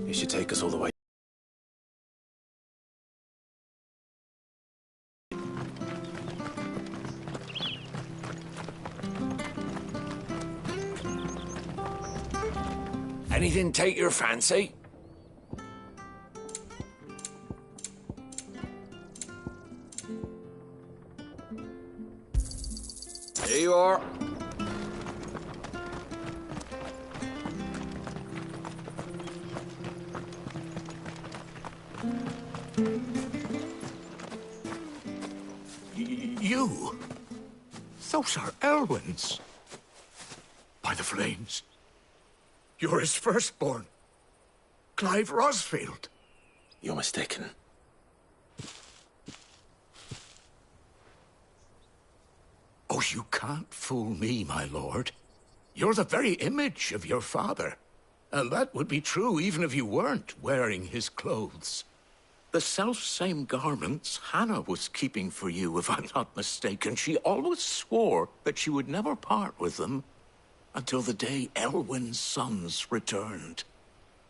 You should take us all the way. Anything take your fancy? Here you are. You? Those are Elwyn's. By the flames. You're his firstborn. Clive Rosfield. You're mistaken. Oh, you can't fool me, my lord. You're the very image of your father. And that would be true even if you weren't wearing his clothes. The self-same garments Hannah was keeping for you, if I'm not mistaken. She always swore that she would never part with them until the day Elwyn's sons returned.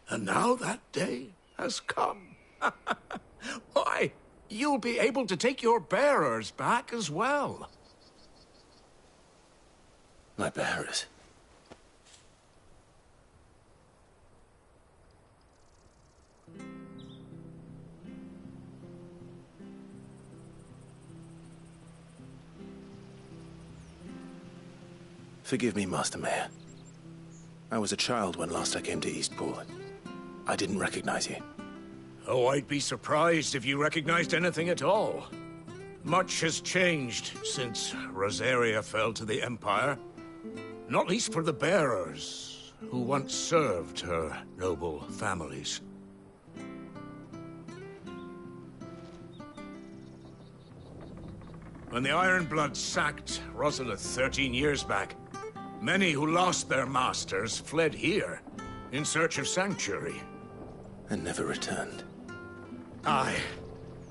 And now that day has come. Why, you'll be able to take your bearers back as well. My bearers. Forgive me, Master Mayor. I was a child when last I came to Eastport. I didn't recognize you. Oh, I'd be surprised if you recognized anything at all. Much has changed since Rosaria fell to the Empire. Not least for the bearers, who once served her noble families. When the Ironbloods sacked Rosalith 13 years back, many who lost their masters fled here, in search of sanctuary. And never returned. Aye.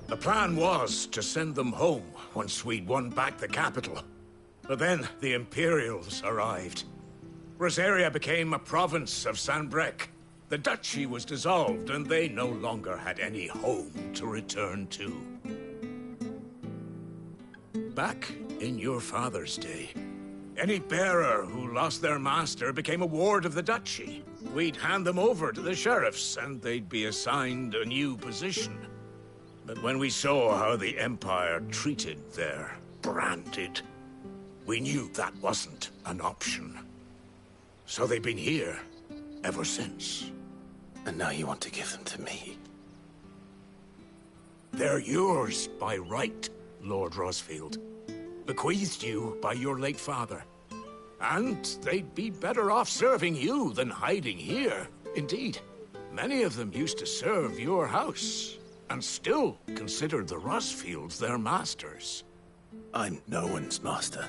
The plan was to send them home once we'd won back the capital. But then the Imperials arrived. Rosaria became a province of Sanbreque. The duchy was dissolved, and they no longer had any home to return to. Back in your father's day, any bearer who lost their master became a ward of the duchy. We'd hand them over to the sheriffs, and they'd be assigned a new position. But when we saw how the Empire treated their branded, we knew that wasn't an option. So they've been here ever since. And now you want to give them to me? They're yours by right, Lord Rosfield. Bequeathed you by your late father. And they'd be better off serving you than hiding here. Indeed, many of them used to serve your house, and still considered the Rosfields their masters. I'm no one's master.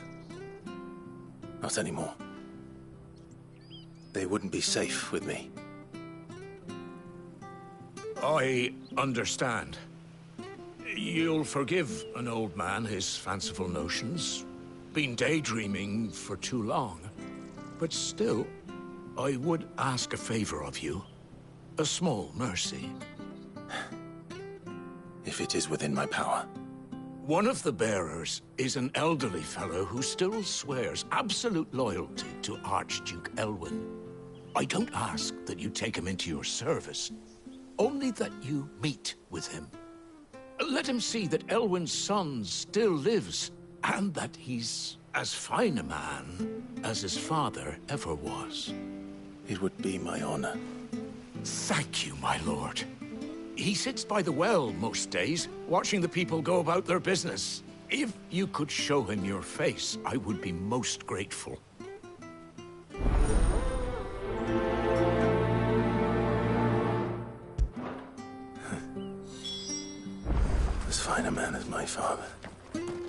Not anymore. They wouldn't be safe with me. I understand. You'll forgive an old man his fanciful notions. Been daydreaming for too long. But still, I would ask a favor of you. A small mercy. If it is within my power. One of the bearers is an elderly fellow who still swears absolute loyalty to Archduke Elwyn. I don't ask that you take him into your service, only that you meet with him. Let him see that Elwyn's son still lives, and that he's as fine a man as his father ever was. It would be my honor. Thank you, my lord. He sits by the well most days, watching the people go about their business. If you could show him your face, I would be most grateful. As fine a man as my father.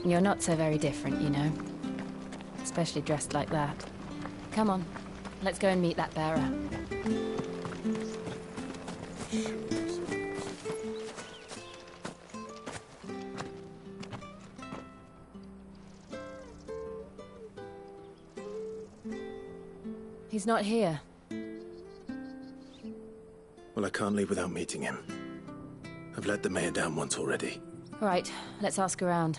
You're not so very different, you know. Especially dressed like that. Come on, let's go and meet that bearer. He's not here. Well, I can't leave without meeting him. I've let the mayor down once already. All right, let's ask around.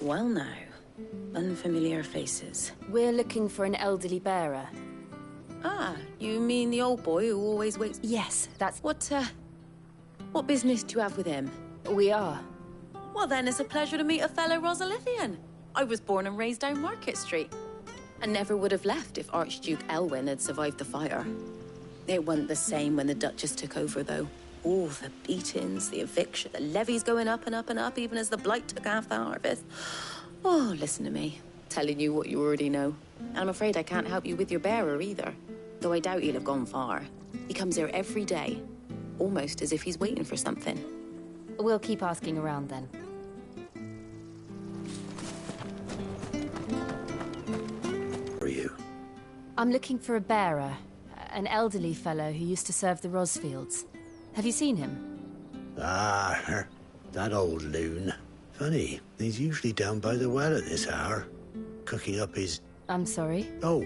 Well now, unfamiliar faces. We're looking for an elderly bearer. Ah, you mean the old boy who always waits? Yes, that's... What business do you have with him? We are. Well then, it's a pleasure to meet a fellow Rosalithian. I was born and raised down Market Street. And never would have left if Archduke Elwyn had survived the fire. It wasn't the same when the Duchess took over, though. All the beatings, the eviction, the levies going up and up and up, even as the blight took half the harvest. Oh, listen to me, telling you what you already know. And I'm afraid I can't help you with your bearer either. Though I doubt he'll have gone far. He comes here every day, almost as if he's waiting for something. We'll keep asking around then. Who are you? I'm looking for a bearer, an elderly fellow who used to serve the Rosfields. Have you seen him? Ah, that old loon. Funny, he's usually down by the well at this hour, cooking up his... I'm sorry? Oh,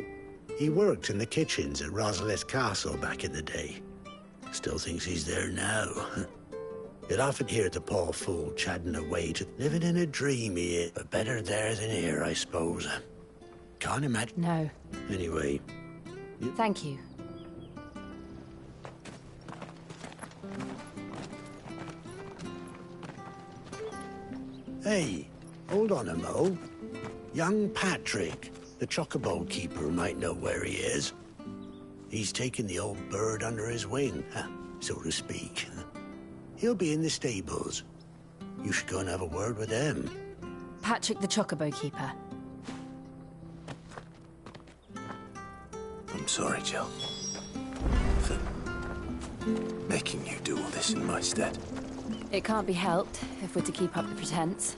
he worked in the kitchens at Rosalith Castle back in the day. Still thinks he's there now. You'd often hear the poor fool chatting away to living in a dream he is. But better there than here, I suppose. Can't imagine... No. Anyway... Thank you. Hey, hold on a mo. Young Patrick, the chocobo keeper, might know where he is. He's taken the old bird under his wing, so to speak. He'll be in the stables. You should go and have a word with them. Patrick the Chocobo Keeper. I'm sorry, Jill. For making you do all this in my stead. It can't be helped if we're to keep up the pretense.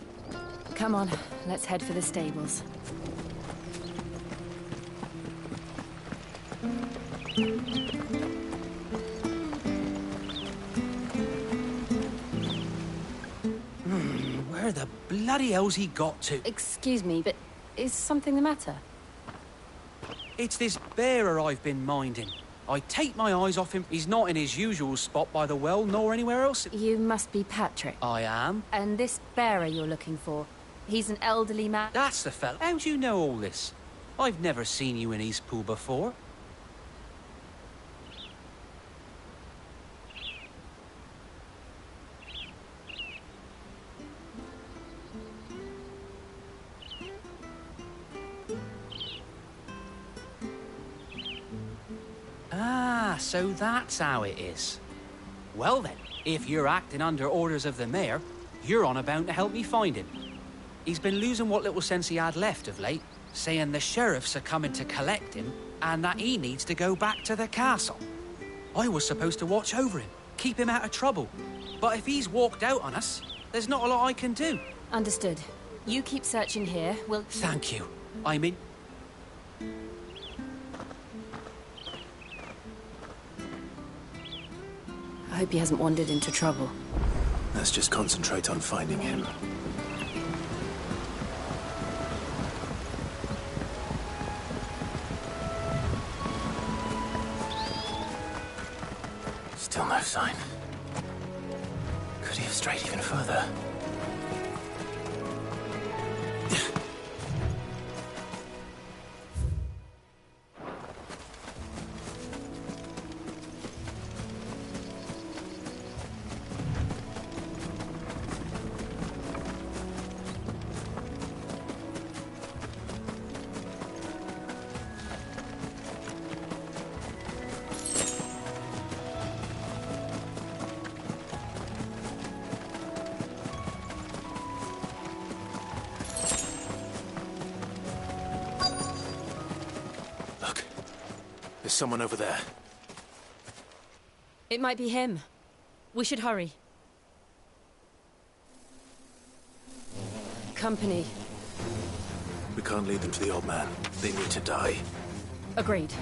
Come on, let's head for the stables. Where the bloody hell's he got to? Excuse me, but is something the matter? It's this bearer I've been minding. I take my eyes off him. He's not in his usual spot by the well, nor anywhere else. You must be Patrick. I am. And this bearer you're looking for, he's an elderly man? That's the fella. How do you know all this? I've never seen you in Eastpool before. Ah, so that's how it is. Well then, if you're acting under orders of the mayor, you're on about to help me find him. He's been losing what little sense he had left of late, saying the sheriffs are coming to collect him and that he needs to go back to the castle. I was supposed to watch over him, keep him out of trouble. But if he's walked out on us, there's not a lot I can do. Understood. You keep searching here, we'll... Thank you. I'm in... I hope he hasn't wandered into trouble. Let's just concentrate on finding him. Still no sign. Could he have strayed even further? There's someone over there. It might be him. We should hurry. Company. We can't lead them to the old man. They need to die. Agreed.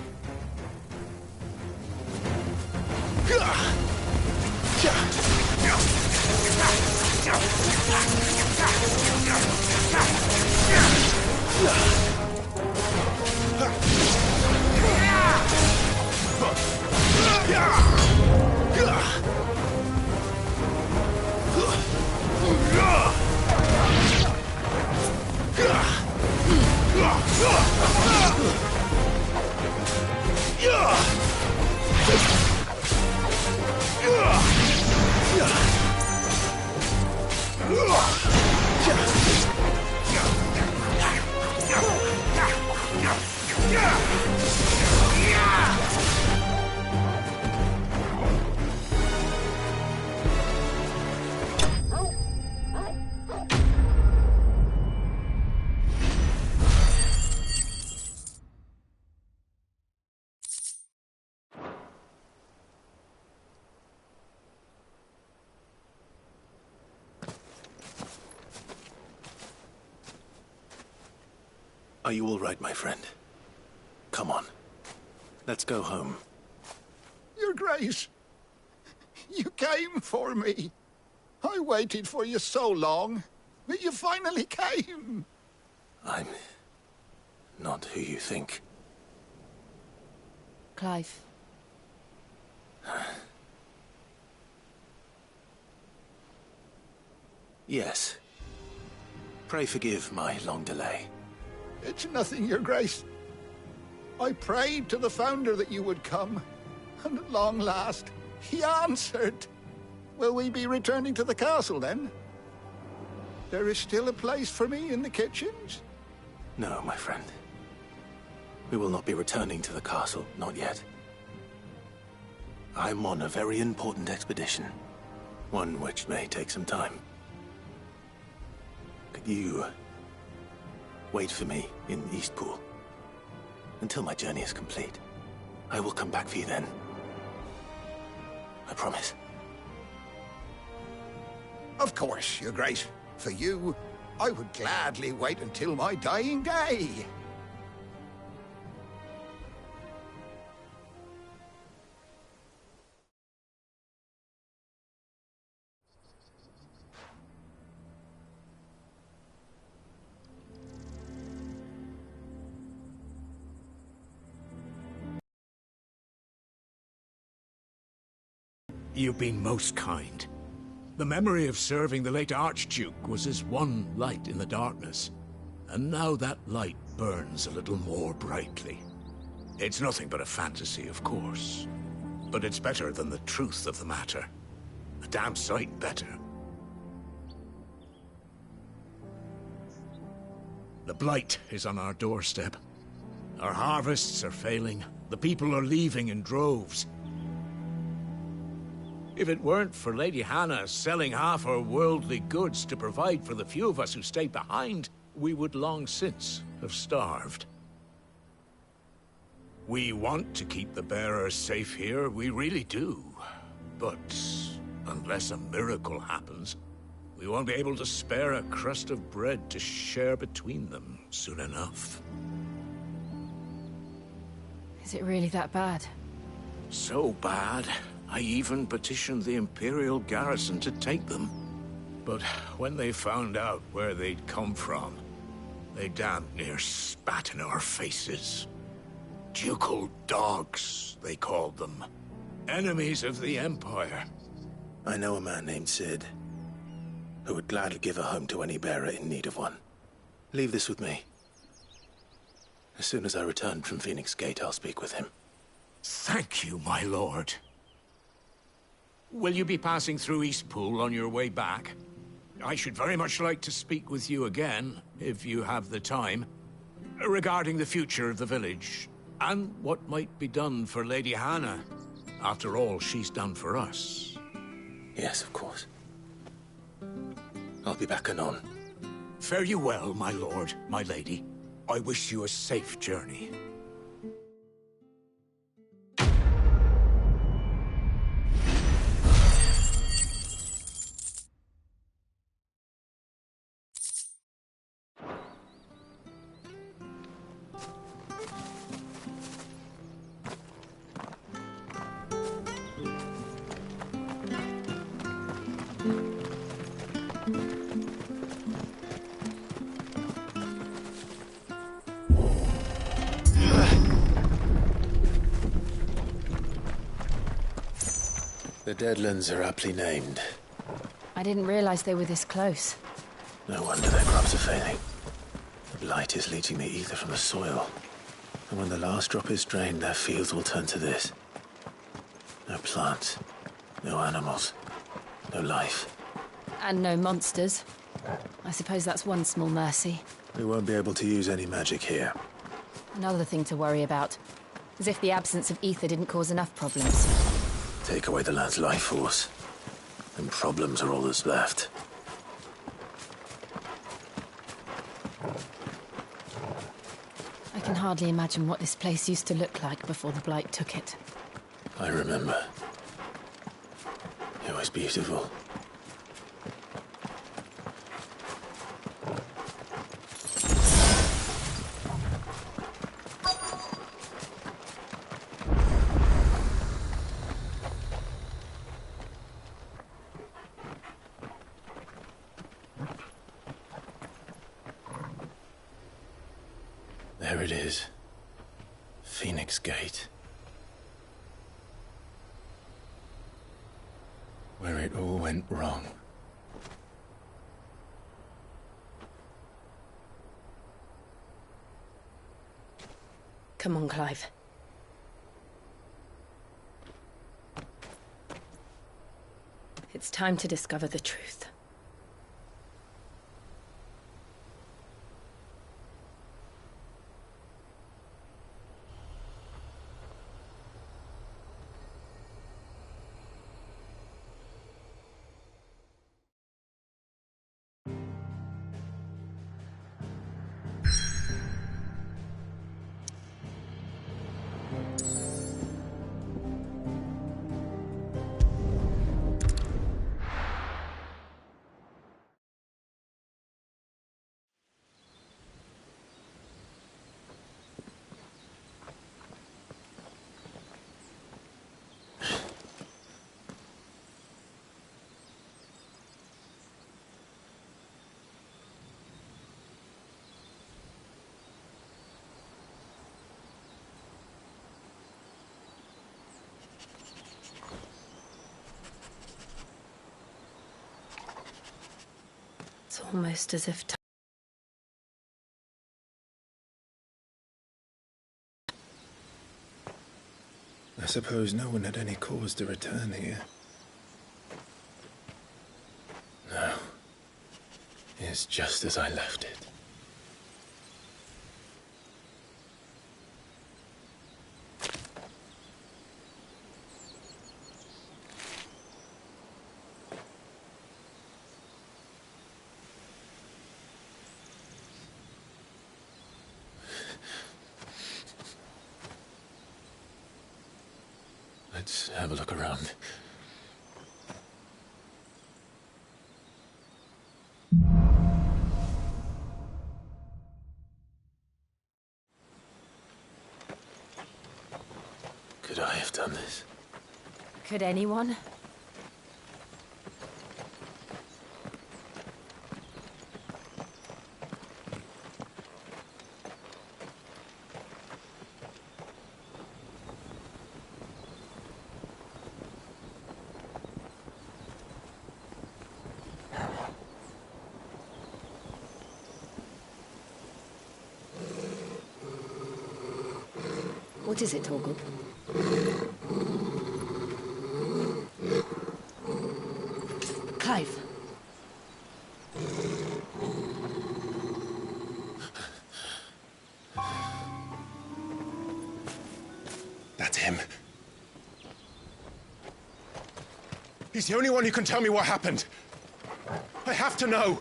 Are you all right, my friend? Come on. Let's go home. Your Grace, you came for me. I waited for you so long, but you finally came. I'm not who you think. Clive. Yes. Pray forgive my long delay. It's nothing, Your Grace. I prayed to the Founder that you would come, and at long last, he answered. Will we be returning to the castle, then? There is still a place for me in the kitchens? No, my friend. We will not be returning to the castle, not yet. I'm on a very important expedition. One which may take some time. Could you wait for me in Eastpool until my journey is complete? I will come back for you then. I promise. Of course, Your Grace. For you, I would gladly wait until my dying day. You've been most kind. The memory of serving the late Archduke was as one light in the darkness, and now that light burns a little more brightly. It's nothing but a fantasy, of course, but it's better than the truth of the matter. A damn sight better. The blight is on our doorstep. Our harvests are failing. The people are leaving in droves. If it weren't for Lady Hannah selling half her worldly goods to provide for the few of us who stayed behind, we would long since have starved. We want to keep the bearers safe here, we really do. But unless a miracle happens, we won't be able to spare a crust of bread to share between them soon enough. Is it really that bad? So bad, I even petitioned the Imperial garrison to take them. But when they found out where they'd come from, they damn near spat in our faces. Ducal dogs, they called them. Enemies of the Empire. I know a man named Sid, who would gladly give a home to any bearer in need of one. Leave this with me. As soon as I return from Phoenix Gate, I'll speak with him. Thank you, my lord. Will you be passing through Eastpool on your way back? I should very much like to speak with you again, if you have the time, regarding the future of the village, and what might be done for Lady Hannah. After all she's done for us. Yes, of course. I'll be back anon. Fare you well, my lord, my lady. I wish you a safe journey. The Deadlands are aptly named. I didn't realize they were this close. No wonder their crops are failing. The blight is leaching the ether from the soil. And when the last drop is drained, their fields will turn to this. No plants, no animals, no life. And no monsters. I suppose that's one small mercy. We won't be able to use any magic here. Another thing to worry about. As if the absence of ether didn't cause enough problems. Take away the land's life force, and problems are all that's left. I can hardly imagine what this place used to look like before the blight took it. I remember. It was beautiful. There it is. Phoenix Gate. Where it all went wrong. Come on, Clive. It's time to discover the truth. It's almost as if I suppose no one had any cause to return here. No. It's just as I left it. Let's have a look around. Could I have done this? Could anyone? What is it, Torgal? Clive. That's him. He's the only one who can tell me what happened. I have to know.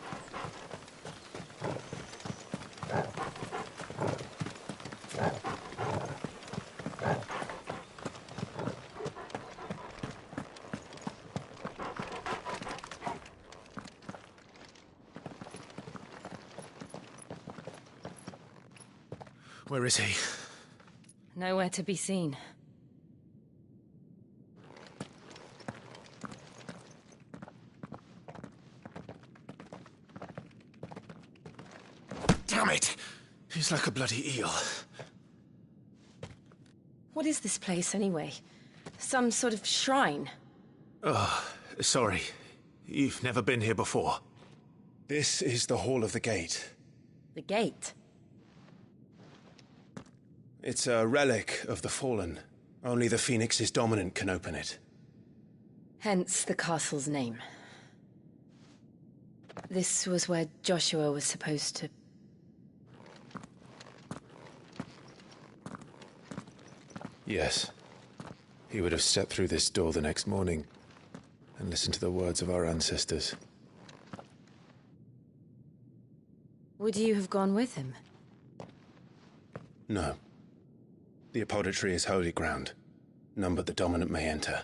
Where is he? Nowhere to be seen. Damn it! He's like a bloody eel. What is this place, anyway? Some sort of shrine? Oh, sorry. You've never been here before. This is the Hall of the Gate. The gate? It's a relic of the Fallen. Only the Phoenix's dominant can open it. Hence the castle's name. This was where Joshua was supposed to... Yes. He would have stepped through this door the next morning and listened to the words of our ancestors. Would you have gone with him? No. The apodatory is holy ground. None but the dominant may enter.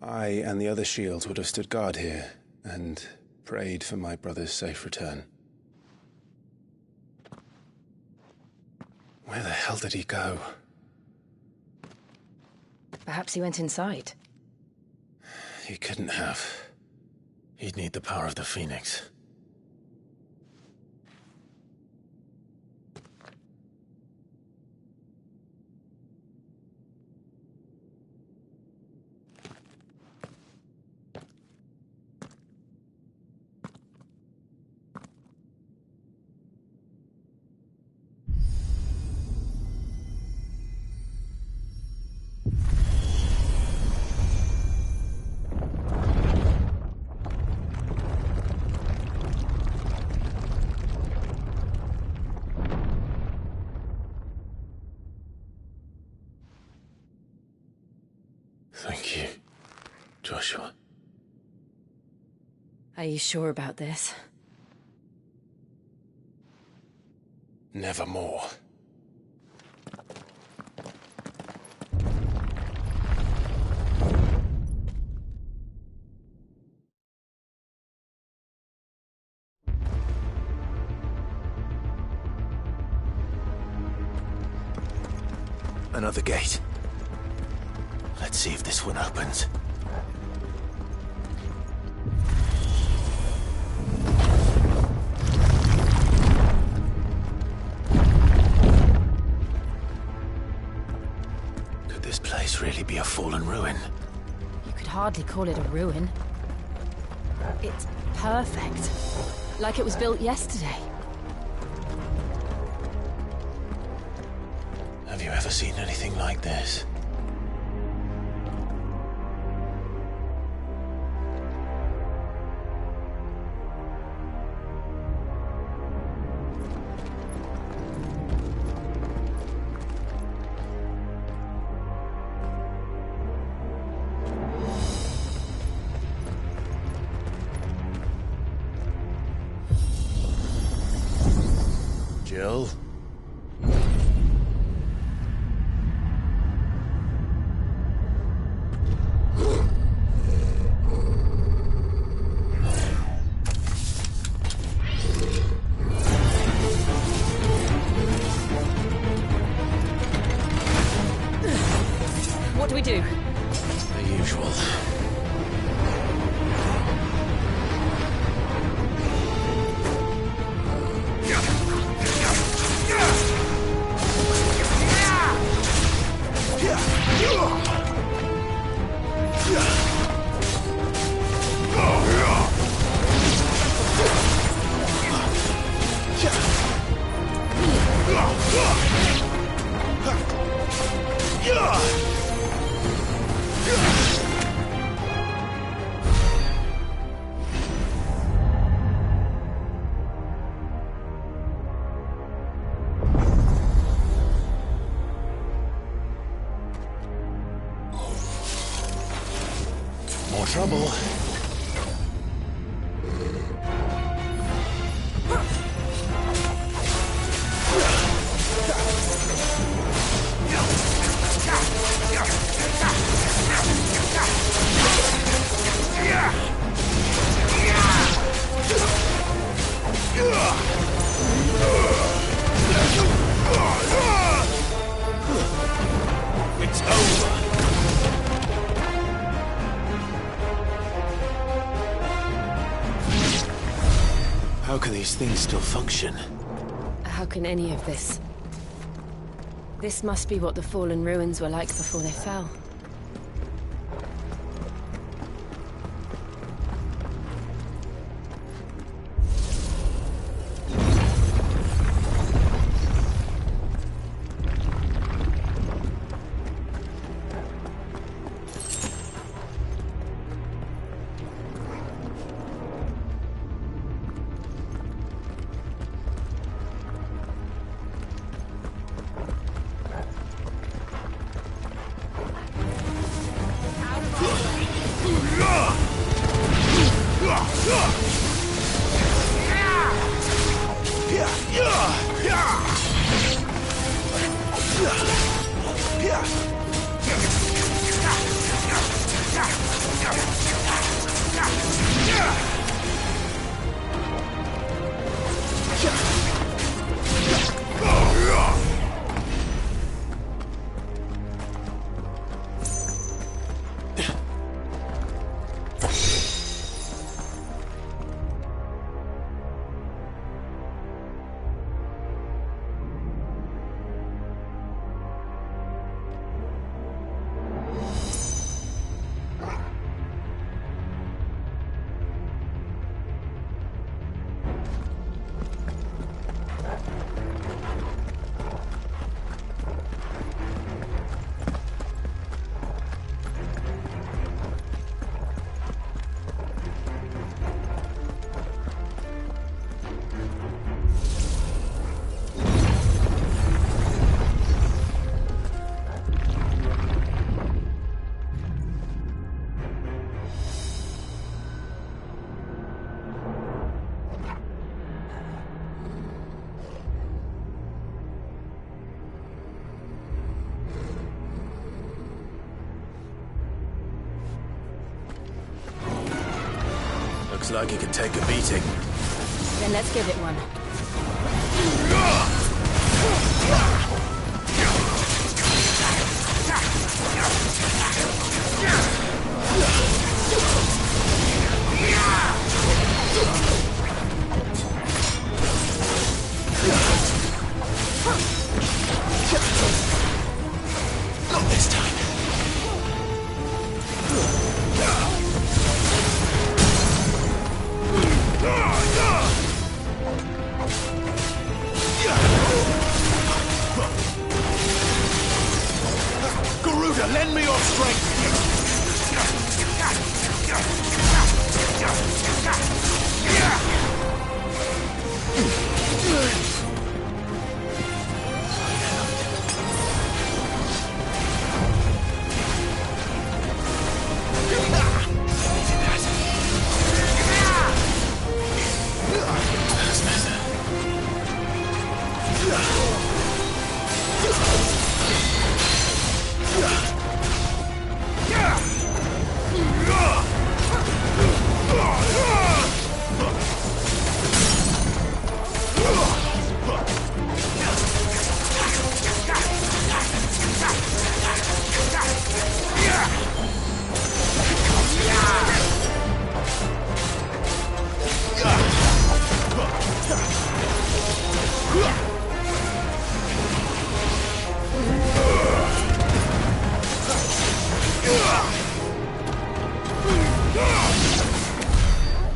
I and the other shields would have stood guard here and prayed for my brother's safe return. Where the hell did he go? Perhaps he went inside. He couldn't have. He'd need the power of the Phoenix. Thank you, Joshua. Are you sure about this? Nevermore. Another gate. Let's see if this one opens. Could this place really be a fallen ruin? You could hardly call it a ruin. It's perfect. Like it was built yesterday. Have you ever seen anything like this? Jill? What do we do? The usual. More trouble. It's over. How can these things still function? How can any of this? This must be what the fallen ruins were like before they fell. Looks like he could take a beating. Then let's give it one. Not this time. Garuda, lend me your strength!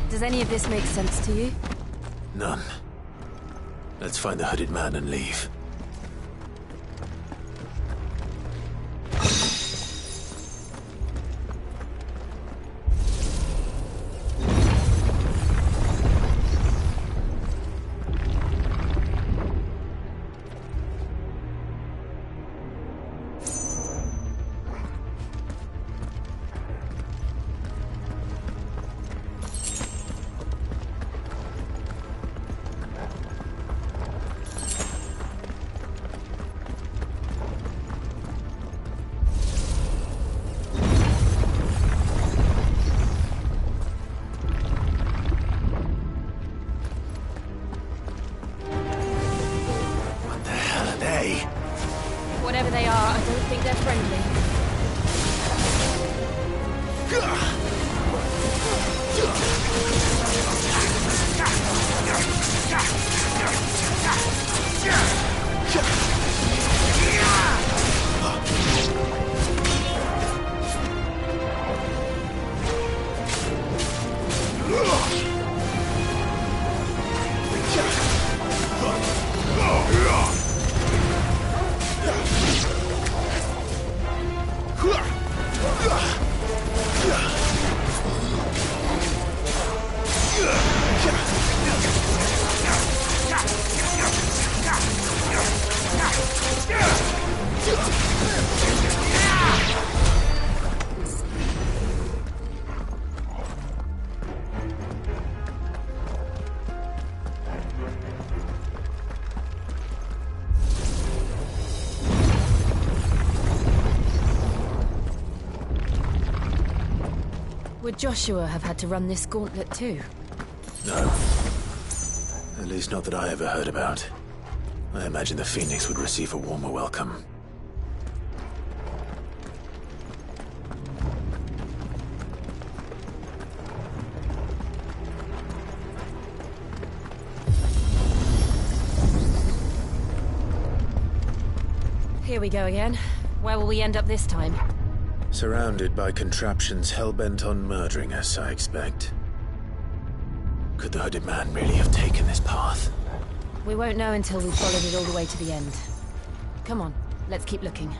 Does any of this make sense to you? None. Let's find the hooded man and leave. Whatever they are, I don't think they're friendly. Would Joshua have had to run this gauntlet too? No. At least not that I ever heard about. I imagine the Phoenix would receive a warmer welcome. Here we go again. Where will we end up this time? Surrounded by contraptions hell-bent on murdering us, I expect. Could the hooded man really have taken this path? We won't know until we've followed it all the way to the end. Come on, let's keep looking.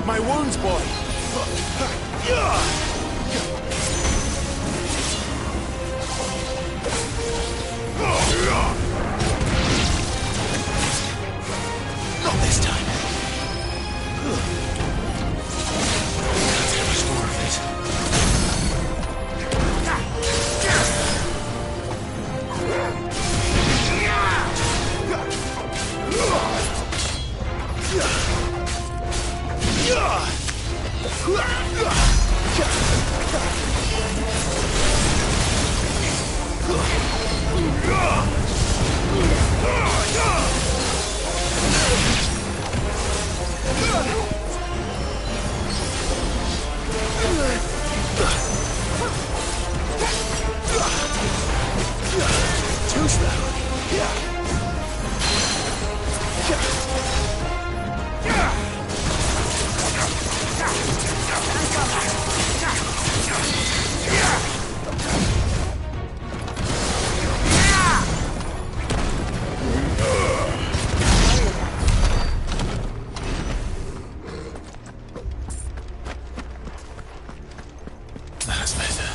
My wounds, boy! Not this time. Can't get much more of it. Too slow. That's better.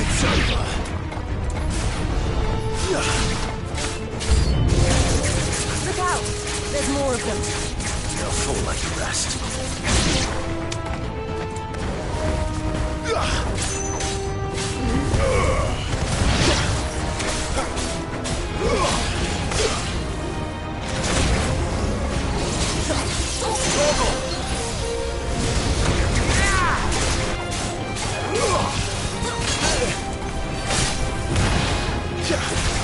It's over. Look out! There's more of them. They'll fall like the rest. Yeah.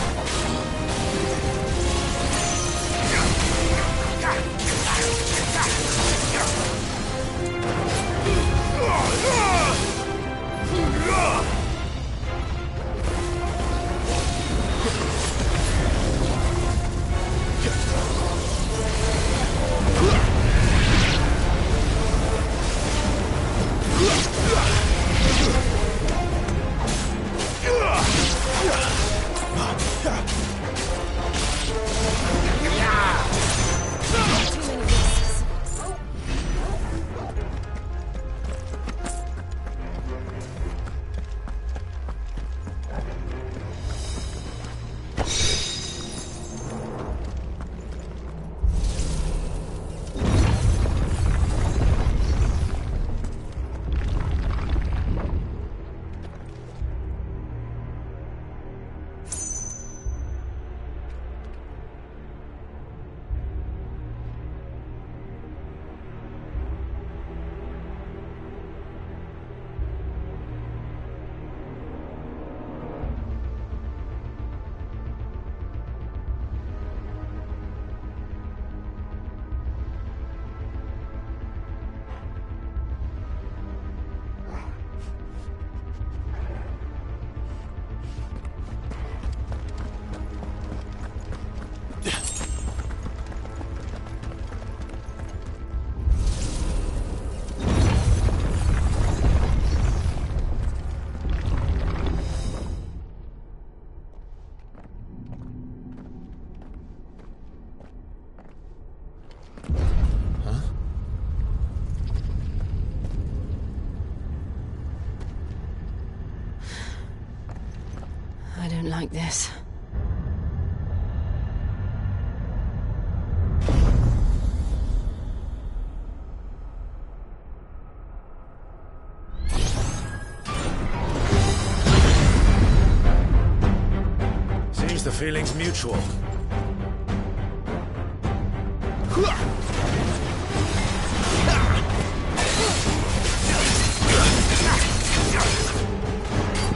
like this. Seems the feeling's mutual.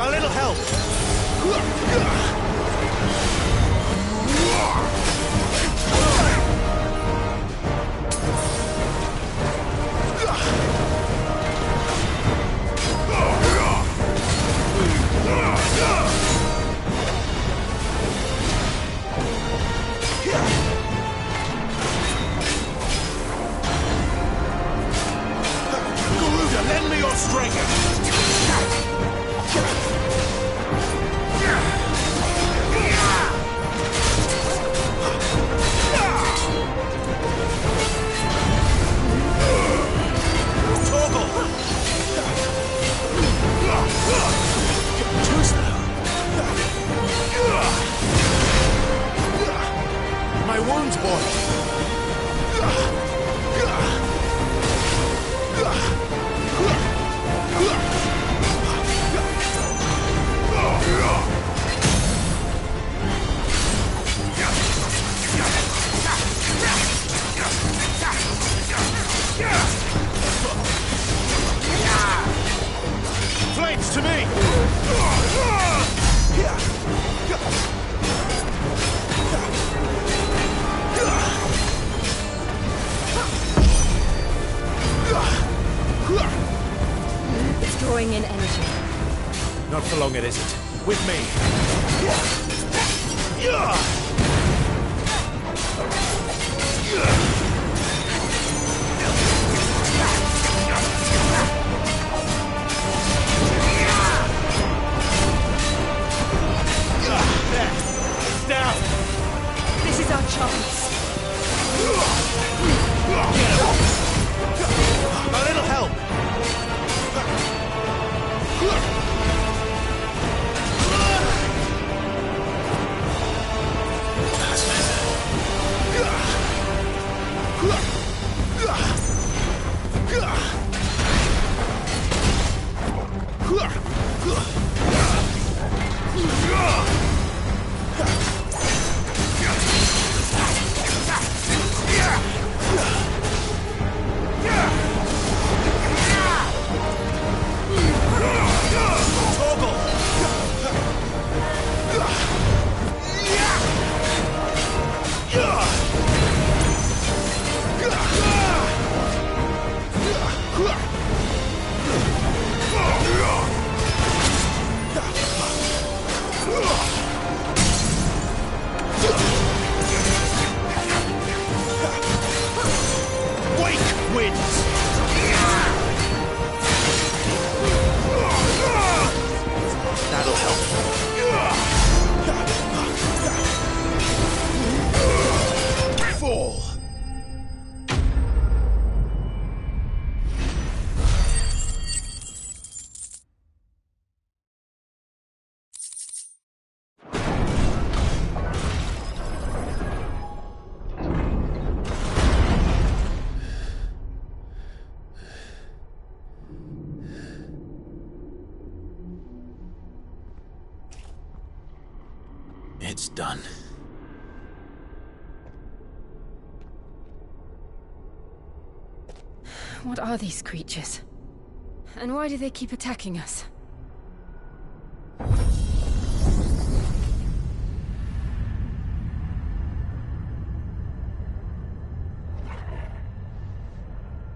A little help! Garuda, lend me your strength! My wounds, boy! Flames to me! It's drawing in energy. Not for long, it isn't. With me. Down! This is our chance. A little help! It's done. What are these creatures? And why do they keep attacking us?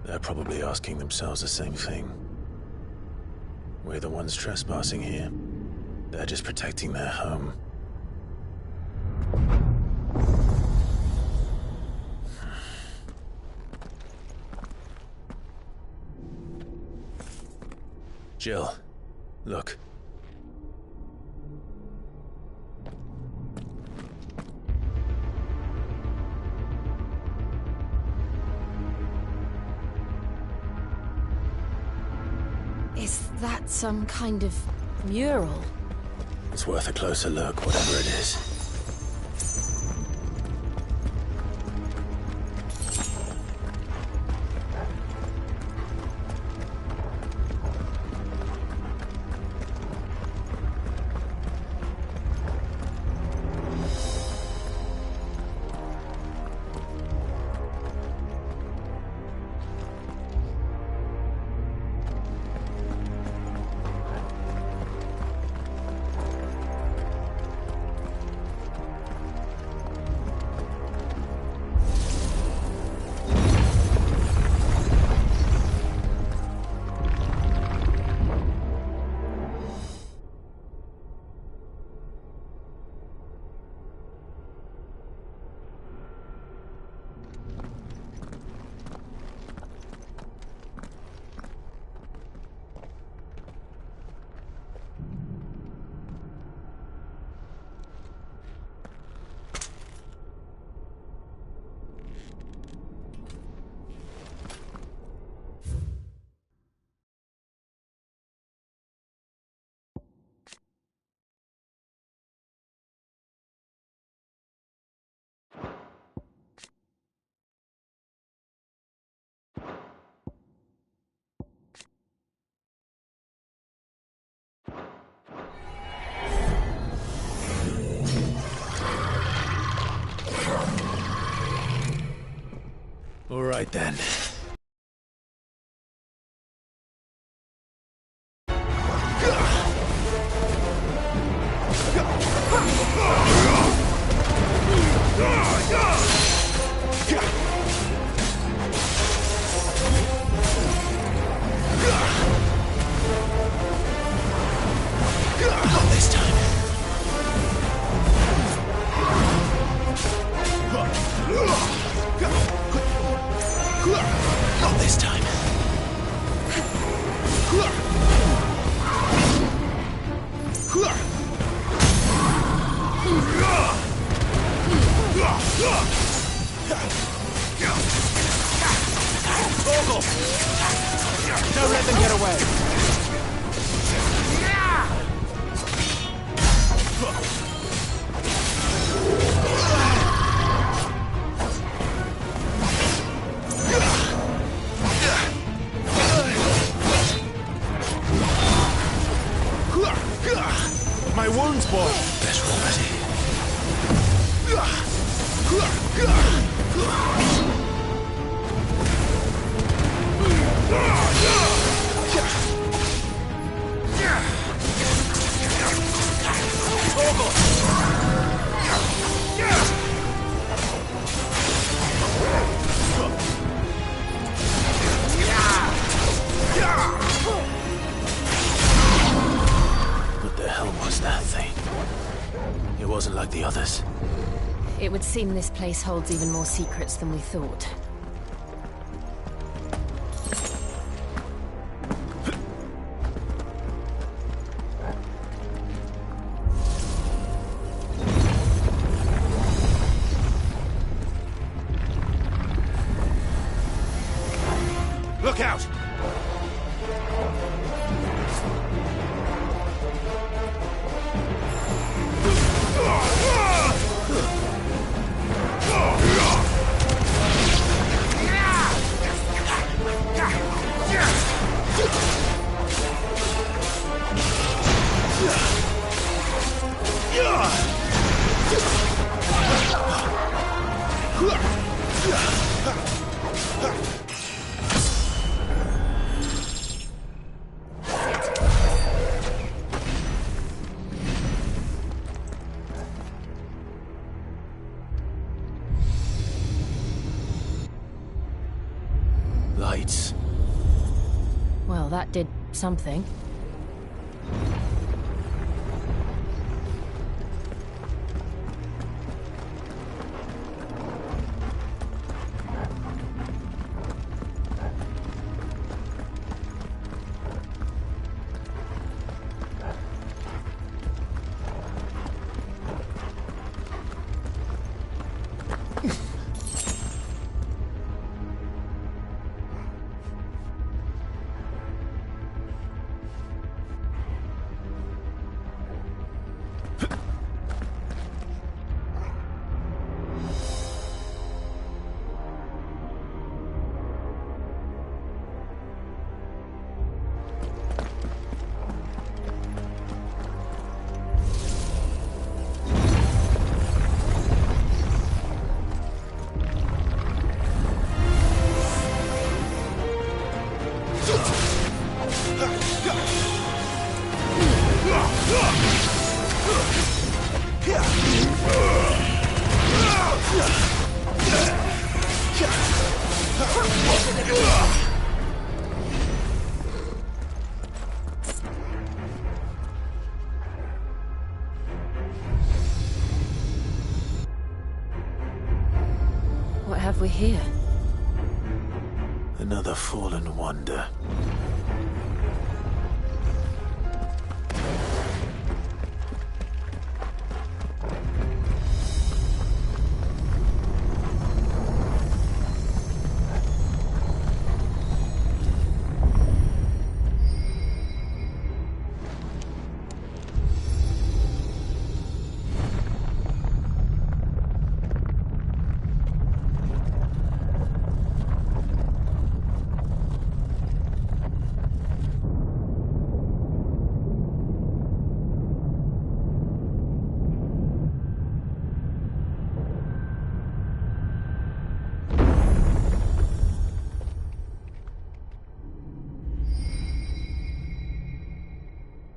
They're probably asking themselves the same thing. We're the ones trespassing here. They're just protecting their home. Jill, look. Is that some kind of mural? It's worth a closer look, whatever it is. All right then. Not this time. Not this time. Ogle! Don't let them get away. My wounds, boy. Better already. What the hell was that thing? It wasn't like the others. It would seem this place holds even more secrets than we thought. Look out! Lights. Well, that did something. What have we here? Another fallen wonder.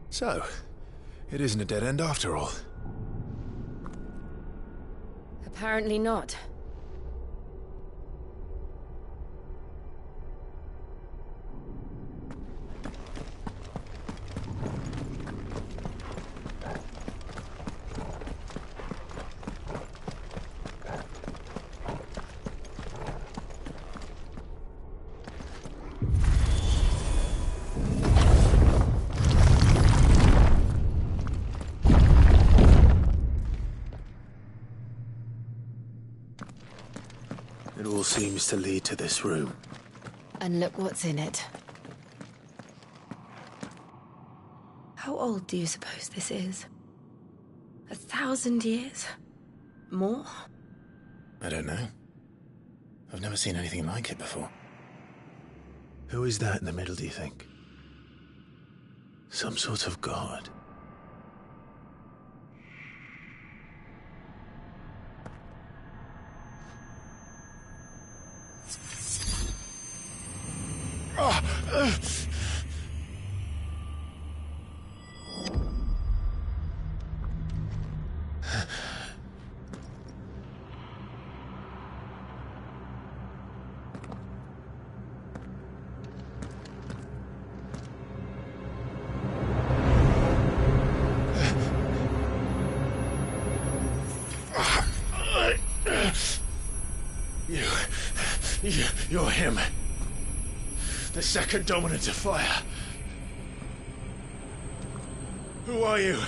So, it isn't a dead end after all. Apparently not. It all seems to lead to this room. And look what's in it. How old do you suppose this is? 1,000 years? More? I don't know. I've never seen anything like it before. Who is that in the middle, do you think? Some sort of god? You're him. The second dominant of fire. Who are you?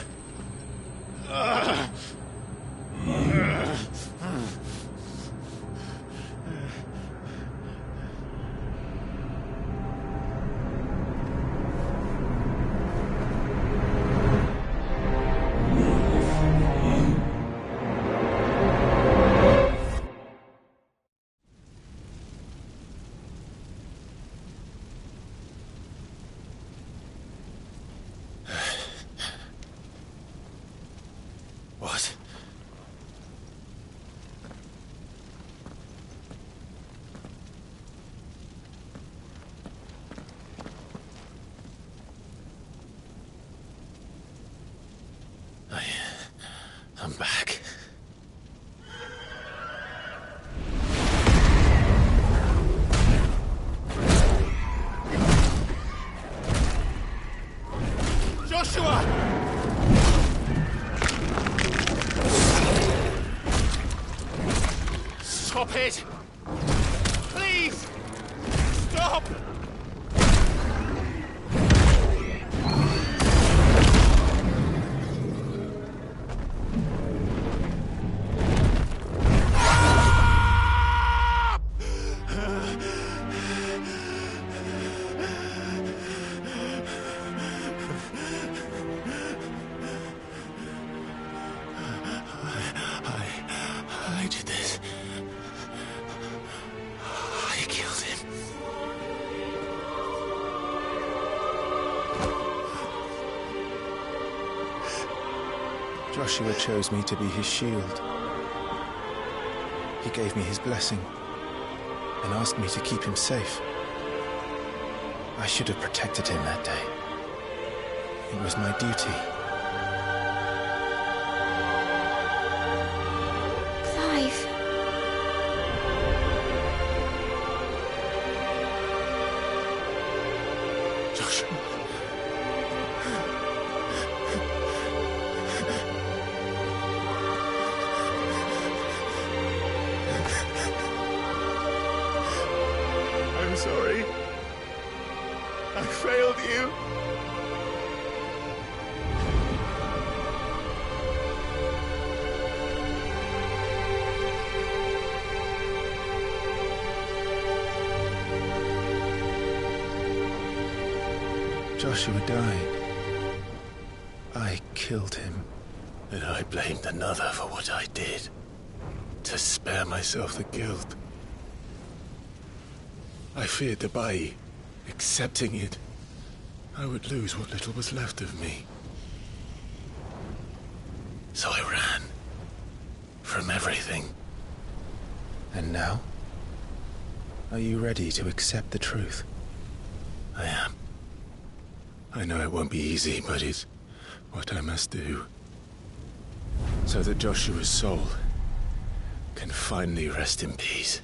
What? I'm back. Joshua! Stop it! Please! Stop! I did this. I killed him. Joshua chose me to be his shield. He gave me his blessing and asked me to keep him safe. I should have protected him that day. It was my duty. Clive. Joshua. I'm sorry. I failed you. Joshua died. I killed him. And I blamed another for what I did. To spare myself the guilt. I feared that by accepting it, I would lose what little was left of me. So I ran. From everything. And now? Are you ready to accept the truth? I am. I know it won't be easy, but it's what I must do. So that Joshua's soul can finally rest in peace.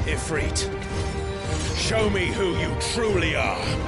Ifrit. Show me who you truly are.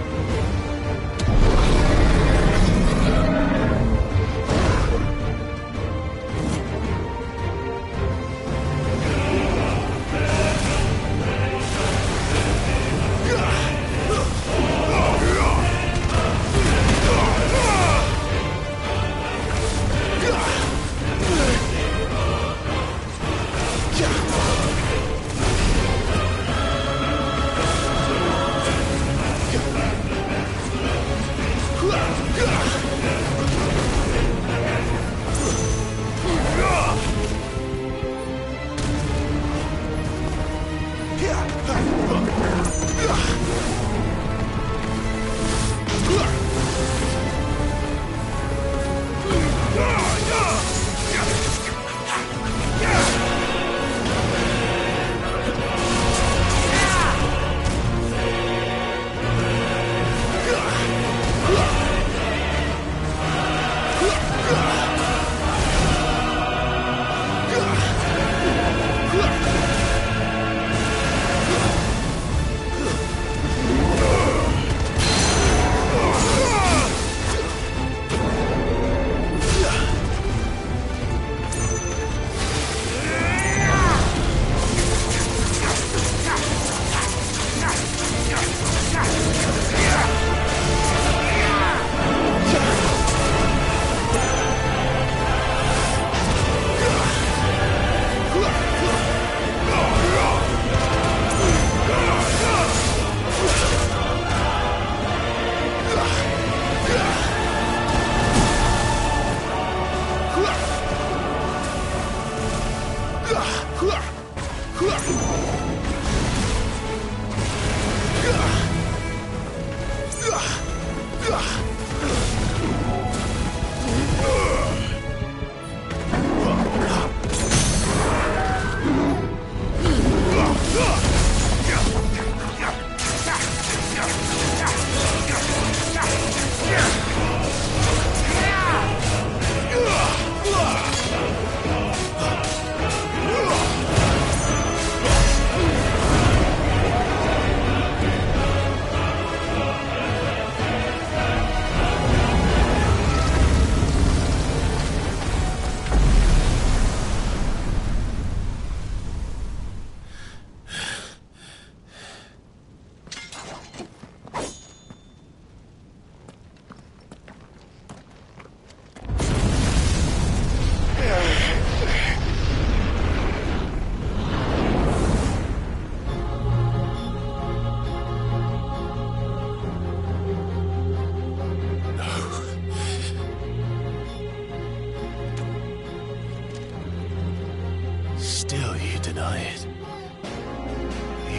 Still you deny it.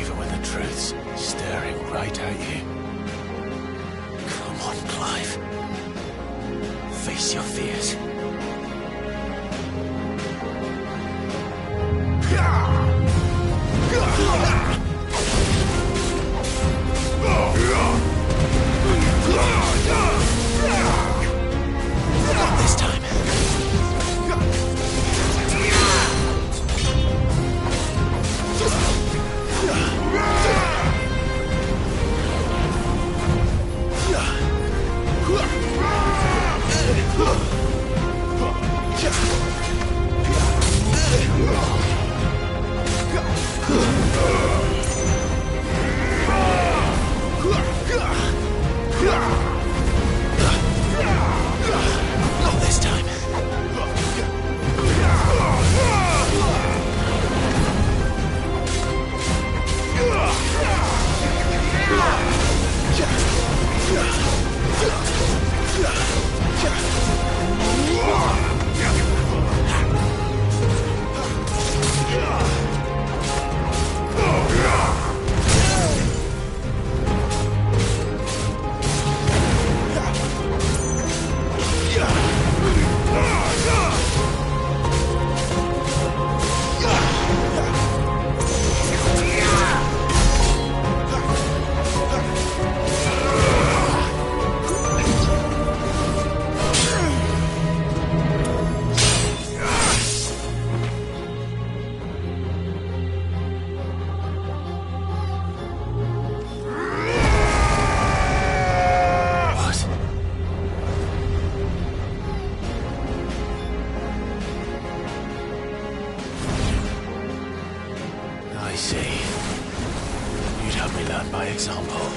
Even when the truth's staring right at you. Come on, Clive. Face your fears. Not this time. Not this time. I see. You'd have me learn by example.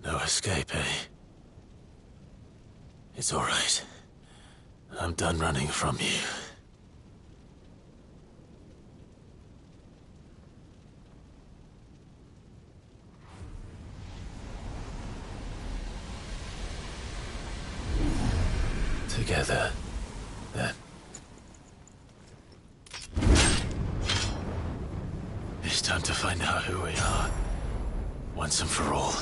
No escape, eh? It's all right. I'm done running from you. Together, then. It's time to find out who we are, once and for all.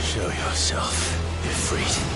Show yourself, Ifrit.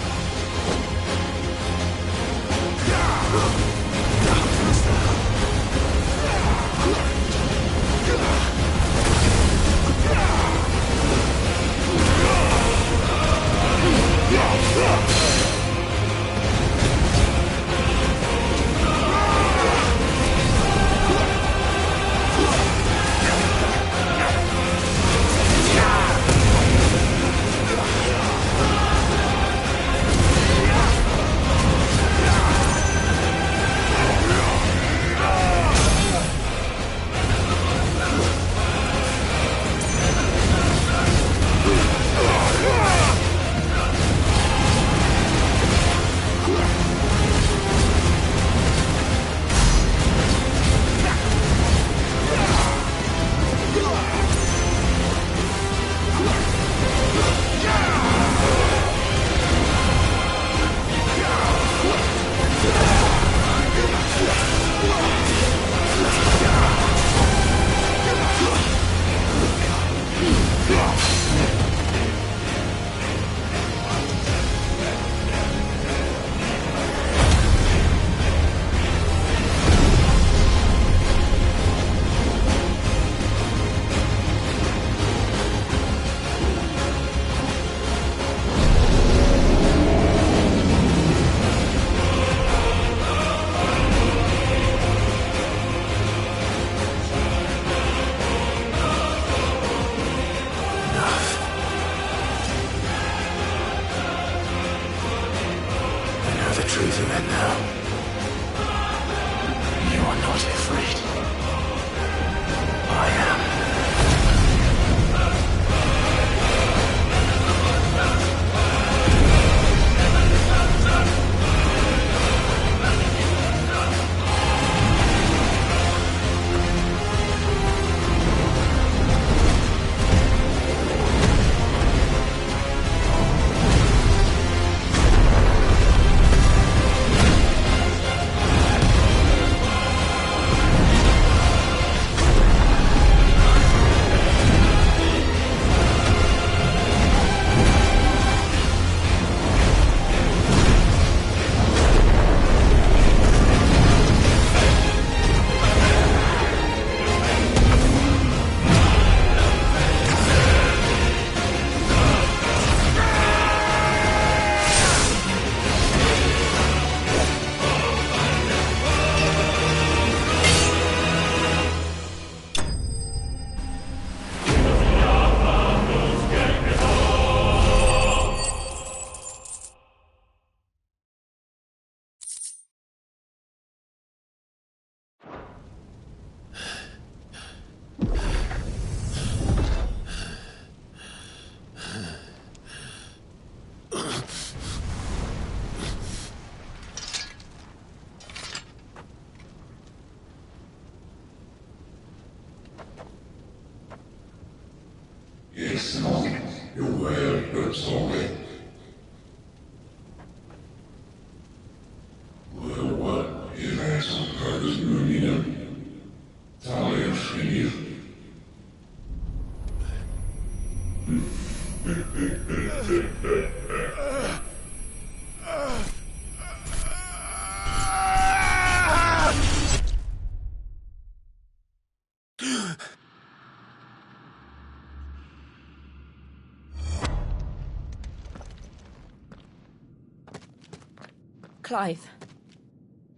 Clive,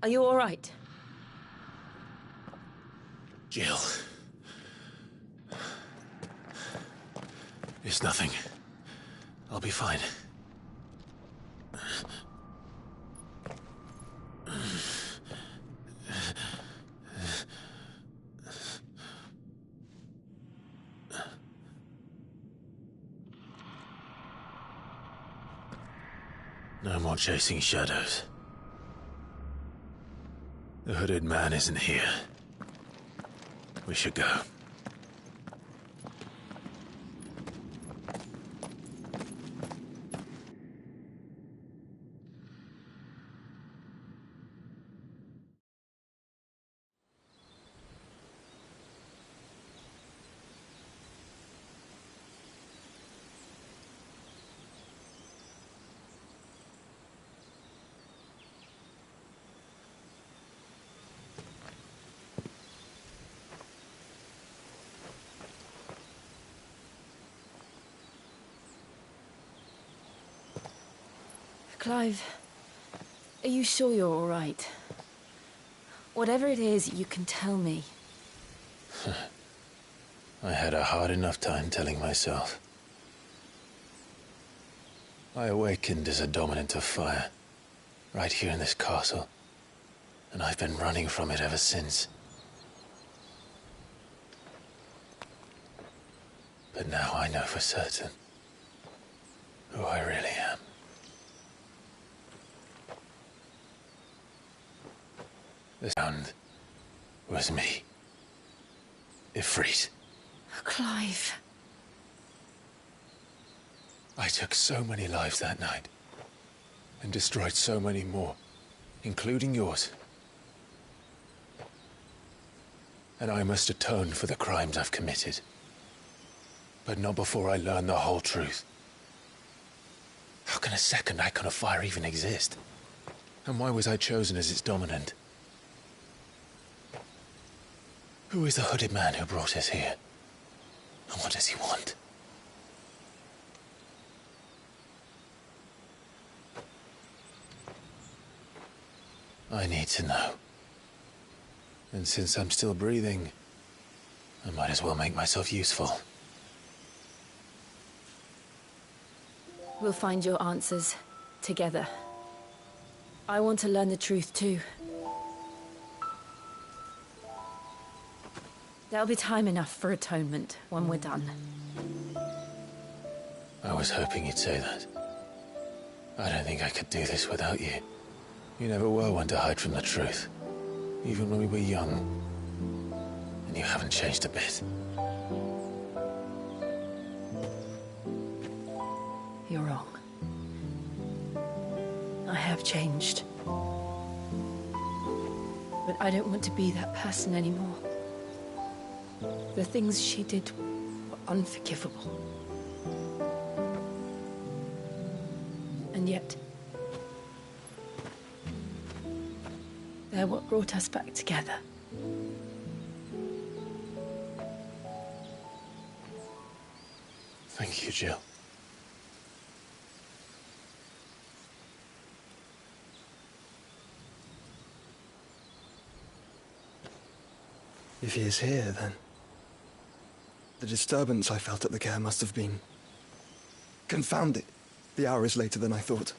are you all right? Jill. It's nothing. I'll be fine. No more chasing shadows. The hooded man isn't here. We should go. Clive, are you sure you're all right? Whatever it is, you can tell me. I had a hard enough time telling myself. I awakened as a dominant of fire, right here in this castle, and I've been running from it ever since. But now I know for certain who I really am. The sound was me. Ifrit. Clive. I took so many lives that night, and destroyed so many more, including yours. And I must atone for the crimes I've committed. But not before I learn the whole truth. How can a second icon of fire even exist? And why was I chosen as its dominant? Who is the hooded man who brought us here? And what does he want? I need to know. And since I'm still breathing, I might as well make myself useful. We'll find your answers together. I want to learn the truth too. There'll be time enough for atonement when we're done. I was hoping you'd say that. I don't think I could do this without you. You never were one to hide from the truth, even when we were young. And you haven't changed a bit. You're wrong. I have changed. But I don't want to be that person anymore. The things she did were unforgivable. And yet, they're what brought us back together. Thank you, Jill. If he is here, then the disturbance I felt at the care must have been... Confound it. The hour is later than I thought.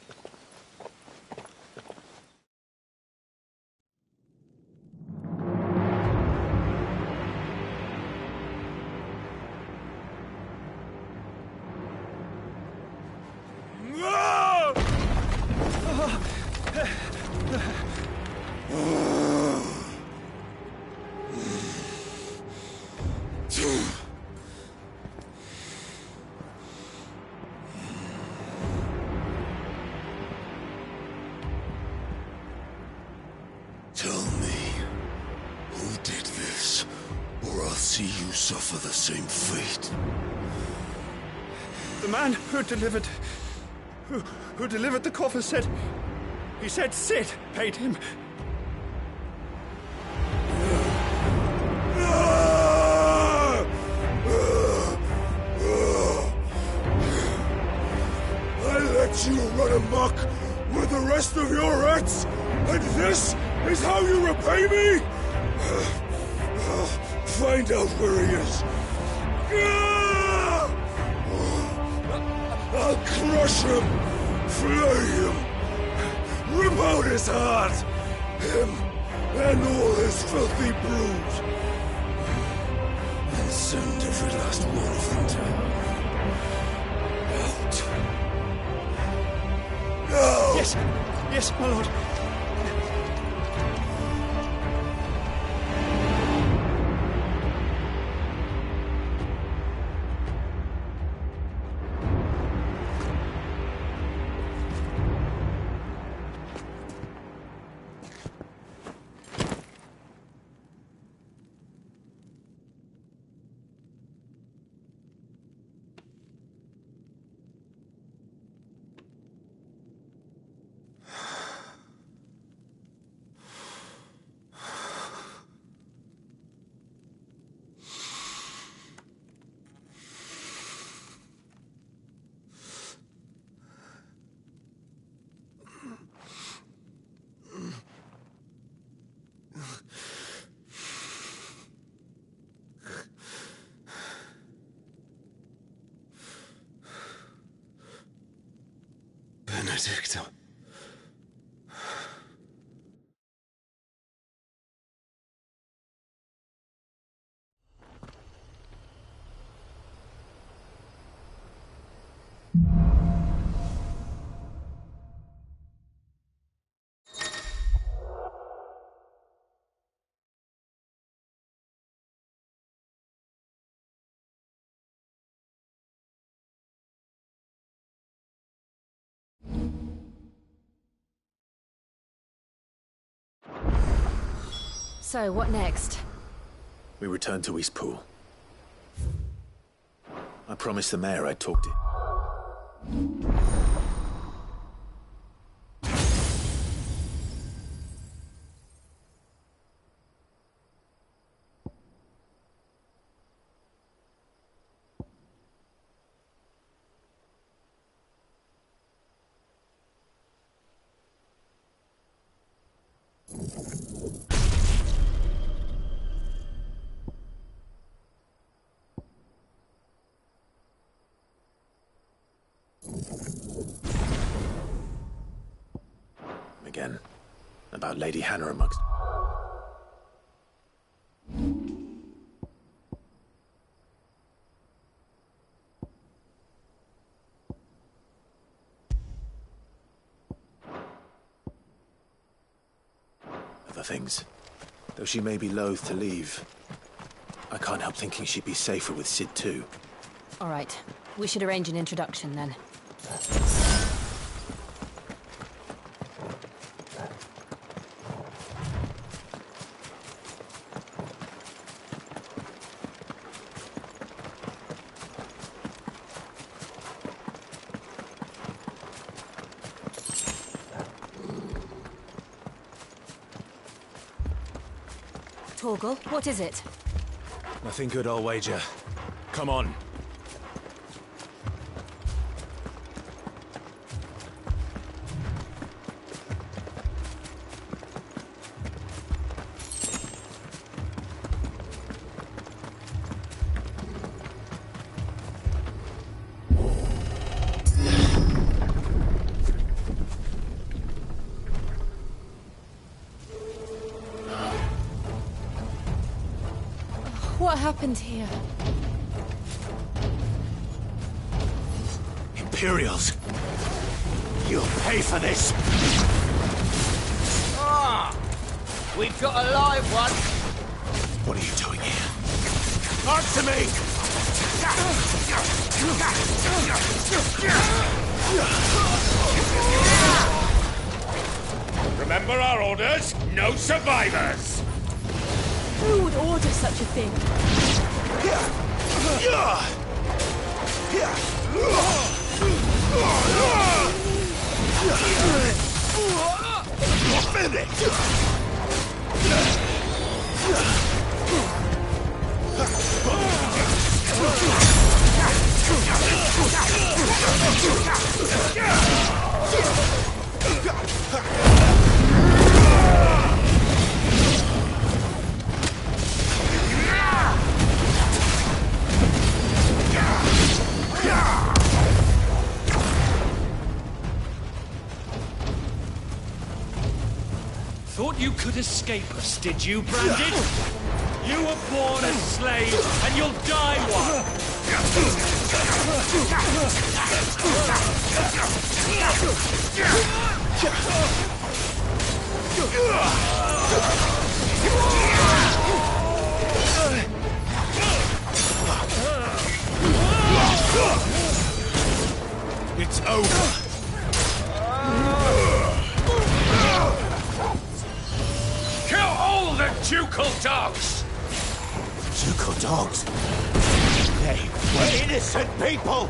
Tell me, who did this, or I'll see you suffer the same fate. The man who delivered the coffer said... He said Sid paid him. I let you run amok with the rest of your rats, and this is how you repay me? Find out where he is. I'll crush him, flay him, rip out his heart, him and all his filthy brood, and send every last one of them to out. No! Yes, my lord. Benedicto. So, what next? We return to Eastpool. I promised the mayor I'd talk to him. Again, about Lady Hannah amongst... other things. Though she may be loath to leave, I can't help thinking she'd be safer with Sid too. All right. We should arrange an introduction then. Torgal, what is it? Nothing good, I'll wager. Come on. What happened here? Imperials! You'll pay for this! Ah! We've got a live one! What are you doing here? Answer me! Remember our orders? No survivors! Who would order such a thing? Thought you could escape us, did you, Brandon? You were born a slave, and you'll die one! It's over! Kill all the ducal dogs! Ducal dogs? They were innocent people!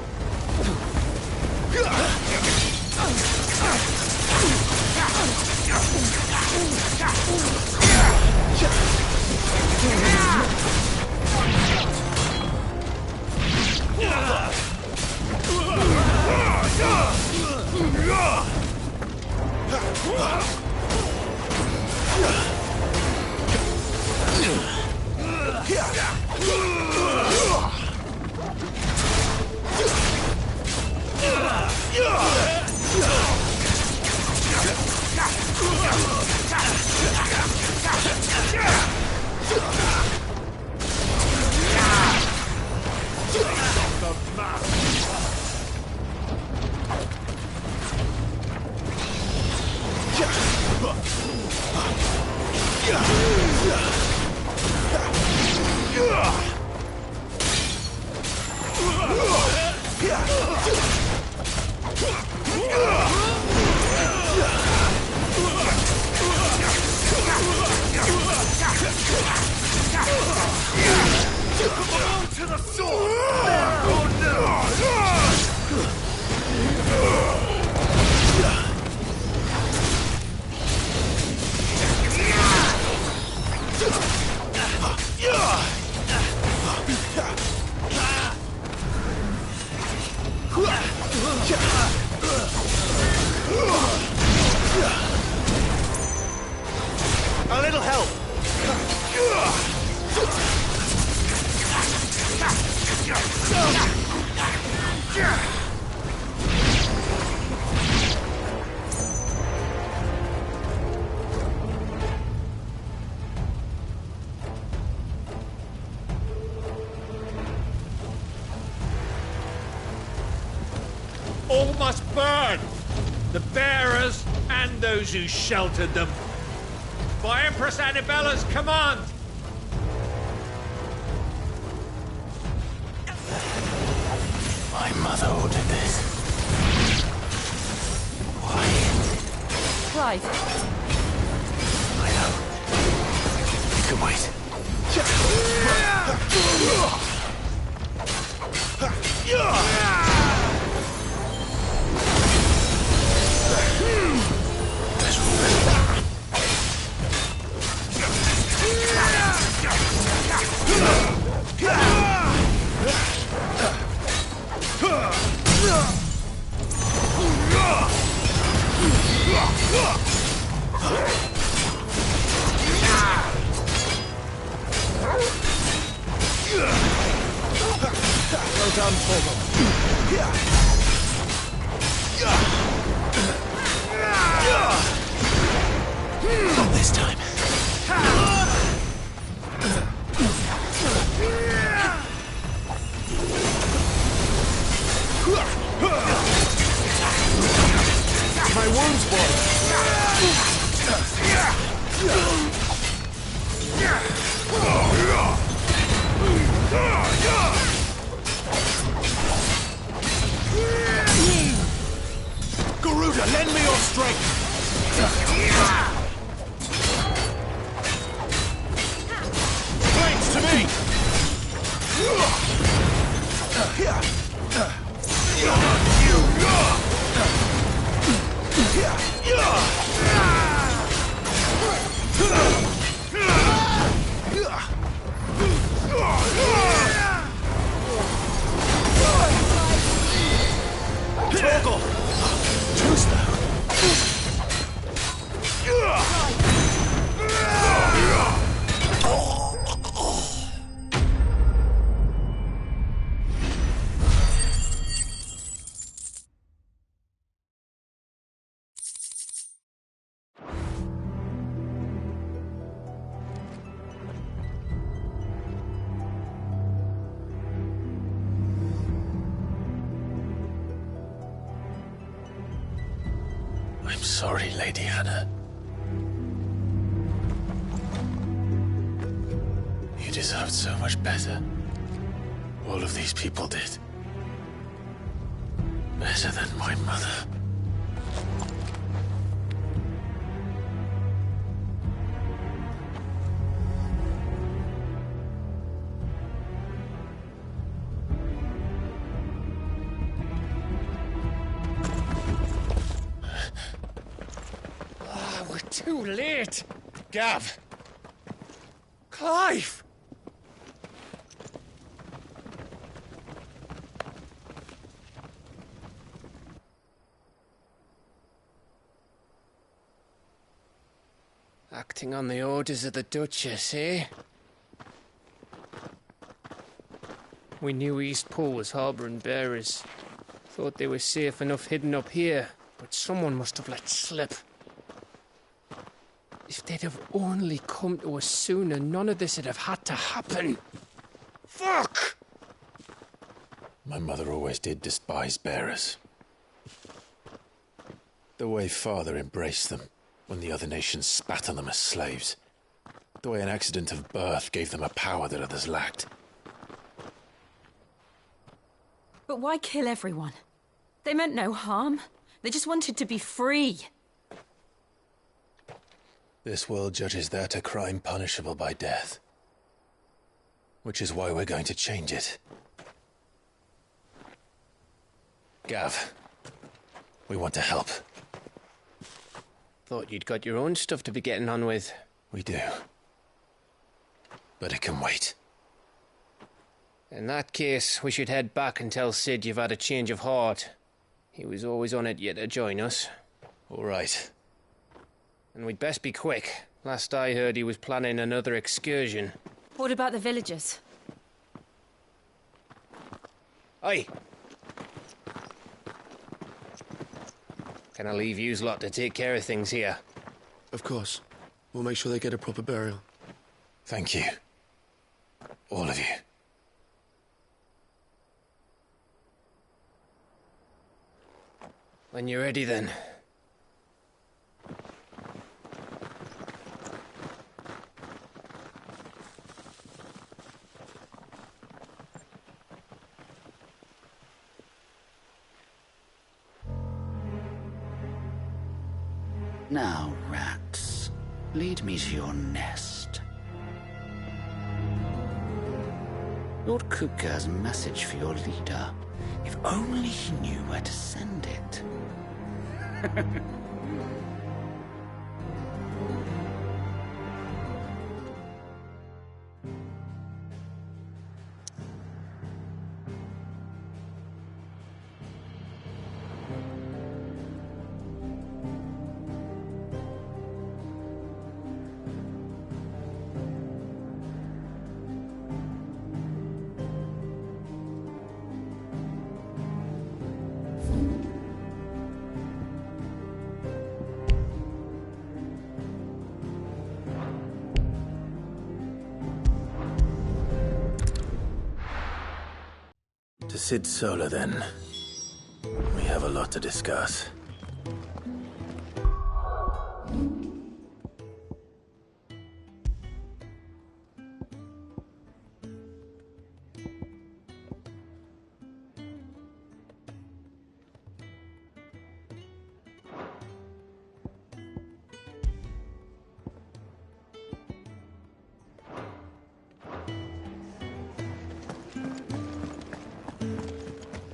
To the sword! Oh no! A little help! All must burn! The bearers and those who sheltered them. By Empress Annabella's command! My mother ordered this. Why? Clive. I know. You can wait. Let's Well done, Typhon. Not this time. My wounds, boy. Garuda, lend me your strength! Flames to me! Torgal! Too slow. I'm sorry, Lady Anna. You deserved so much better. All of these people did. Better than my mother. Too late! Gav! Clive! Acting on the orders of the Duchess, eh? We knew Eastpool was harbouring bearers. Thought they were safe enough hidden up here, but someone must have let slip. If they'd have only come to us sooner, none of this would have had to happen. Fuck! My mother always did despise bearers. The way Father embraced them. when the other nations spat on them as slaves. The way an accident of birth gave them a power that others lacked. But why kill everyone? They meant no harm. They just wanted to be free. This world judges that a crime punishable by death. Which is why we're going to change it. Gav, we want to help. Thought you'd got your own stuff to be getting on with. We do. But it can wait. In that case, we should head back and tell Sid you've had a change of heart. He was always on it yet to join us. All right. And we'd best be quick. Last I heard, he was planning another excursion. What about the villagers? Aye. Can I leave yous lot to take care of things here? Of course. We'll make sure they get a proper burial. Thank you. All of you. When you're ready, then. Now, rats, lead me to your nest. Lord Kupka has a message for your leader. If only he knew where to send it. To Sid Solar, then. We have a lot to discuss.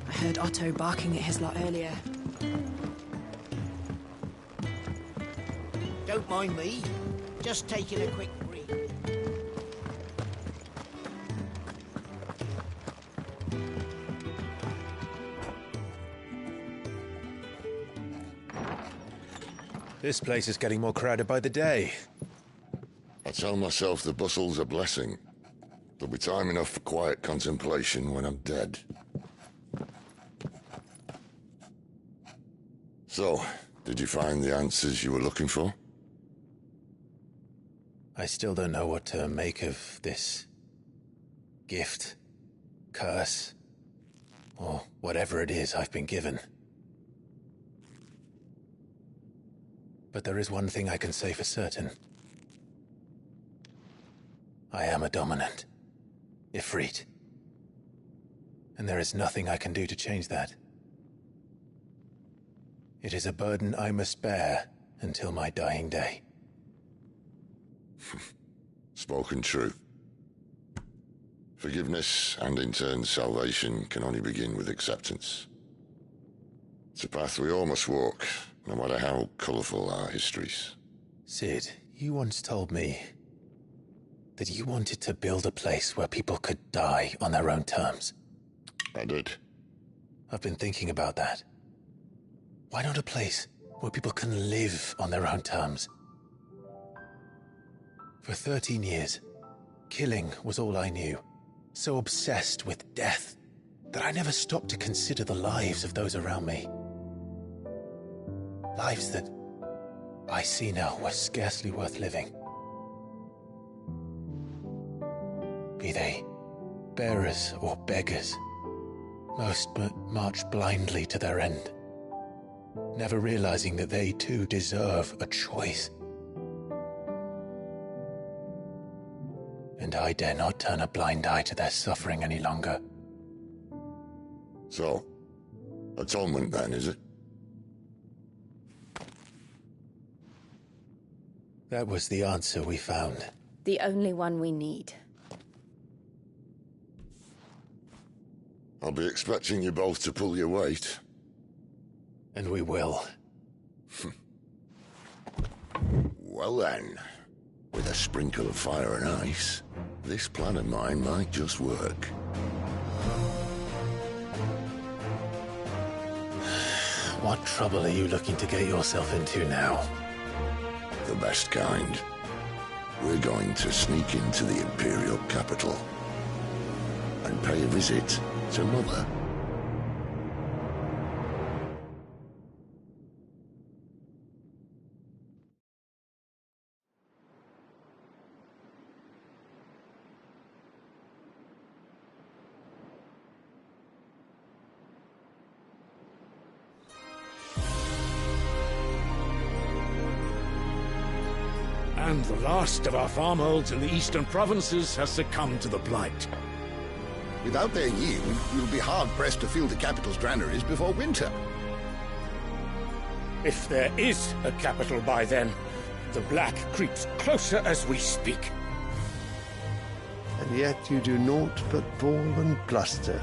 I heard Otto barking at his lot earlier. Don't mind me. Just taking a quick breathe. This place is getting more crowded by the day. I tell myself the bustle's a blessing. There'll be time enough for quiet contemplation when I'm dead. So, did you find the answers you were looking for? I still don't know what to make of this gift, curse, or whatever it is I've been given. But there is one thing I can say for certain. I am a dominant, Ifrit. And there is nothing I can do to change that. It is a burden I must bear until my dying day. Spoken true. Forgiveness, and in turn salvation, can only begin with acceptance. It's a path we all must walk, no matter how colourful our histories. Sid, you once told me that you wanted to build a place where people could die on their own terms. I did. I've been thinking about that. Why not a place where people can live on their own terms? For 13 years, killing was all I knew. So obsessed with death that I never stopped to consider the lives of those around me. Lives that I see now were scarcely worth living. Be they bearers or beggars, most but march blindly to their end. never realizing that they too deserve a choice. And I dare not turn a blind eye to their suffering any longer. So, atonement then, is it? That was the answer we found. The only one we need. I'll be expecting you both to pull your weight. And we will. Well then, with a sprinkle of fire and ice, this plan of mine might just work. What trouble are you looking to get yourself into now? The best kind. We're going to sneak into the Imperial capital and pay a visit to Mother. And the last of our farmholds in the eastern provinces has succumbed to the blight. Without their yield, we'll be hard-pressed to fill the capital's granaries before winter. If there is a capital by then, the black creeps closer as we speak. And yet you do naught but bawl and bluster.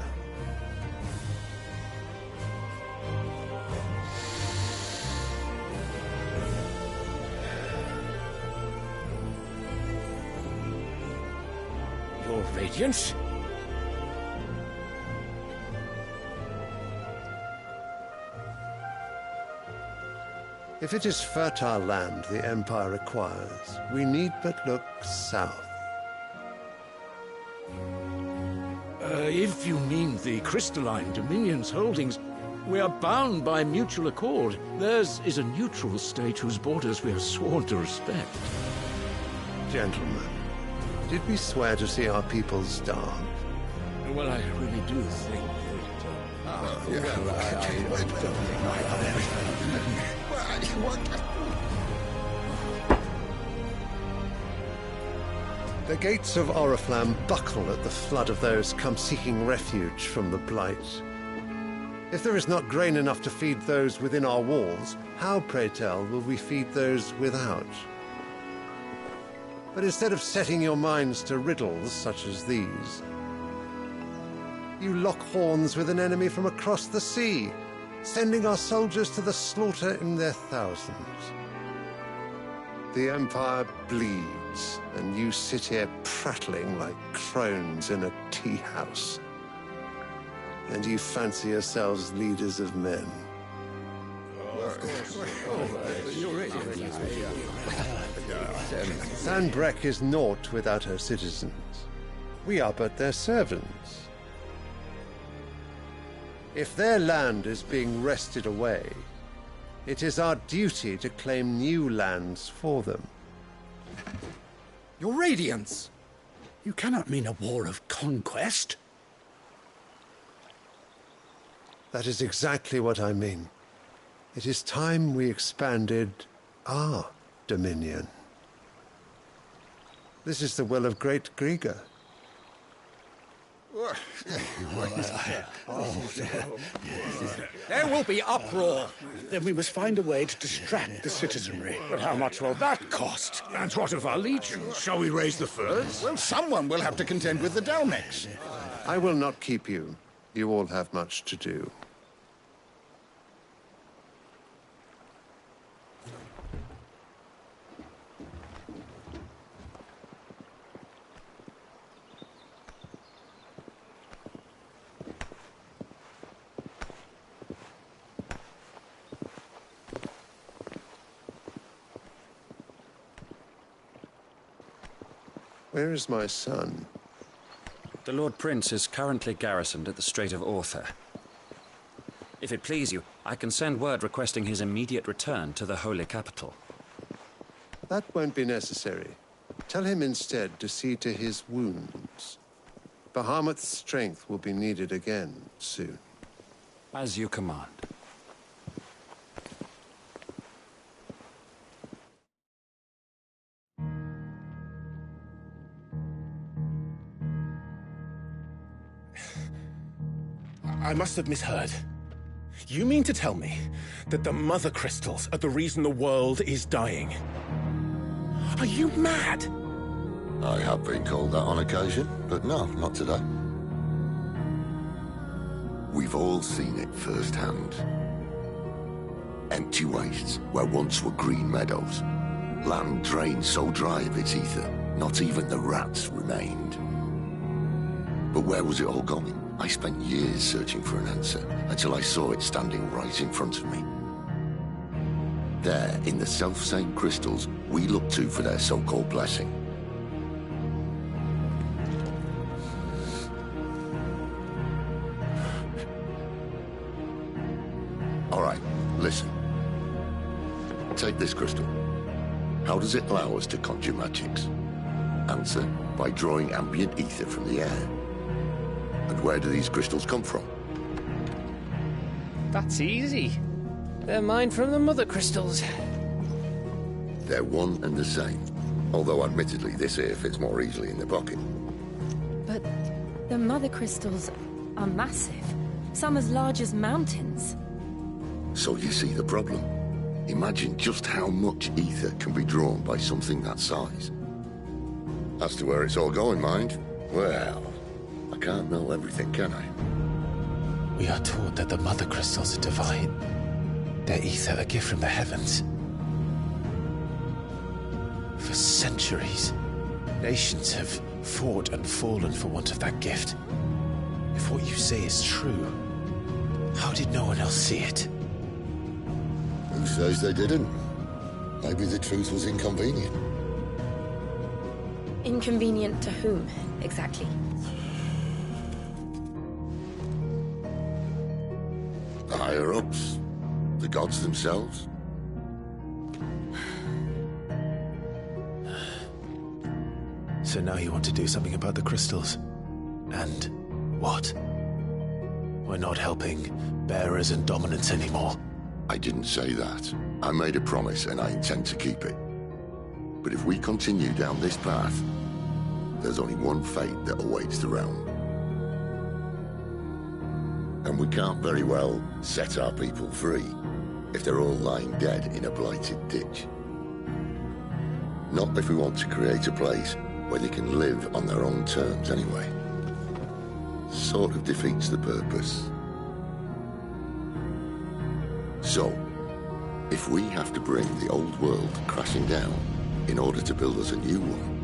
Your Radiance? If it is fertile land the Empire requires, we need but look south. If you mean the crystalline Dominion's holdings, we are bound by mutual accord. Theirs is a neutral state whose borders we have sworn to respect. Gentlemen, did we swear to see our people starve? Well, I really do think The gates of Oriflamme buckle at the flood of those come seeking refuge from the blight. If there is not grain enough to feed those within our walls, how, pray tell, will we feed those without? But instead of setting your minds to riddles such as these, you lock horns with an enemy from across the sea, sending our soldiers to the slaughter in their thousands. The Empire bleeds, and you sit here prattling like crones in a tea house. And you fancy yourselves leaders of men. Sandbreck is naught without her citizens. We are but their servants. If their land is being wrested away, it is our duty to claim new lands for them. Your Radiance! You cannot mean a war of conquest. That is exactly what I mean. It is time we expanded our dominion. This is the will of great Grieger. There will be uproar. Then we must find a way to distract the citizenry. But how much will that cost? And what of our legions? Shall we raise the furs? Well, someone will have to contend with the Dalmex. I will not keep you. You all have much to do. Where is my son? The Lord Prince is currently garrisoned at the Strait of Author. If it please you, I can send word requesting his immediate return to the Holy Capital. That won't be necessary. Tell him instead to see to his wounds. Bahamut's strength will be needed again soon. As you command. I must have misheard. You mean to tell me that the mother crystals are the reason the world is dying? Are you mad? I have been called that on occasion, but no, not today. We've all seen it firsthand. Empty wastes where once were green meadows. Land drained so dry of its ether, not even the rats remained. But where was it all going? I spent years searching for an answer, until I saw it standing right in front of me. There, in the self-same crystals we look to for their so-called blessing. All right, listen. Take this crystal. How does it allow us to conjure magics? Answer, by drawing ambient ether from the air. And where do these crystals come from? That's easy. They're mine from the mother crystals. They're one and the same. Although admittedly this here fits more easily in the pocket. But the mother crystals are massive. Some as large as mountains. So you see the problem. Imagine just how much ether can be drawn by something that size. As to where it's all going, mind, well, I can't know everything, can I? We are taught that the mother crystals are divine. Their ether a gift from the heavens. For centuries, nations have fought and fallen for want of that gift. If what you say is true, how did no one else see it? Who says they didn't? Maybe the truth was inconvenient. Inconvenient to whom, exactly? The higher-ups? The gods themselves? So now you want to do something about the crystals? And what? We're not helping bearers and dominants anymore. I didn't say that. I made a promise and I intend to keep it. But if we continue down this path, there's only one fate that awaits the realm. And we can't very well set our people free if they're all lying dead in a blighted ditch. Not if we want to create a place where they can live on their own terms anyway. Sort of defeats the purpose. So, if we have to bring the old world crashing down in order to build us a new one,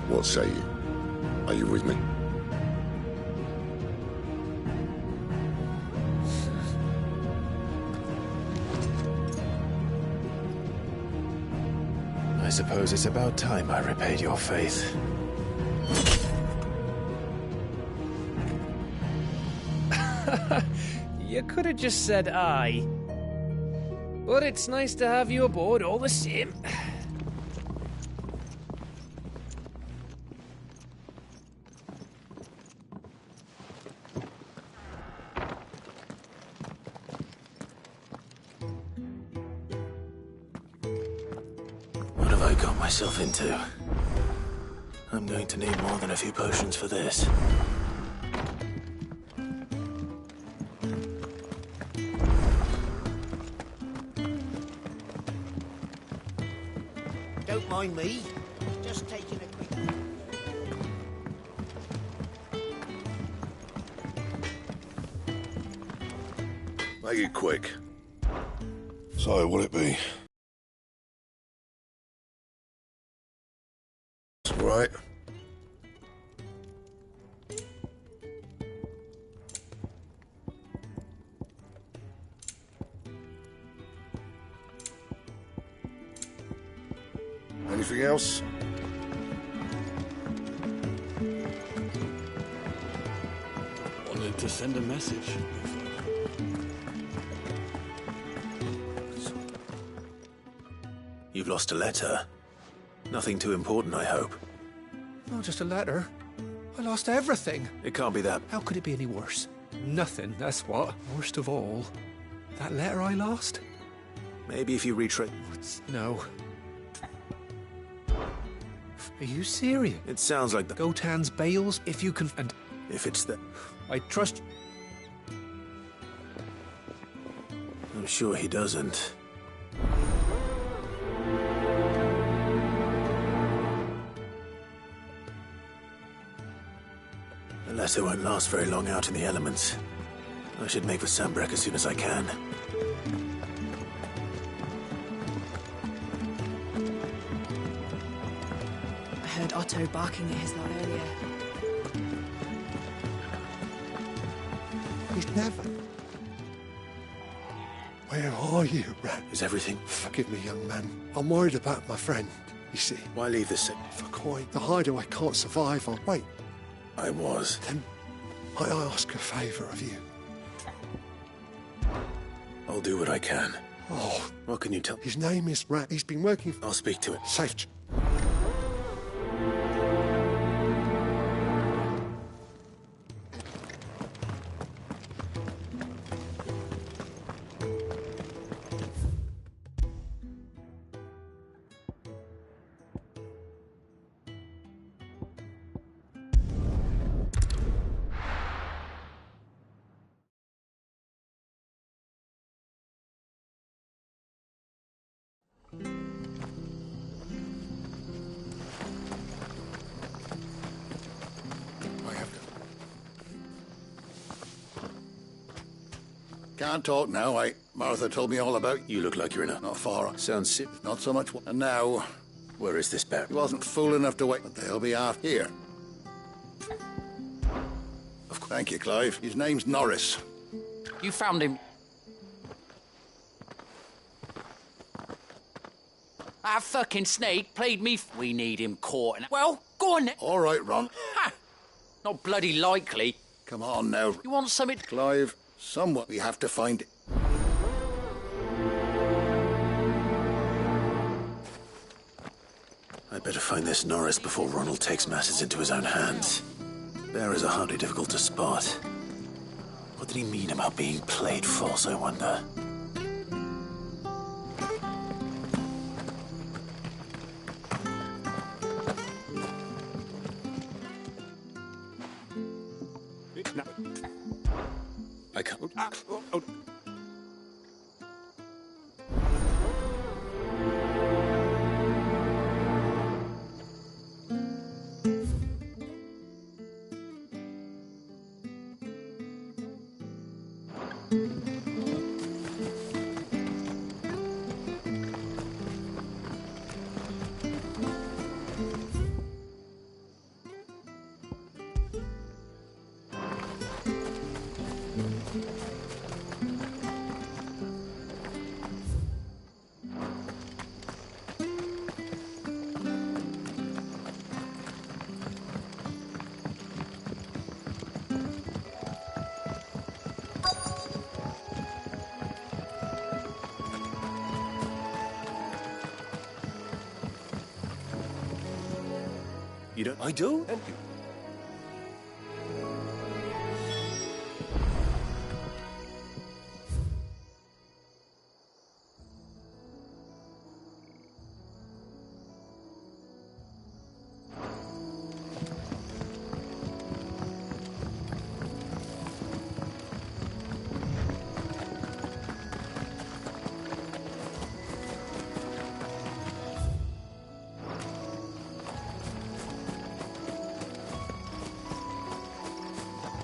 what say you? Are you with me? I suppose it's about time I repaid your faith. You could have just said aye. But it's nice to have you aboard all the same. What have I got myself into? I'm going to need more than a few potions for this. Don't mind me. Just taking a quick... Make it quick. So, what'll it be? Right. Anything else? Wanted to send a message. You've lost a letter. Nothing too important, I hope. Oh, just a letter. I lost everything. It can't be that. How could it be any worse? Nothing, that's what. Worst of all, that letter I lost? Maybe if you retrace... No. Are you serious? It sounds like the Gotan's bales, if you can... And if it's the... I trust... I'm sure he doesn't. Unless it won't last very long out in the elements. I should make for Sambrek as soon as I can. I heard Otto barking at his lot earlier. He's never... Where are you, Rat? Is everything... Forgive me, young man. I'm worried about my friend, you see. Why leave this... For coin. The hideaway can't survive on... Wait. I was. Then I ask a favour of you. I'll do what I can. Oh. What can you tell? His name is Rat. He's been working... I'll speak to him. Safe. Can't talk now, Martha told me all about... You look like you're in a... Not far. Sounds sick. Not so much... And now... Where is this bear? He wasn't fool enough to wait, but they'll be after here. Thank you, Clive. His name's Norris. You found him... That fucking snake played me... We need him caught. Well, go on then. All right, Ron. Ha! Not bloody likely. Come on now. You want something... Clive, someone we have to find it. I'd better find this Norris before Ronald takes matters into his own hands. Bearers are hardly difficult to spot. What did he mean about being played false, I wonder? I can't... You don't... I do? And you...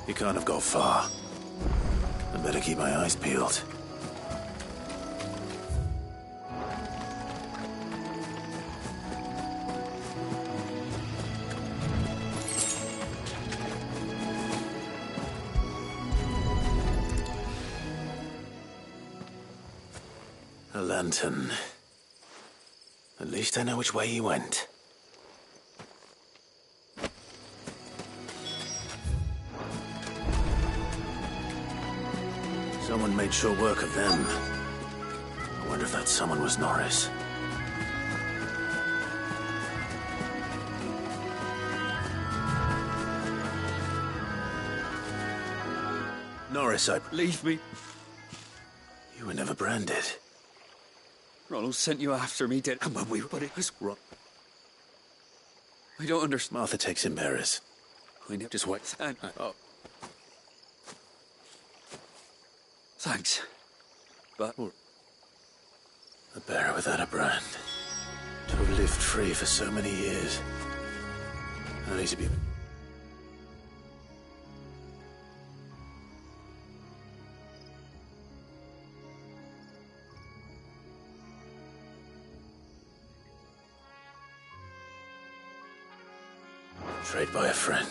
You can't have got far. I'd better keep my eyes peeled. A lantern. At least I know which way he went. Someone made sure work of them. I wonder if that someone was Norris. Norris, Leave me. You were never branded. Ronald sent you after me, did... But it was wrong. I don't understand. Martha takes in bearers. I know. Just wait. Oh. Thanks. But... A bearer without a brand. To have lived free for so many years. Only to be... betrayed by a friend.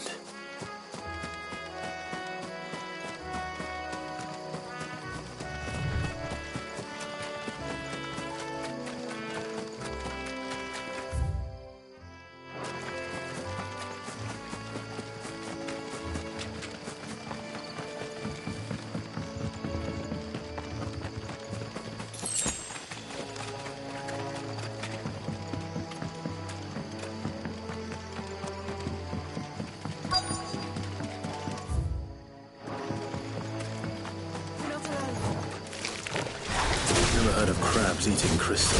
Never heard of crabs eating crystal.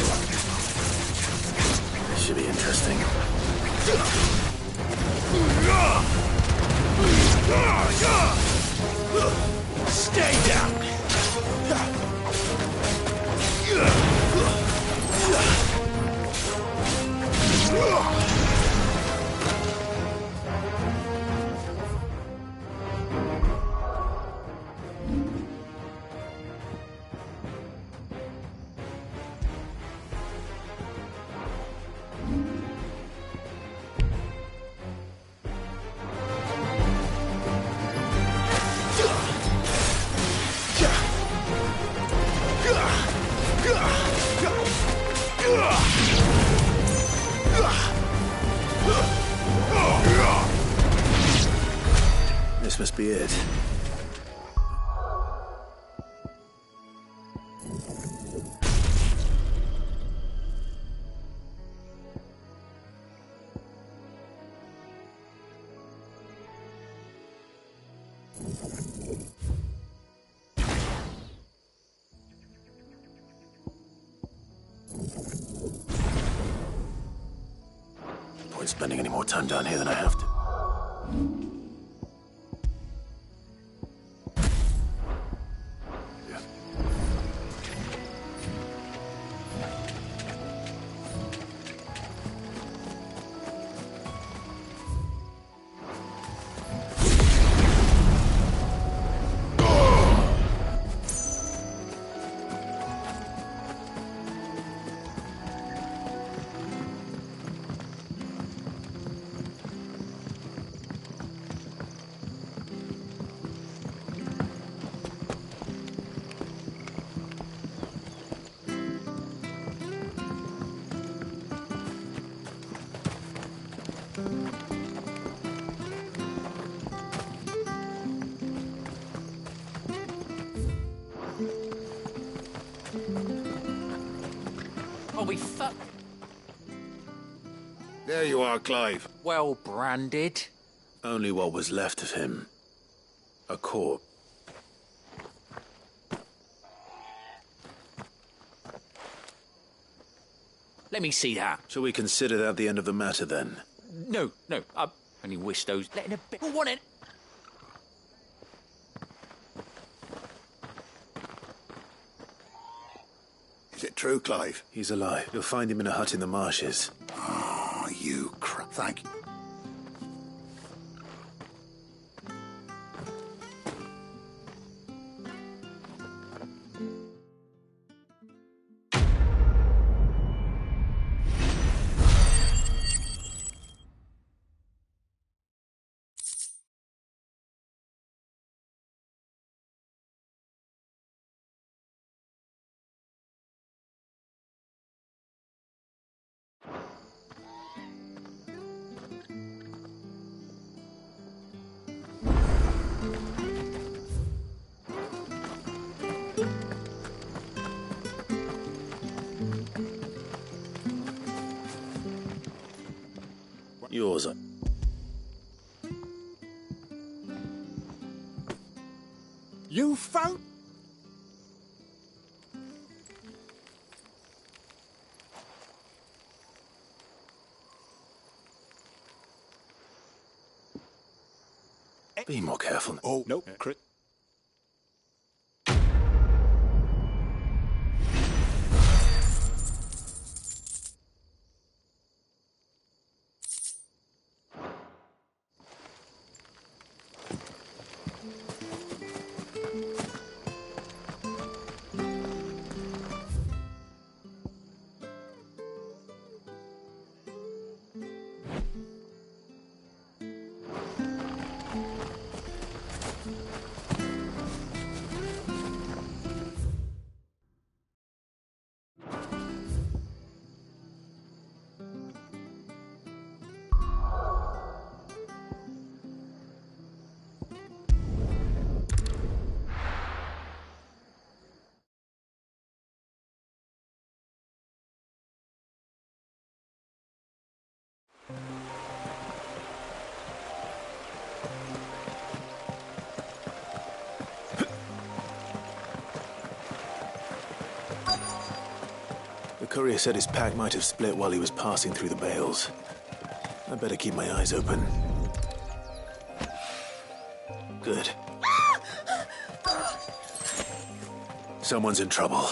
This should be interesting. Stay down! This must be it. No point spending any more time down here than I have to. Oh, we fuck. There you are, Clive. Well branded. Only what was left of him. A corpse. Let me see that. Shall we consider that the end of the matter, then? No, I only wish those letting a bit. Who want it? Is it true, Clive? He's alive. You'll find him in a hut in the marshes. Oh, you crap. Thank you. Yours. You found... Be more careful. Oh, nope. Crit. The courier said his pack might have split while he was passing through the bales. I better keep my eyes open. Good. Someone's in trouble.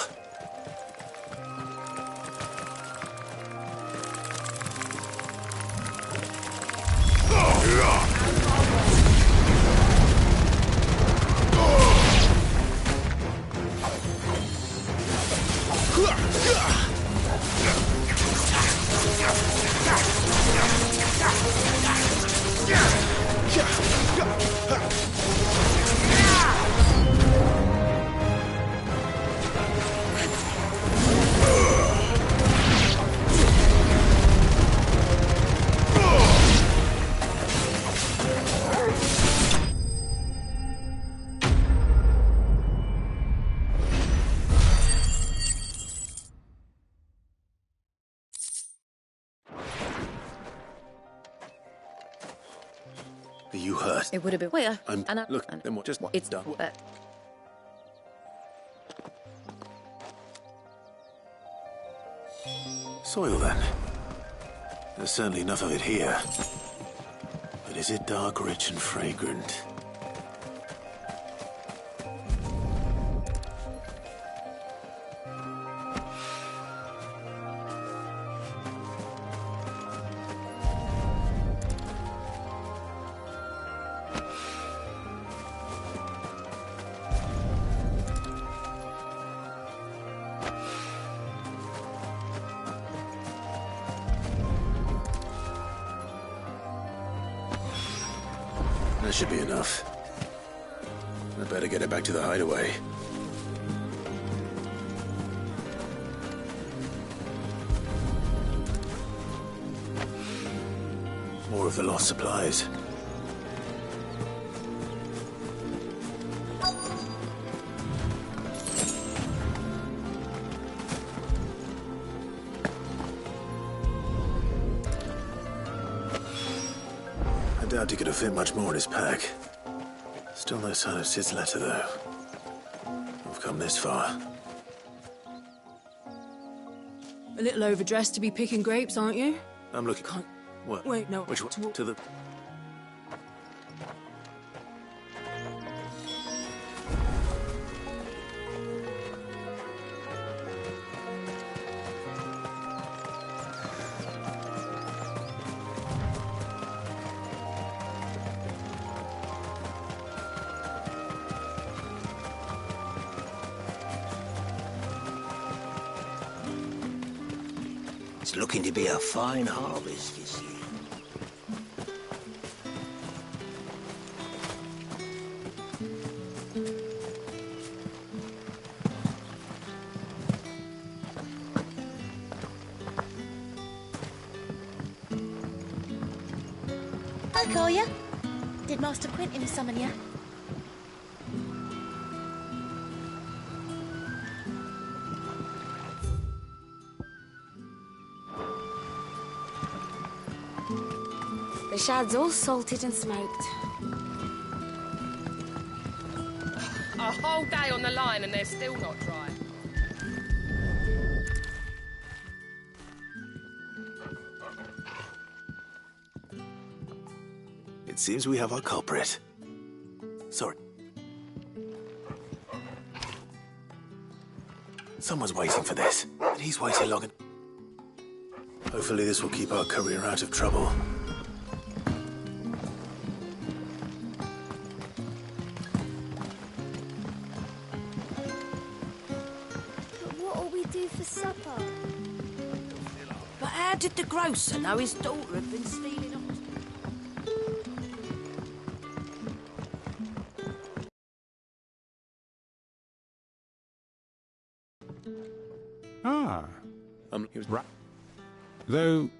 Are you hurt? It would have been. Wait, Look, then what? Just what? It's done. Soil, then. There's certainly enough of it here. But is it dark, rich, and fragrant? That should be enough. I better get it back to the hideaway. More of the lost supplies. I doubt he could have fit much more in his pack. Still no sign of Sid's letter, though. We've come this far. A little overdressed to be picking grapes, aren't you? I'm looking... What? Wait, no. Which one? To the... It's looking to be a fine harvest this year. I call you. Did Master Quentin summon you? The shad's all salted and smoked. A whole day on the line and they're still not dry. It seems we have our culprit. Someone's waiting for this, and he's waited long enough. Hopefully this will keep our career out of trouble. But what'll we do for supper? But how did the grocer know his daughter had been stealing off? Ah. He was right. Though...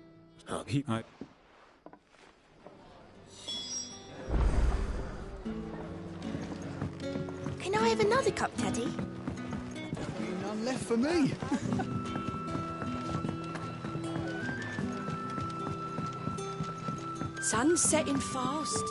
Can I have another cup, Daddy? None left for me. Sun's setting fast.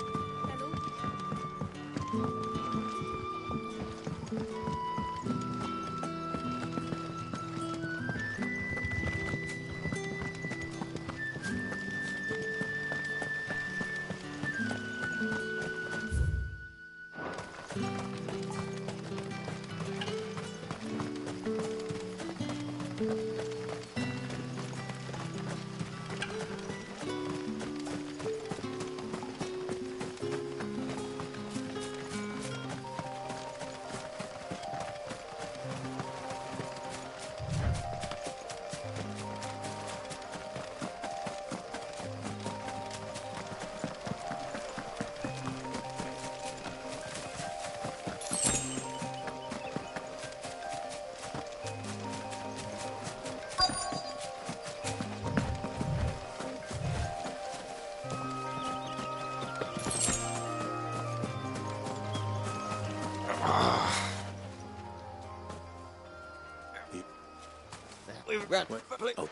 Oh.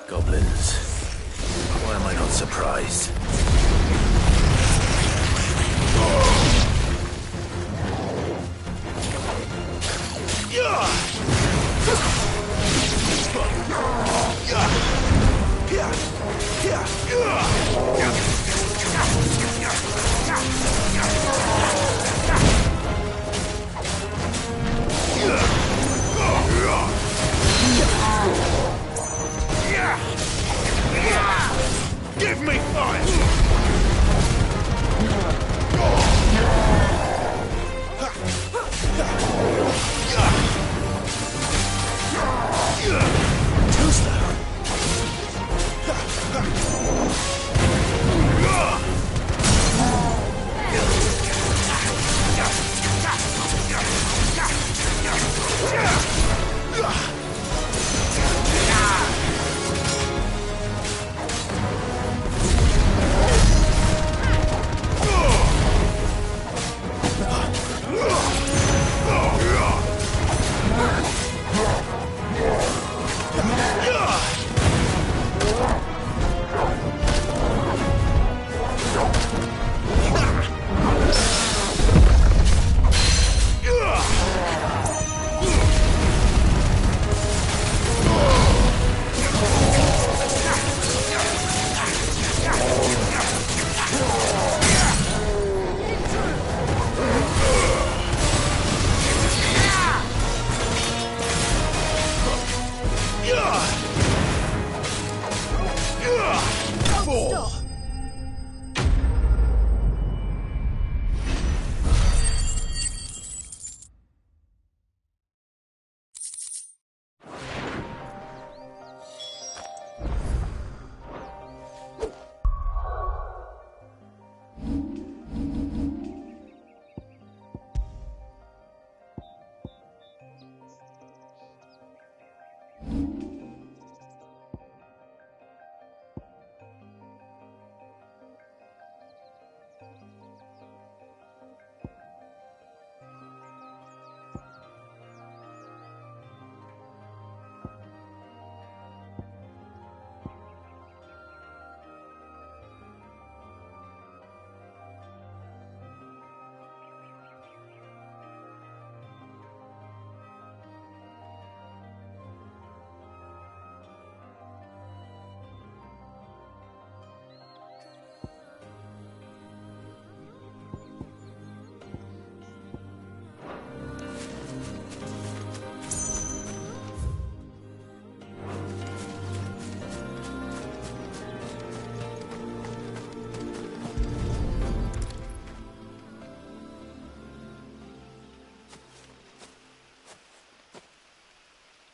Goblins. Why am I not surprised? Give me fire! Too slow.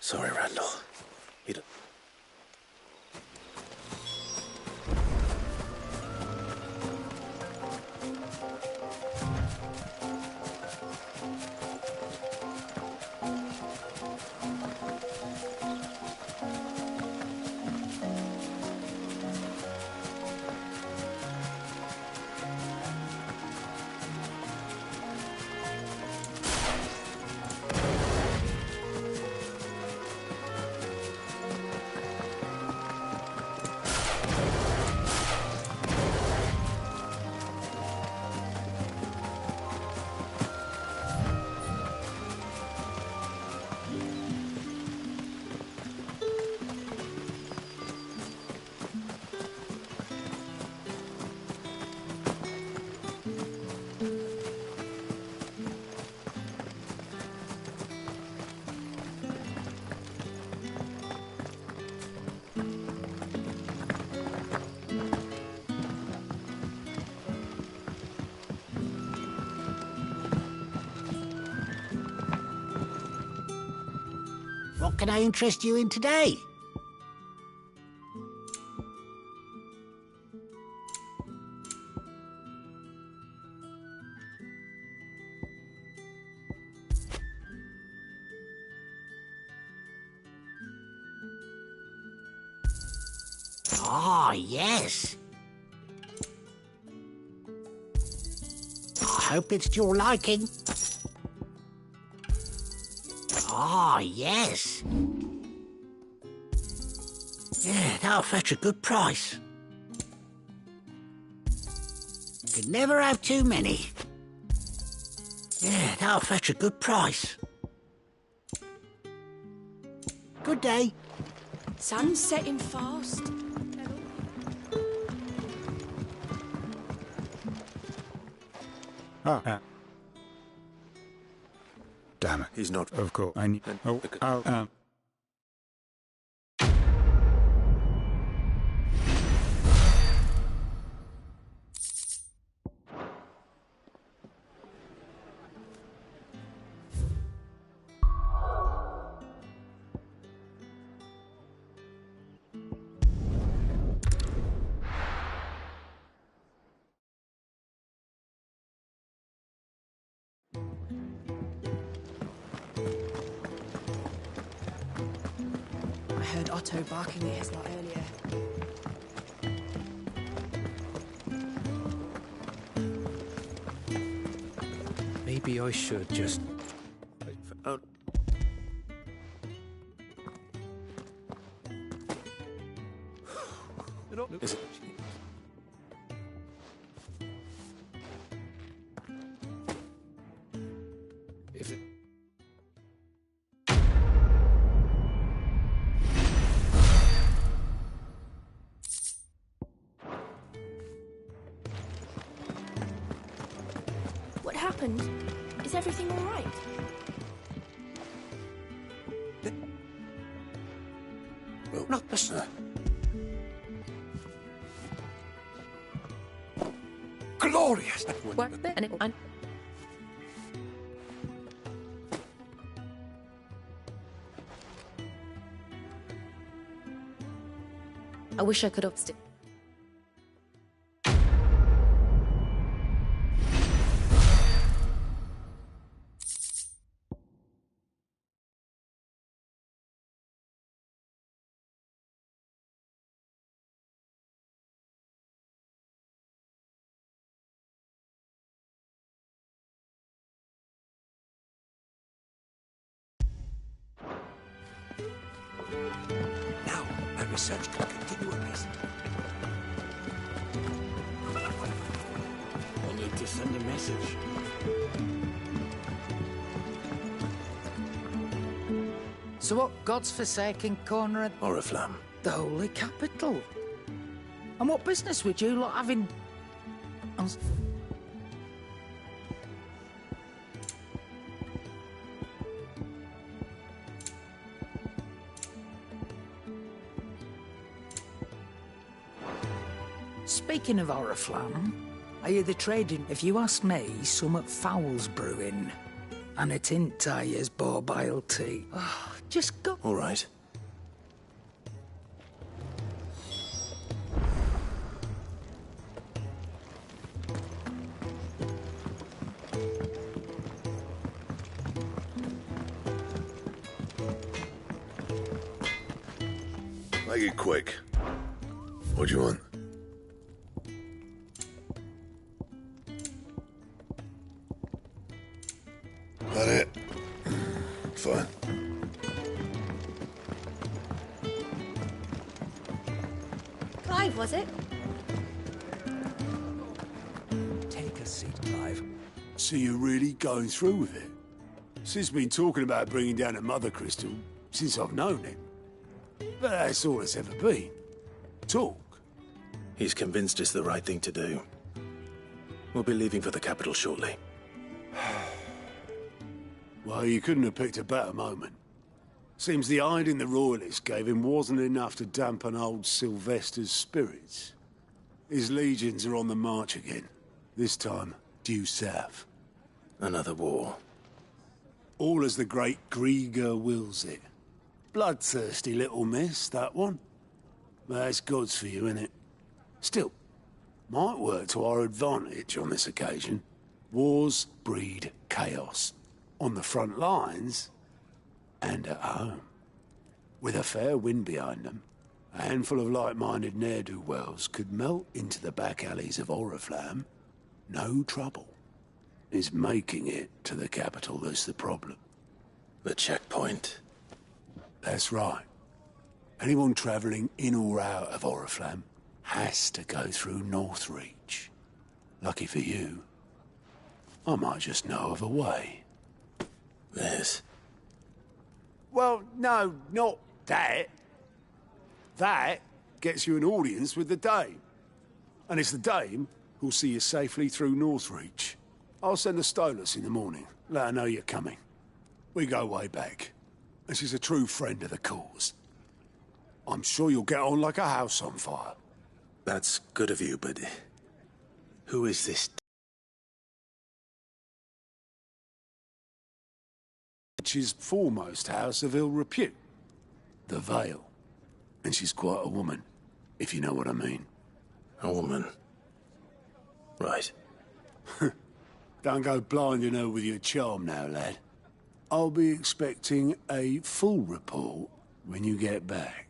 Sorry, Randall. What can I interest you in today? Ah, yes. I hope it's to your liking. Ah, yes. Yeah, that'll fetch a good price. Could never have too many. Yeah, that'll fetch a good price. Good day. Sun's setting fast. Damn it. He's not. Of course. I need. Oh, I heard Otto barking at his lot earlier. Maybe I should just... Oh. Is it? If it... What happened? Is everything all right? Well, not the... Glorious! Work there, and it... I wish I could have still. Now, my research can continue apace. I need to send a message. So what God's forsaken corner of... Oriflamme. The holy capital. And what business would you lot having... Speaking of Oriflamme, are you the trading? If you ask me, summat foul's brewing. And it ain't tire's borbile tea. Oh, Just go. All right. Make it quick. What do you want? That it? Fine. Clive, was it? Take a seat, Clive. So you're really going through with it? Sid's been talking about bringing down a mother crystal since I've known him. But that's all it's ever been. Talk. He's convinced it's the right thing to do. We'll be leaving for the capital shortly. Well, you couldn't have picked a better moment. Seems the hiding the royalists gave him wasn't enough to dampen old Sylvester's spirits. His legions are on the march again. This time, due south. Another war. All as the great Grieger wills it. Bloodthirsty little miss, that one. But that's God's for you, innit? Still, might work to our advantage on this occasion. Wars breed chaos. On the front lines, and at home. With a fair wind behind them, a handful of like-minded ne'er-do-wells could melt into the back alleys of Oriflamme. No trouble. Is making it to the capital that's the problem. The checkpoint. That's right. Anyone travelling in or out of Oriflamme has to go through Northreach. Lucky for you, I might just know of a way. Yes. Well, no, not that. That gets you an audience with the Dame. And it's the Dame who'll see you safely through Northreach. I'll send the Stolas in the morning. Let her know you're coming. We go way back. And she's a true friend of the cause. I'm sure you'll get on like a house on fire. That's good of you, but... who is this? His foremost house of ill repute. The Vale. And she's quite a woman, if you know what I mean. A woman? Right. Don't go blinding her with your charm now, lad. I'll be expecting a full report when you get back.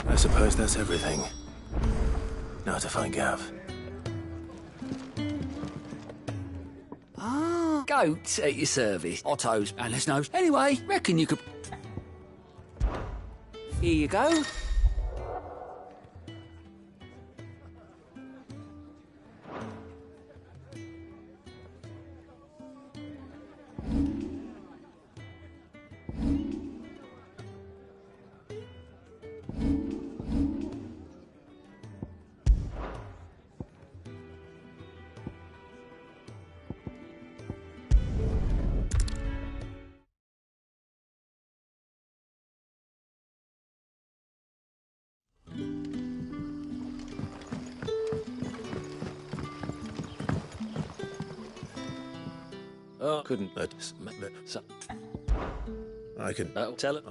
I suppose that's everything. Now to find Gav. Ah, goats at your service. Otto's and his nose. Anyway, reckon you could... Here you go. Oh, couldn't. I can tell it.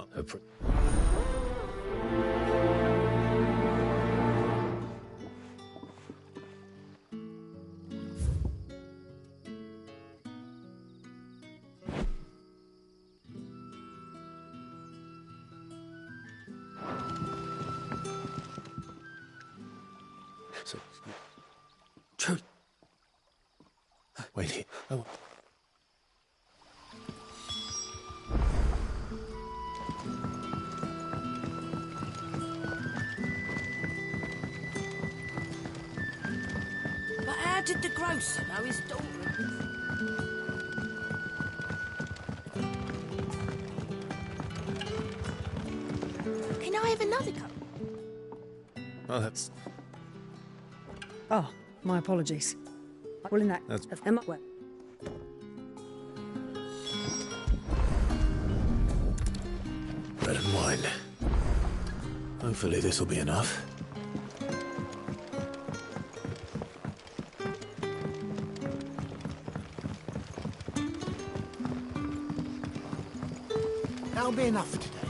So, Trudy. Wait here. Oh. But how did the grocer know his daughter? Can I have another cup? Well, that's... Oh, my apologies. Well, in that... That's... Well. Bread and wine. Hopefully this will be enough. That'll be enough for today.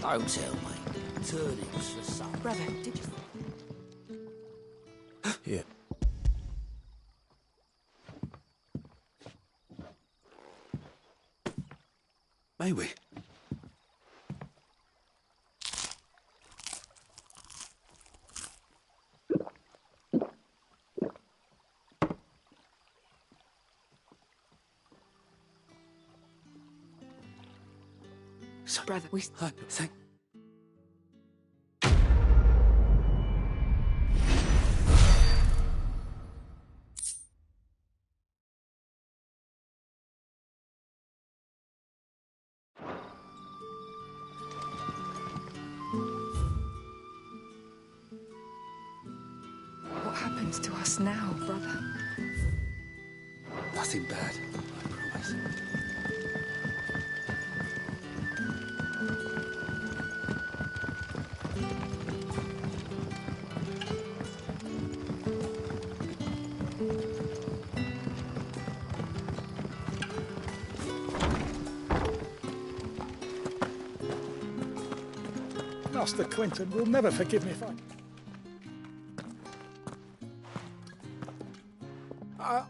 Don't tell me. Turnips for supper. Brother, did you... Yeah. May we? So, brother, we... Thank... What happens to us now, brother? Nothing bad, I promise. Master Quinton will never forgive me if I...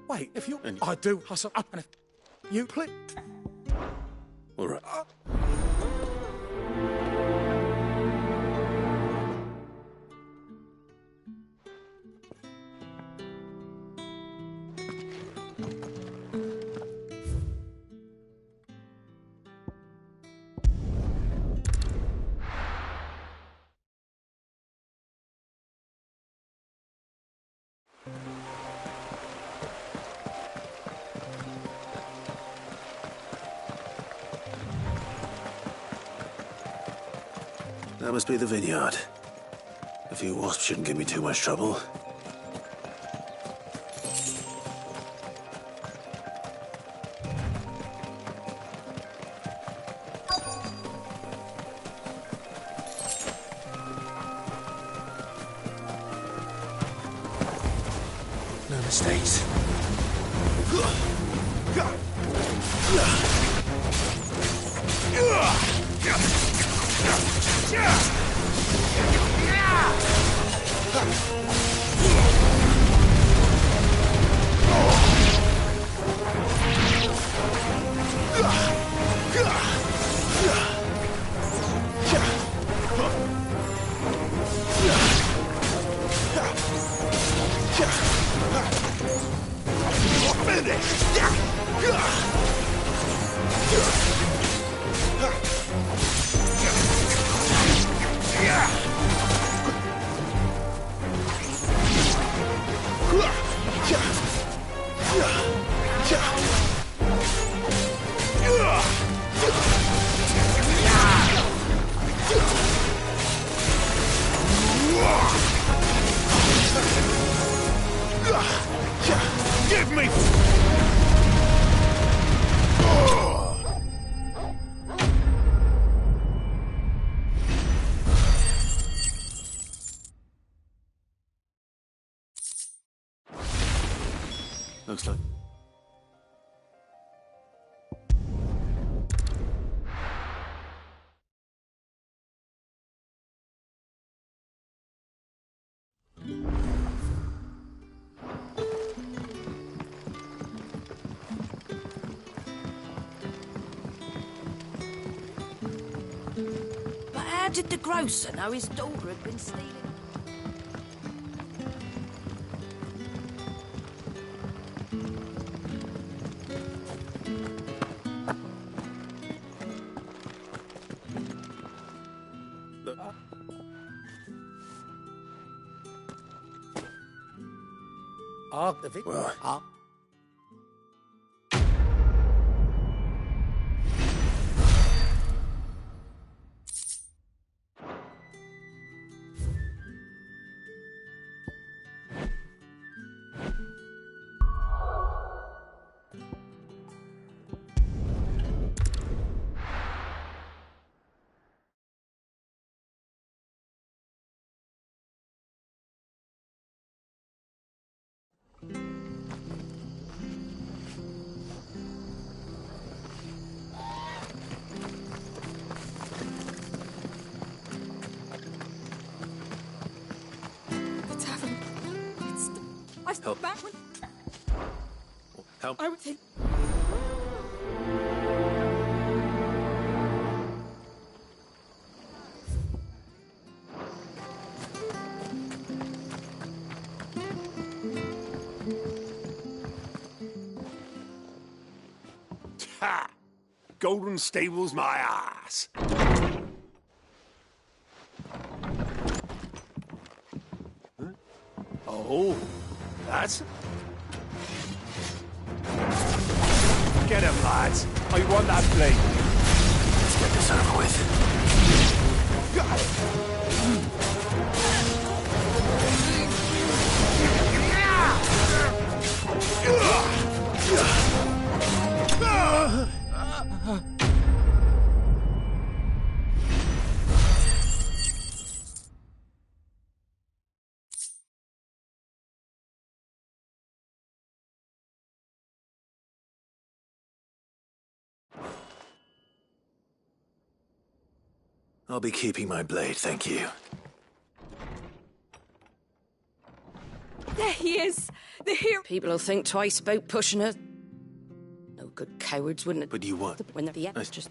Wait, if you... I do hustle up, and if you play... All right. That must be the vineyard. A few wasps shouldn't give me too much trouble. No mistakes. Give me! Looks like... But how did the grocer know his daughter had been stealing? Well, The tavern. It's the... I Help. back when... help. I would think... Ha! Golden Stable's my ass. Huh? Oh, that's... Get him, lads. I want that blade. Let's get this over with. Got I'll be keeping my blade, thank you. There he is! The hero... People will think twice about pushing her. No good cowards, wouldn't it? But you what? When they're the end, just...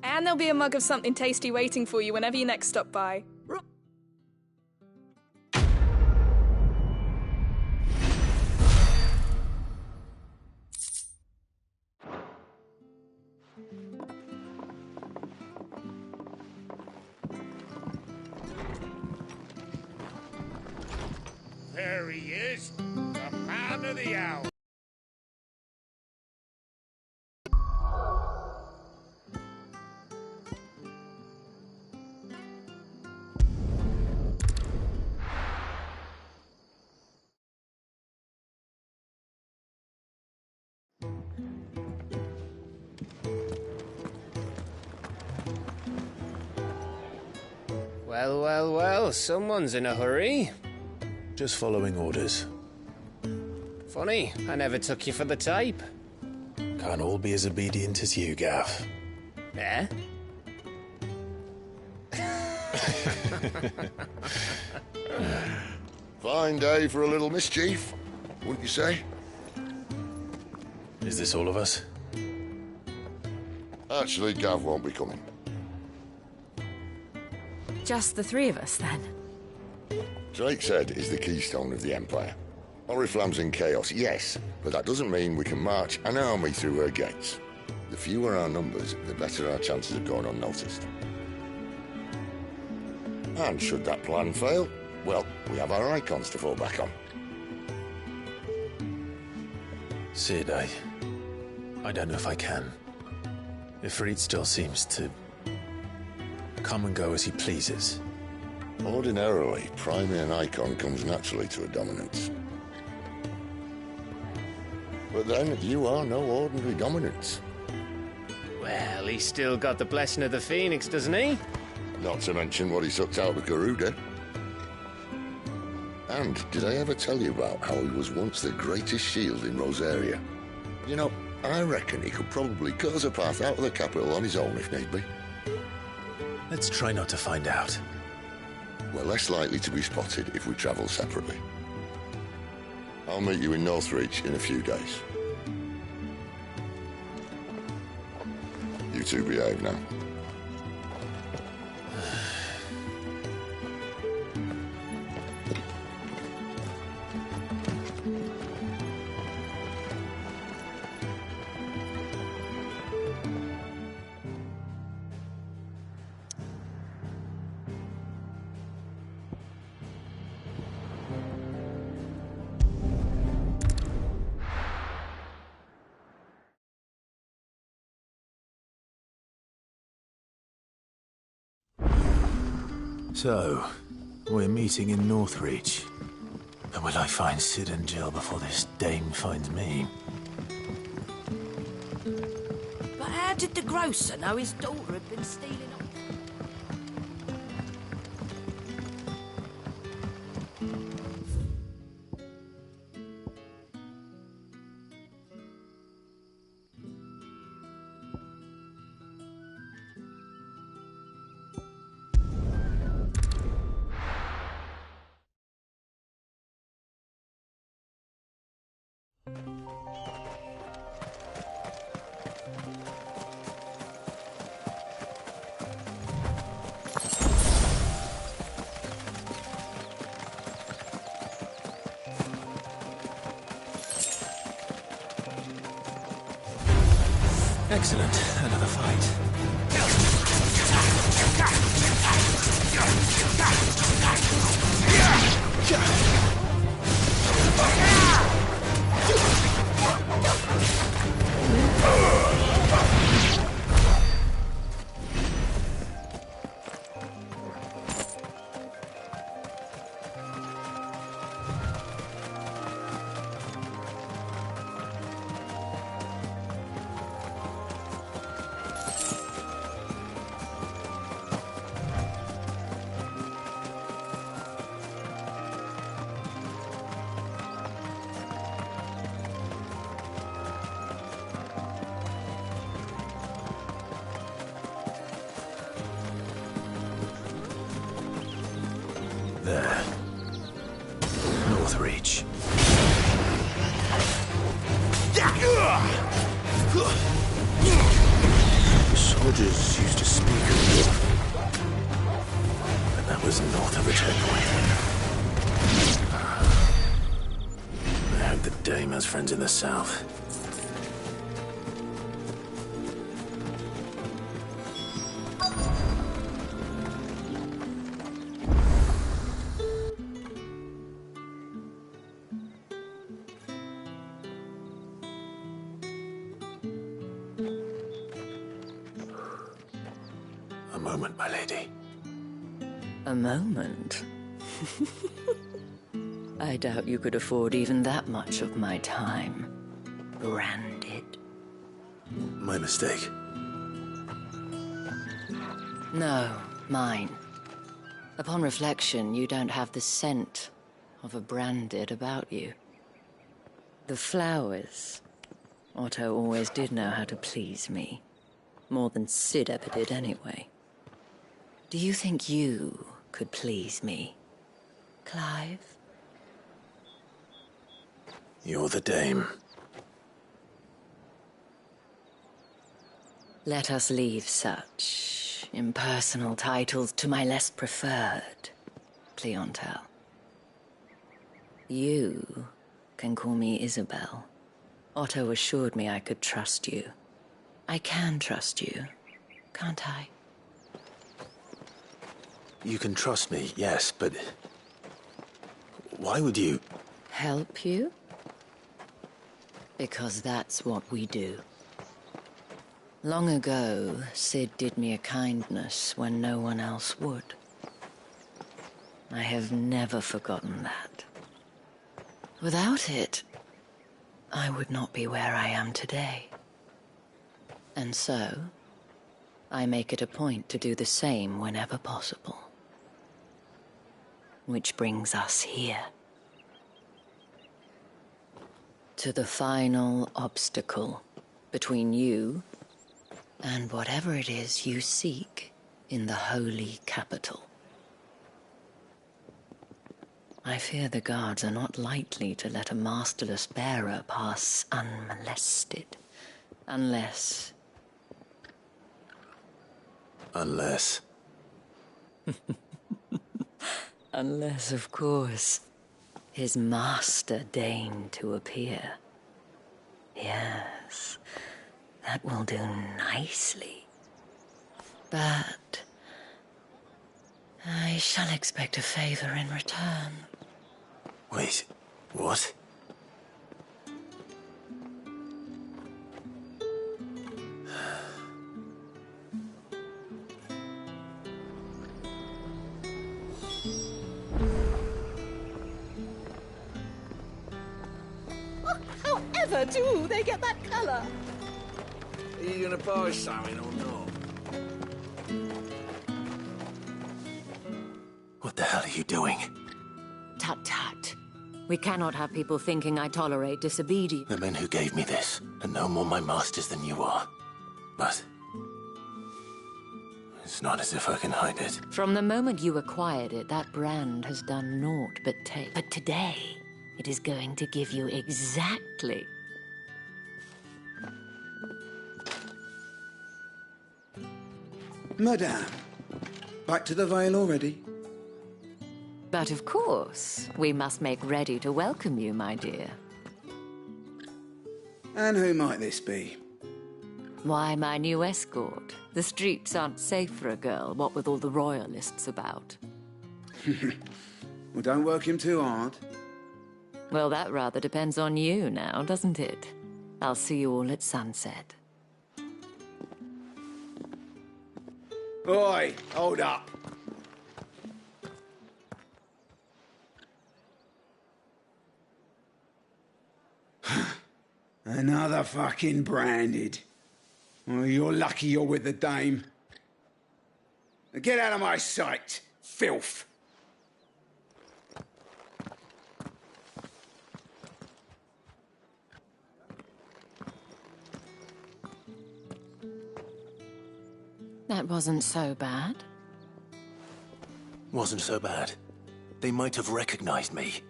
And there'll be a mug of something tasty waiting for you whenever you next stop by. There he is, the man of the hour. Well, well, well, someone's in a hurry. Just following orders. Funny, I never took you for the type. Can't all be as obedient as you, Gav. Eh? Fine day for a little mischief, wouldn't you say? Is this all of us? Actually, Gav won't be coming. Just the three of us, then? Drake's Head is the keystone of the Empire. Oriflamme's in chaos, yes, but that doesn't mean we can march an army through her gates. The fewer our numbers, the better our chances of going unnoticed. And should that plan fail, well, we have our icons to fall back on. Sid, I don't know if I can. Ifrit still seems to come and go as he pleases. Ordinarily, priming an icon comes naturally to a dominance. But then, you are no ordinary dominance. Well, he's still got the blessing of the Phoenix, doesn't he? Not to mention what he sucked out of Garuda. And did I ever tell you about how he was once the greatest shield in Rosaria? You know, I reckon he could probably cut us a path out of the capital on his own if need be. Let's try not to find out. We're less likely to be spotted if we travel separately. I'll meet you in Northreach in a few days. You two behave now. So, we're meeting in Northreach. But will I find Sid and Jill before this dame finds me? But how did the grocer know his daughter had been stealing up? Excellent. Another fight. There. Northreach. The soldiers used to speak of war. And that was north of the checkpoint. I hope the dame has friends in the south. A moment, my lady. A moment? I doubt you could afford even that much of my time. Branded. My mistake. No, mine. Upon reflection, you don't have the scent of a branded about you. The flowers. Otto always did know how to please me. More than Sid ever did anyway. Do you think you could please me, Clive? You're the dame. Let us leave such impersonal titles to my less preferred clientele. You can call me Isabel. Otto assured me I could trust you. I can trust you, can't I? You can trust me, yes, but... why would you... Help you? Because that's what we do. Long ago, Sid did me a kindness when no one else would. I have never forgotten that. Without it, I would not be where I am today. And so, I make it a point to do the same whenever possible. Which brings us here. To the final obstacle between you and whatever it is you seek in the holy capital. I fear the guards are not likely to let a masterless bearer pass unmolested. Unless... Unless... Unless, of course, his master deigned to appear. Yes, that will do nicely. But I shall expect a favor in return. Wait, what? However do they get that colour? Are you gonna buy something or not? What the hell are you doing? Tut-tut. We cannot have people thinking I tolerate disobedience. The men who gave me this are no more my masters than you are. But... it's not as if I can hide it. From the moment you acquired it, that brand has done naught but take. But today, it is going to give you exactly... Madame, back to the Vale already? But of course, we must make ready to welcome you, my dear. And who might this be? Why, my new escort. The streets aren't safe for a girl, what with all the royalists about. Well, don't work him too hard. Well, that rather depends on you now, doesn't it? I'll see you all at sunset. Oi, hold up. Another fucking branded. Well, you're lucky you're with the dame. Now get out of my sight, filth. That wasn't so bad. Wasn't so bad. They might have recognized me.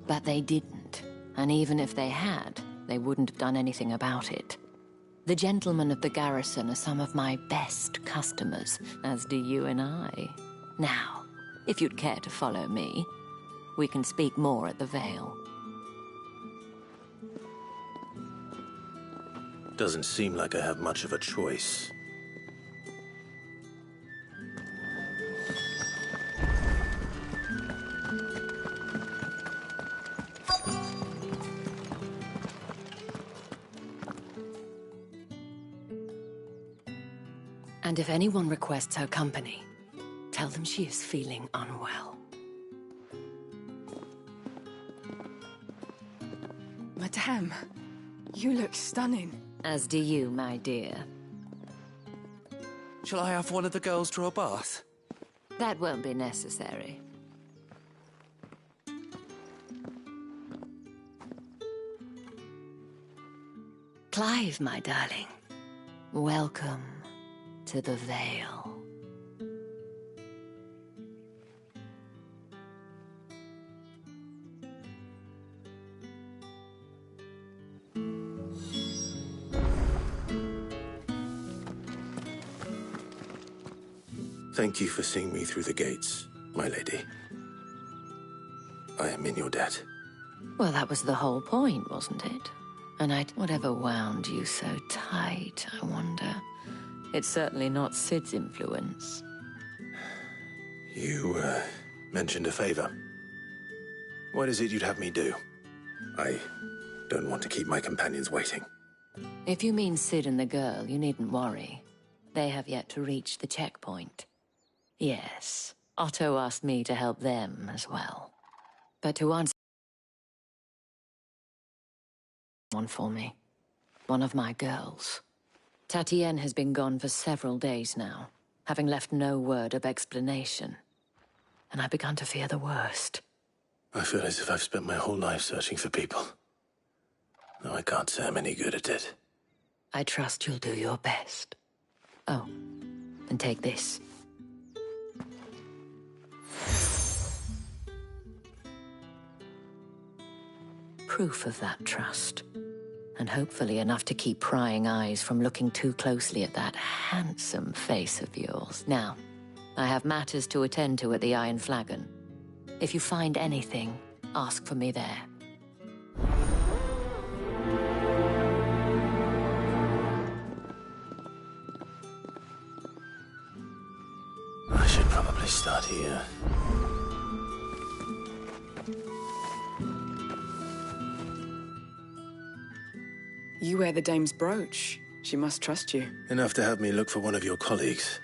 But they didn't. And even if they had, they wouldn't have done anything about it. The gentlemen of the garrison are some of my best customers, as do you and I. Now, if you'd care to follow me, we can speak more at the Vale. Doesn't seem like I have much of a choice. And if anyone requests her company, tell them she is feeling unwell. Madame, you look stunning. As do you, my dear. Shall I have one of the girls draw a bath? That won't be necessary. Clive, my darling, welcome to the Vale. Thank you for seeing me through the gates, my lady. I am in your debt. Well, that was the whole point, wasn't it? And whatever wound you so tight, I wonder. It's certainly not Sid's influence. You, mentioned a favor. What is it you'd have me do? I don't want to keep my companions waiting. If you mean Sid and the girl, you needn't worry. They have yet to reach the checkpoint. Yes, Otto asked me to help them as well. But to answer one for me. One of my girls. Tatienne has been gone for several days now, having left no word of explanation. And I've begun to fear the worst. I feel as if I've spent my whole life searching for people. Though I can't say I'm any good at it. I trust you'll do your best. Oh, and take this. Proof of that trust. And hopefully enough to keep prying eyes from looking too closely at that handsome face of yours. Now, I have matters to attend to at the Iron Flagon. If you find anything, ask for me there. I should probably start here. You wear the dame's brooch. She must trust you. Enough to have me look for one of your colleagues.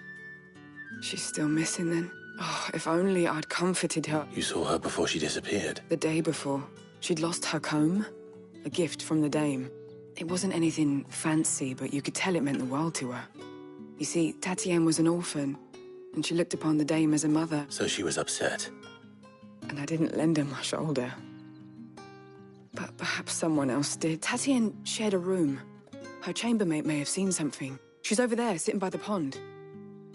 She's still missing then. Oh, if only I'd comforted her. You saw her before she disappeared. The day before. She'd lost her comb. A gift from the dame. It wasn't anything fancy, but you could tell it meant the world to her. You see, Tatienne was an orphan, and she looked upon the dame as a mother. So she was upset. And I didn't lend her my shoulder. But perhaps someone else did. Tatienne shared a room. Her chambermaid may have seen something. She's over there, sitting by the pond.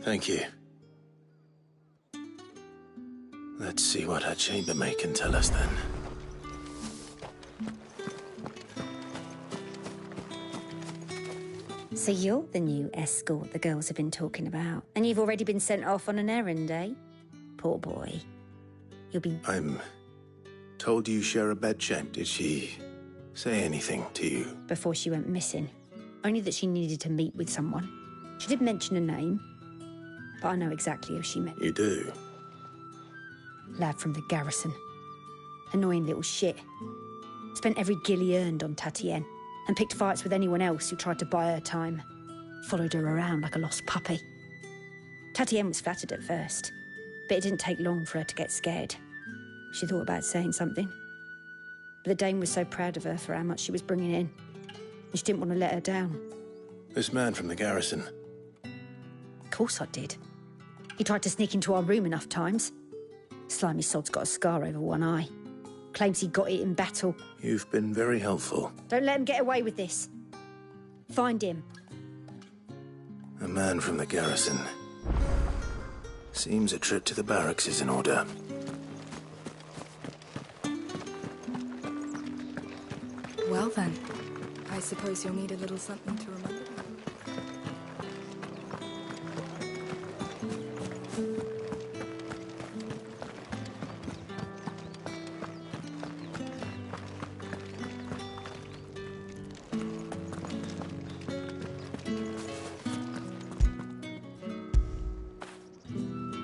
Thank you. Let's see what her chambermaid can tell us then. So you're the new escort the girls have been talking about. And you've already been sent off on an errand, eh? Poor boy. You'll be... I'm told you share a bedchamber. Did she say anything to you? Before she went missing. Only that she needed to meet with someone. She did mention a name, but I know exactly who she meant. You do? Lad from the garrison. Annoying little shit. Spent every guil he earned on Tatienne, and picked fights with anyone else who tried to buy her time. Followed her around like a lost puppy. Tatienne was flattered at first, but it didn't take long for her to get scared. She thought about saying something. But the dame was so proud of her for how much she was bringing in, and she didn't want to let her down. This man from the garrison. Of course I did. He tried to sneak into our room enough times. Slimy sod's got a scar over one eye. Claims he got it in battle. You've been very helpful. Don't let him get away with this. Find him. A man from the garrison. Seems a trip to the barracks is in order. Well then, I suppose you'll need a little something to remember.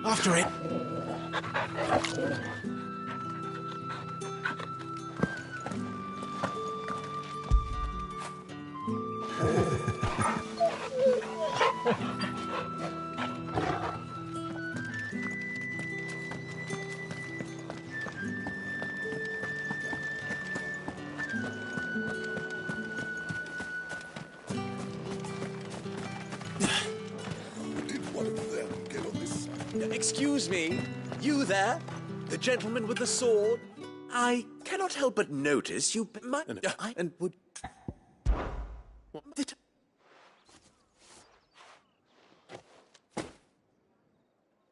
After it! Excuse me, you there? The gentleman with the sword? I cannot help but notice you might... and would...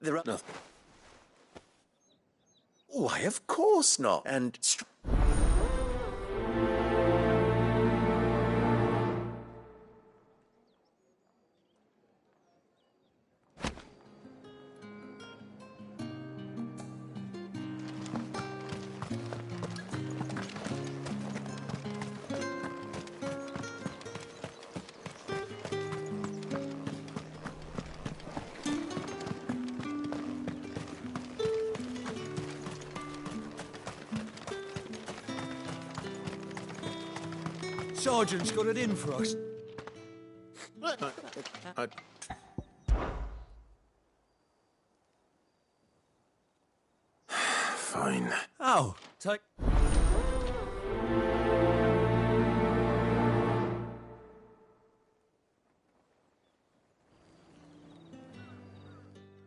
There are... Nothing. Why, of course not. And... Sergeant's got it in for us. Fine. Oh, take...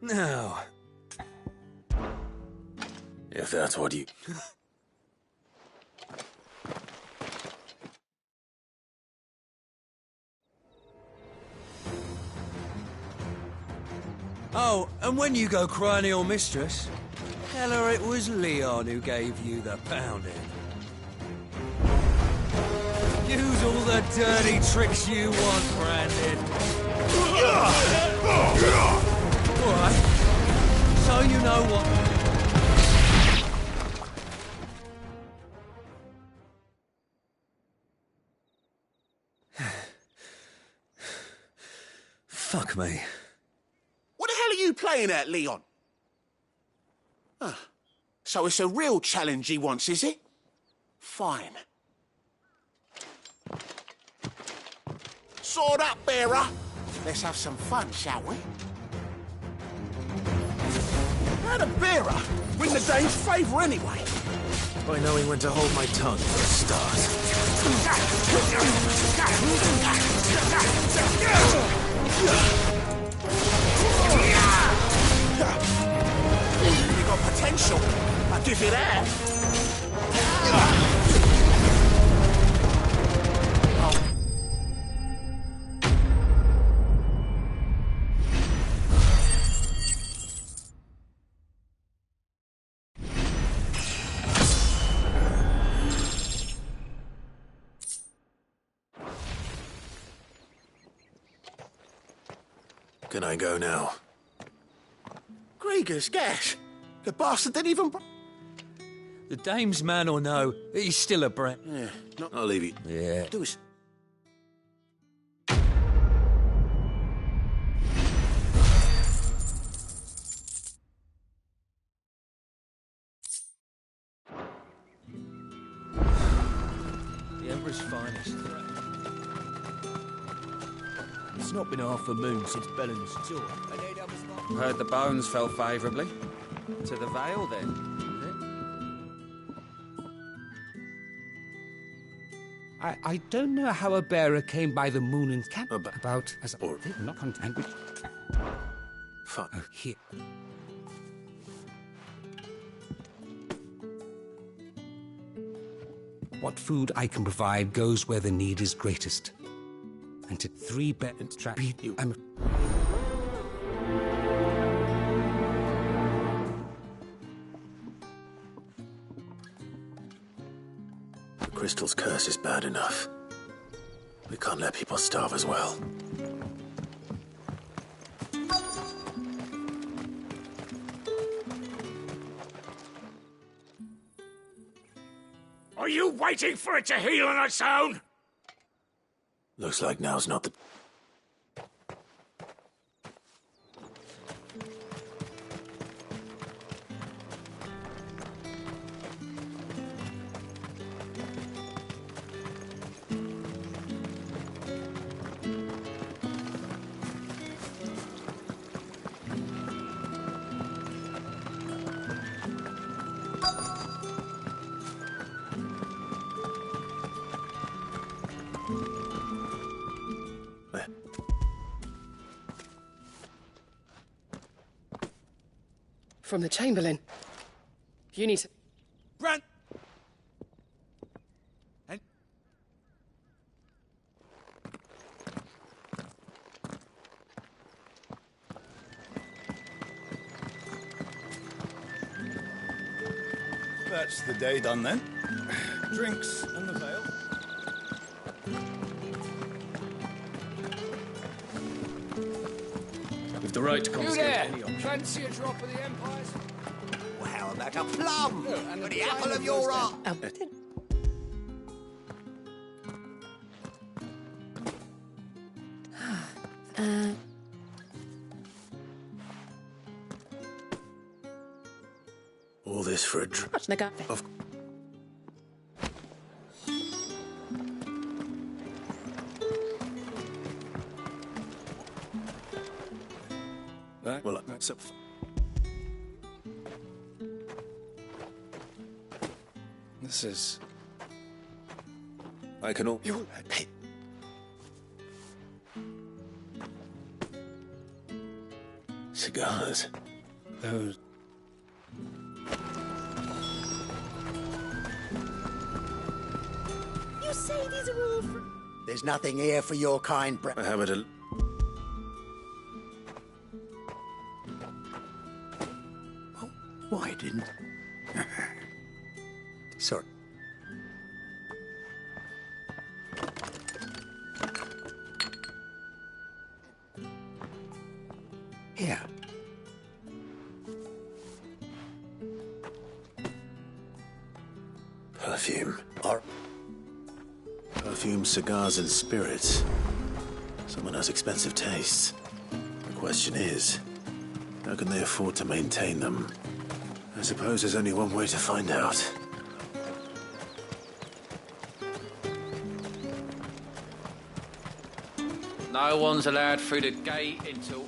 Now... If that's what you... Oh, and when you go crying to your mistress, tell her it was Leon who gave you the pounding. Use all the dirty tricks you want, Brandon. Alright. So you know what... Fuck me. What the hell are you playing at, Leon? So it's a real challenge he wants, is it? Fine. Sword up, bearer. Let's have some fun, shall we? How'd a bearer win the dame's favour anyway? By knowing when to hold my tongue for a You got potential. I'll give you that. Can I go now? Krieger's gas. The bastard didn't even... The dame's man or no, he's still a brat. Yeah, not... I'll leave you. Yeah. Do us... The Emperor's finest. It's not been half a moon since Bellen's tour. Heard the bones fell favourably. To the Vale, then. I don't know how a bearer came by the moon and camp about as a not content with. Fuck. Oh, here. What food I can provide goes where the need is greatest. And to 3 beds trap you. The crystal's curse is bad enough. We can't let people starve as well. Are you waiting for it to heal on its own? Looks like now's not the... From the Chamberlain. You need to... Brand! And... That's the day done then. Drinks and the Vale. With the right to You confiscate there? any option. Fancy a drop of the Empire's? Well, how about a plum? And For the apple of your eye. All this for a Right? Well, so... This is... I can all... Hey. Cigars. Those... You say these are all for... There's nothing here for your kind, I have it a... Oh, why didn't... Sorry. Here. Perfume. Perfume, cigars, and spirits. Someone has expensive tastes. The question is, how can they afford to maintain them? I suppose there's only one way to find out. No one's allowed through the gate until...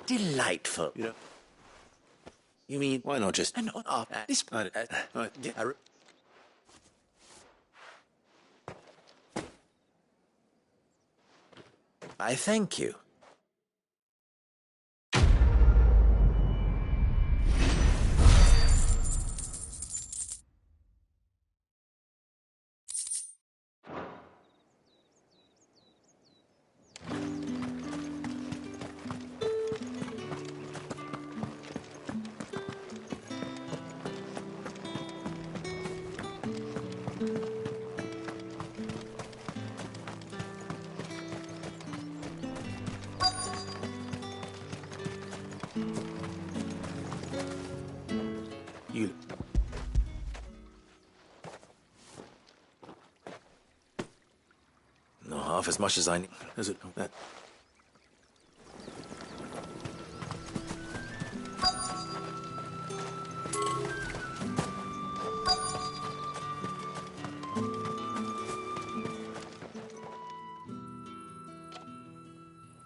Delightful. You know... You mean... Why not just... This... I thank you. You... Not half as much as I need. Is it... that...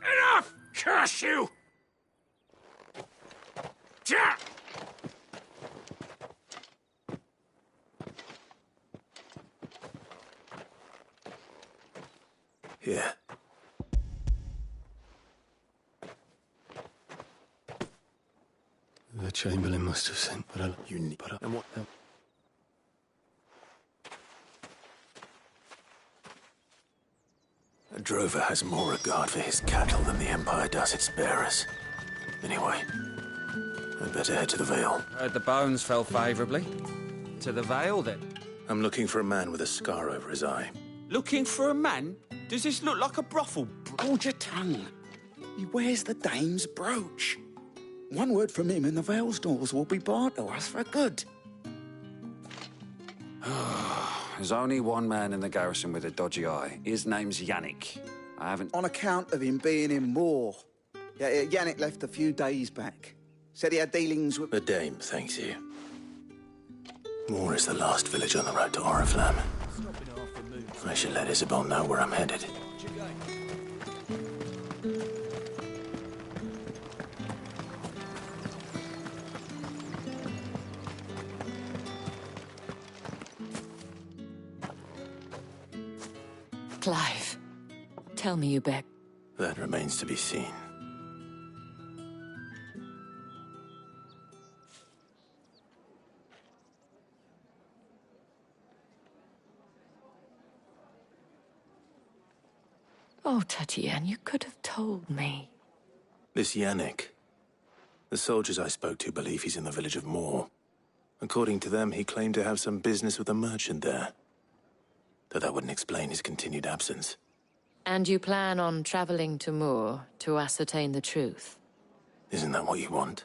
Enough! Curse you! Ja! Here. The Chamberlain must have sent... But you need... And what... A drover has more regard for his cattle than the Empire does its bearers. Anyway, I'd better head to the Vale. Heard the bones fell favourably. To the Vale, then? I'm looking for a man with a scar over his eye. Looking for a man? Does this look like a brothel? Hold your tongue. He wears the dame's brooch. One word from him and the Vale's doors will be barred to us for good. There's only one man in the garrison with a dodgy eye. His name's Yannick. I haven't... On account of him being in war. Yeah, Yannick left a few days back. Said he had dealings with... The Dame thanks you. Moor is the last village on the road to Oriflamme. I should let Isabel know where I'm headed. Clive, tell me you beg. That remains to be seen. Oh, Tatiane, you could have told me. This Yannick. The soldiers I spoke to believe he's in the village of Moor. According to them, he claimed to have some business with a merchant there. Though that wouldn't explain his continued absence. And you plan on traveling to Moor to ascertain the truth? Isn't that what you want?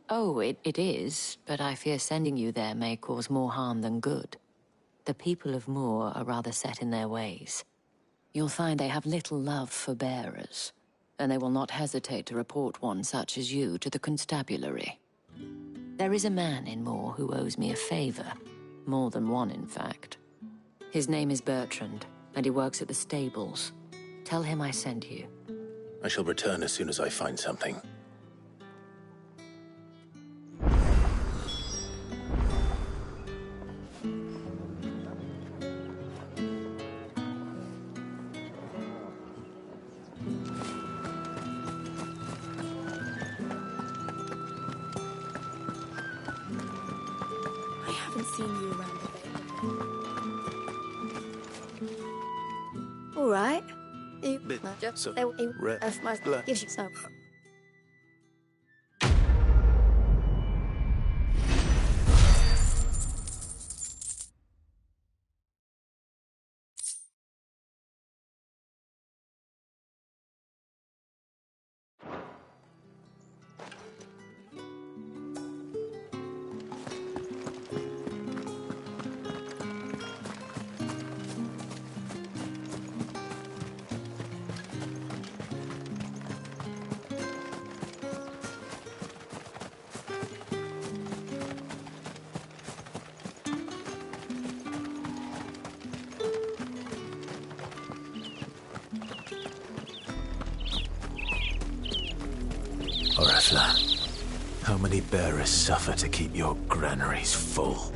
Oh, it is, but I fear sending you there may cause more harm than good. The people of Moor are rather set in their ways. You'll find they have little love for bearers, and they will not hesitate to report one such as you to the constabulary. There is a man in Moor who owes me a favor. More than one, in fact. His name is Bertrand, and he works at the stables. Tell him I sent you. I shall return as soon as I find something. I haven't seen you around the bay. All right. You so gives you some. Orasla, how many bearers suffer to keep your granaries full?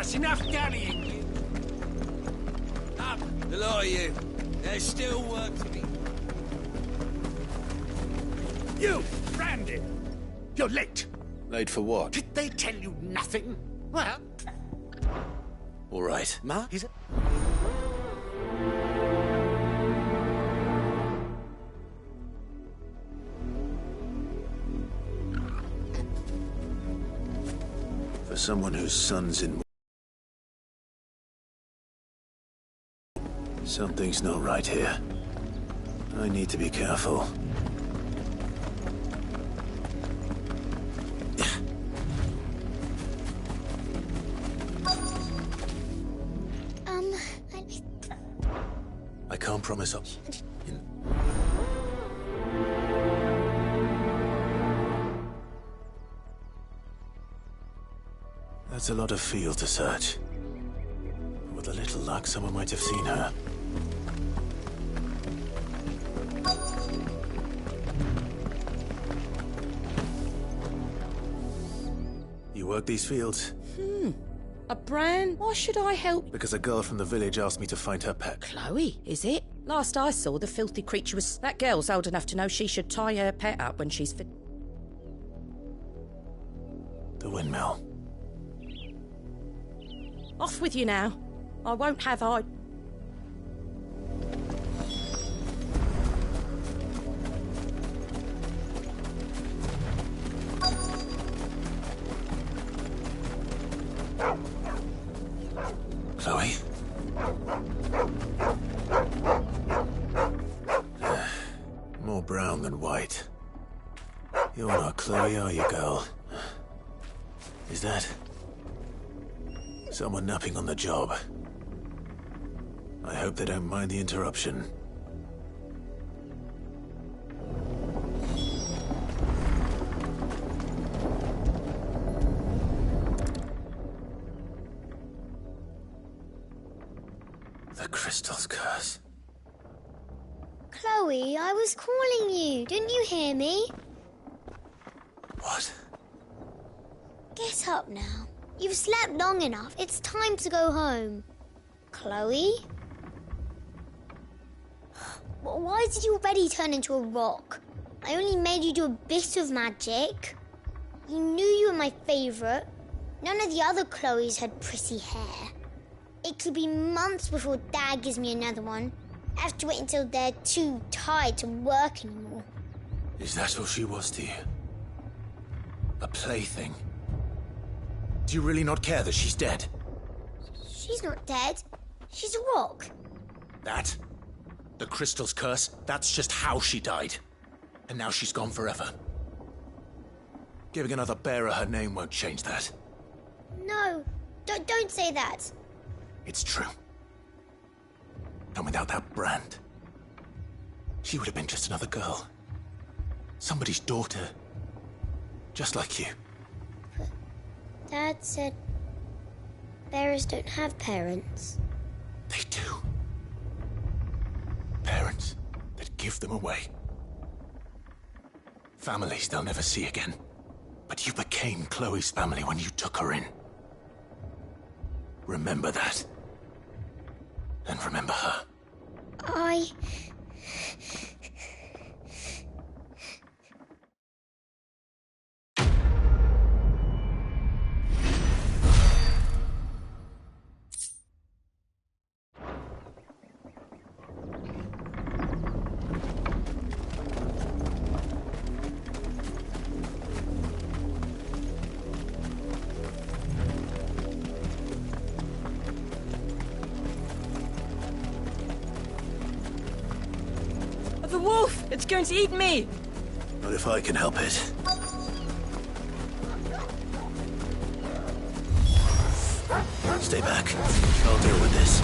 That's enough dallying, you. Up, the lot of you. There's still work to be. You, Brandon! You're late. Late for what? Did they tell you nothing? Well... All right. Ma, is it? For someone whose son's in... Something's not right here. I need to be careful. I can't promise up. That's a lot of field to search. With a little luck, someone might have seen her. You work these fields? A brand? Why should I help? Because a girl from the village asked me to find her pet. Chloe, is it? Last I saw, the filthy creature was... That girl's old enough to know she should tie her pet up when she's fit. The windmill. Off with you now. I won't have I... Chloe? More brown than white. Chloe are you, girl? Is that someone napping on the job? I hope they don't mind the interruption. The crystal's curse. Chloe, I was calling you. Didn't you hear me? What? Get up now. You've slept long enough. It's time to go home. Chloe? Why did you already turn into a rock? I only made you do a bit of magic. You knew you were my favourite. None of the other Chloes had pretty hair. It could be months before Dad gives me another one. I have to wait until they're too tired to work anymore. Is that all she was to you? A plaything? Do you really not care that she's dead? She's not dead. She's a rock. That? The crystal's curse? That's just how she died. And now she's gone forever. Giving another bearer her name won't change that. No, don't say that. It's true. And without that brand, she would have been just another girl. Somebody's daughter. Just like you. But Dad said bearers don't have parents. They do. Parents that give them away. Families they'll never see again. But you became Chloe's family when you took her in. Remember that. And remember her. The wolf! It's going to eat me! Not if I can help it. Stay back. I'll deal with this.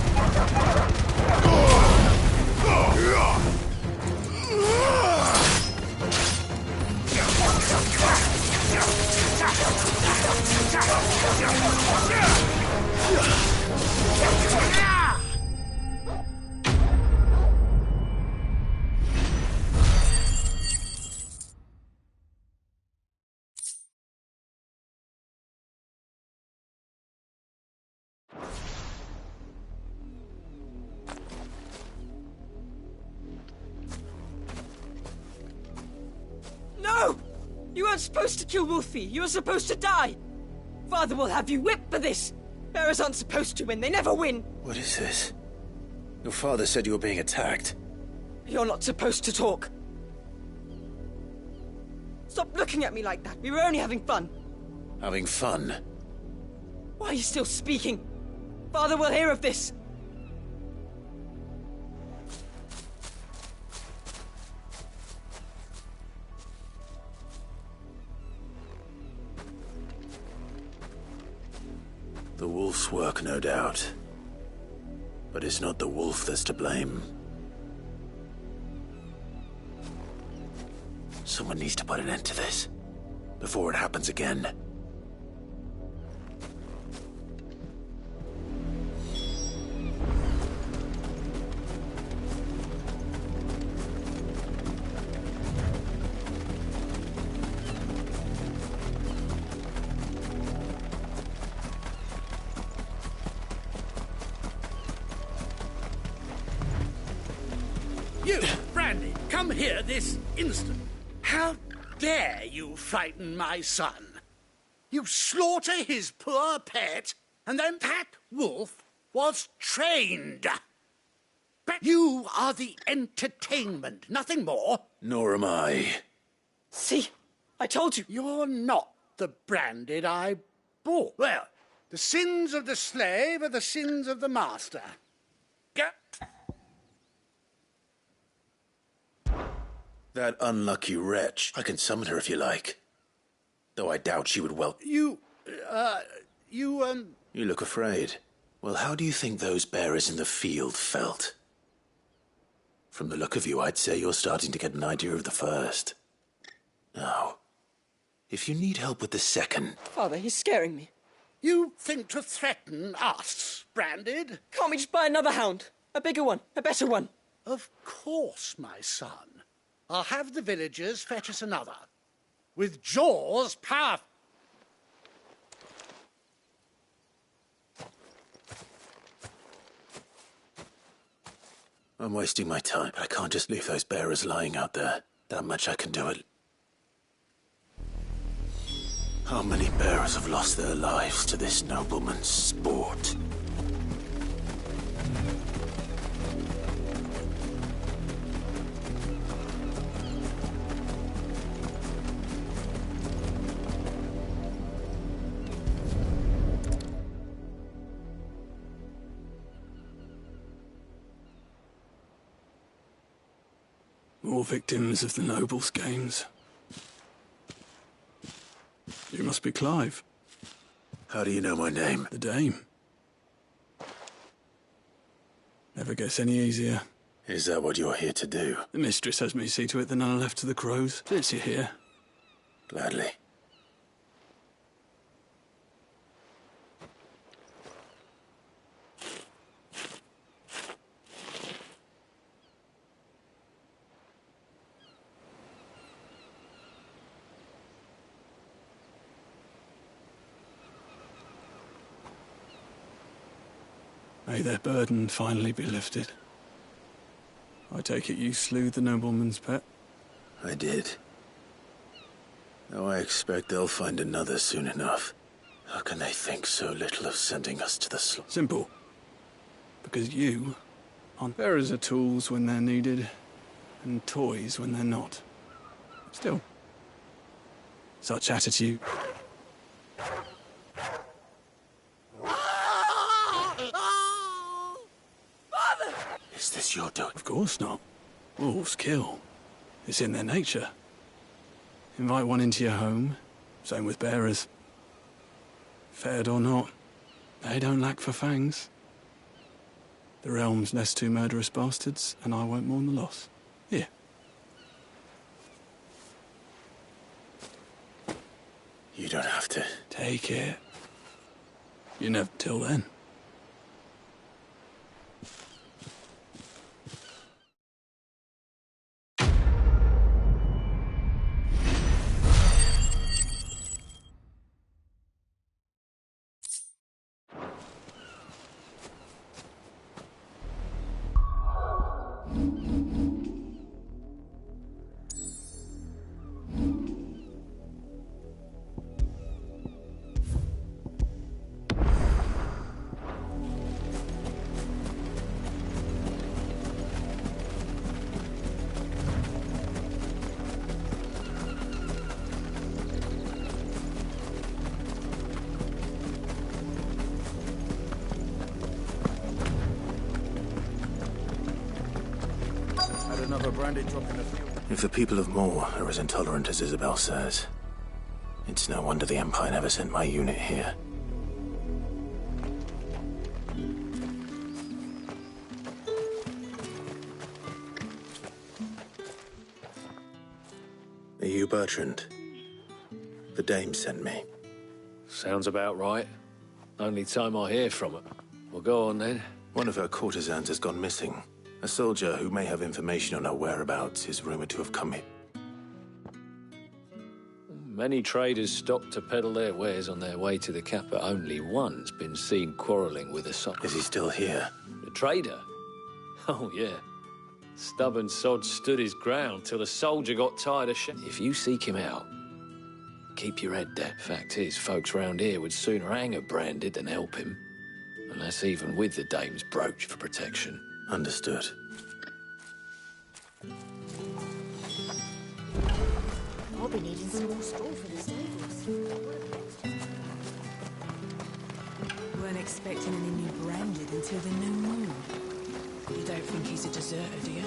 No! You weren't supposed to kill Wolfie. You were supposed to die. Father will have you whipped for this. Bearers aren't supposed to win. They never win. What is this? Your father said you were being attacked. You're not supposed to talk. Stop looking at me like that. We were only having fun. Having fun? Why are you still speaking? Father will hear of this. The wolf's work, no doubt. But it's not the wolf that's to blame. Someone needs to put an end to this, before it happens again. You, Brandy, come here this instant. How dare you frighten my son? You slaughter his poor pet, and then that wolf was trained. But you are the entertainment, nothing more. Nor am I. See? I told you. You're not the Branded I bought. Well, the sins of the slave are the sins of the master. Get. That unlucky wretch. I can summon her if you like. though I doubt she would You look afraid. Well, how do you think those bearers in the field felt? From the look of you, I'd say you're starting to get an idea of the first. Now, if you need help with the second... Father, he's scaring me. You think to threaten us, Branded? Can't we just buy another hound? A bigger one, a better one. Of course, my son. I'll have the villagers fetch us another. With jaws powerful. I'm wasting my time. I can't just leave those bearers lying out there. That much I can do it. How many bearers have lost their lives to this nobleman's sport? More victims of the nobles' games. You must be Clive. How do you know my name? The Dame. Never gets any easier. Is that what you're here to do? The mistress has me see to it the none are left to the crows. Since you're here. Gladly. May their burden finally be lifted. I take it you slew the nobleman's pet? I did. Though I expect they'll find another soon enough. How can they think so little of sending us to the slaughter? Simple. Because you aren't bearers of tools when they're needed, and toys when they're not. Still, such attitude... Is this your doing? Of course not. Wolves kill. It's in their nature. Invite one into your home, same with bearers. Fed or not, they don't lack for fangs. The realm's nest two murderous bastards, and I won't mourn the loss. Here. You don't have to. Take it. You never till then. Another branded drop in the field. If the people of Moor are as intolerant as Isabel says, it's no wonder the Empire never sent my unit here. Are you Bertrand? The Dame sent me. Sounds about right. Only time I hear from her. Well, go on then. One of her courtesans has gone missing. A soldier who may have information on her whereabouts is rumored to have come here. Many traders stopped to peddle their wares on their way to the cap, but only one's been seen quarrelling with a soldier. Is he still here? The trader? Oh, yeah. Stubborn sod stood his ground till the soldier got tired of If you seek him out, keep your head down. Fact is, folks round here would sooner hang a Branded than help him. And that's even with the Dame's brooch for protection. Understood. I'll be needing some more straw for the stables. Weren't expecting any new Branded until the new moon. You don't think he's a deserter, do you?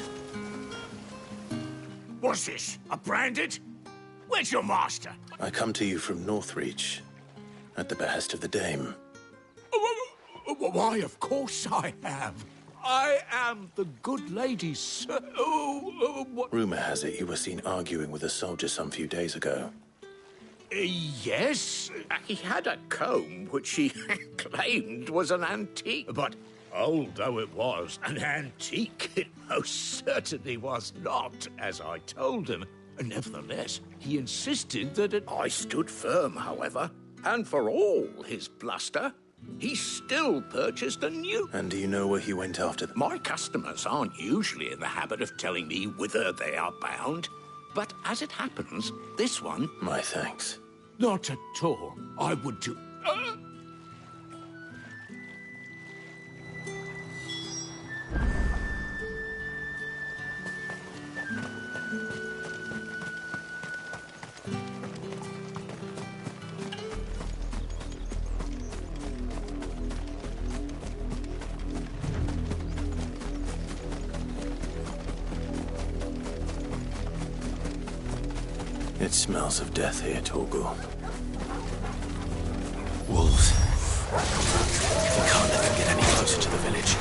What's this? A Branded? Where's your master? I come to you from Northreach, at the behest of the Dame. Why, of course I am. I am the good lady's sir. What? Rumor has it you were seen arguing with a soldier some few days ago. Yes, he had a comb which he claimed was an antique. But old though it was, an antique it most certainly was not, as I told him. Nevertheless, he insisted that it... I stood firm, however, and for all his bluster, he still purchased a new... And do you know where he went after them? My customers aren't usually in the habit of telling me whither they are bound. But as it happens, this one... My thanks. Not at all. I would do... It smells of death here, Torgal. Wolves. We can't let them get any closer to the village.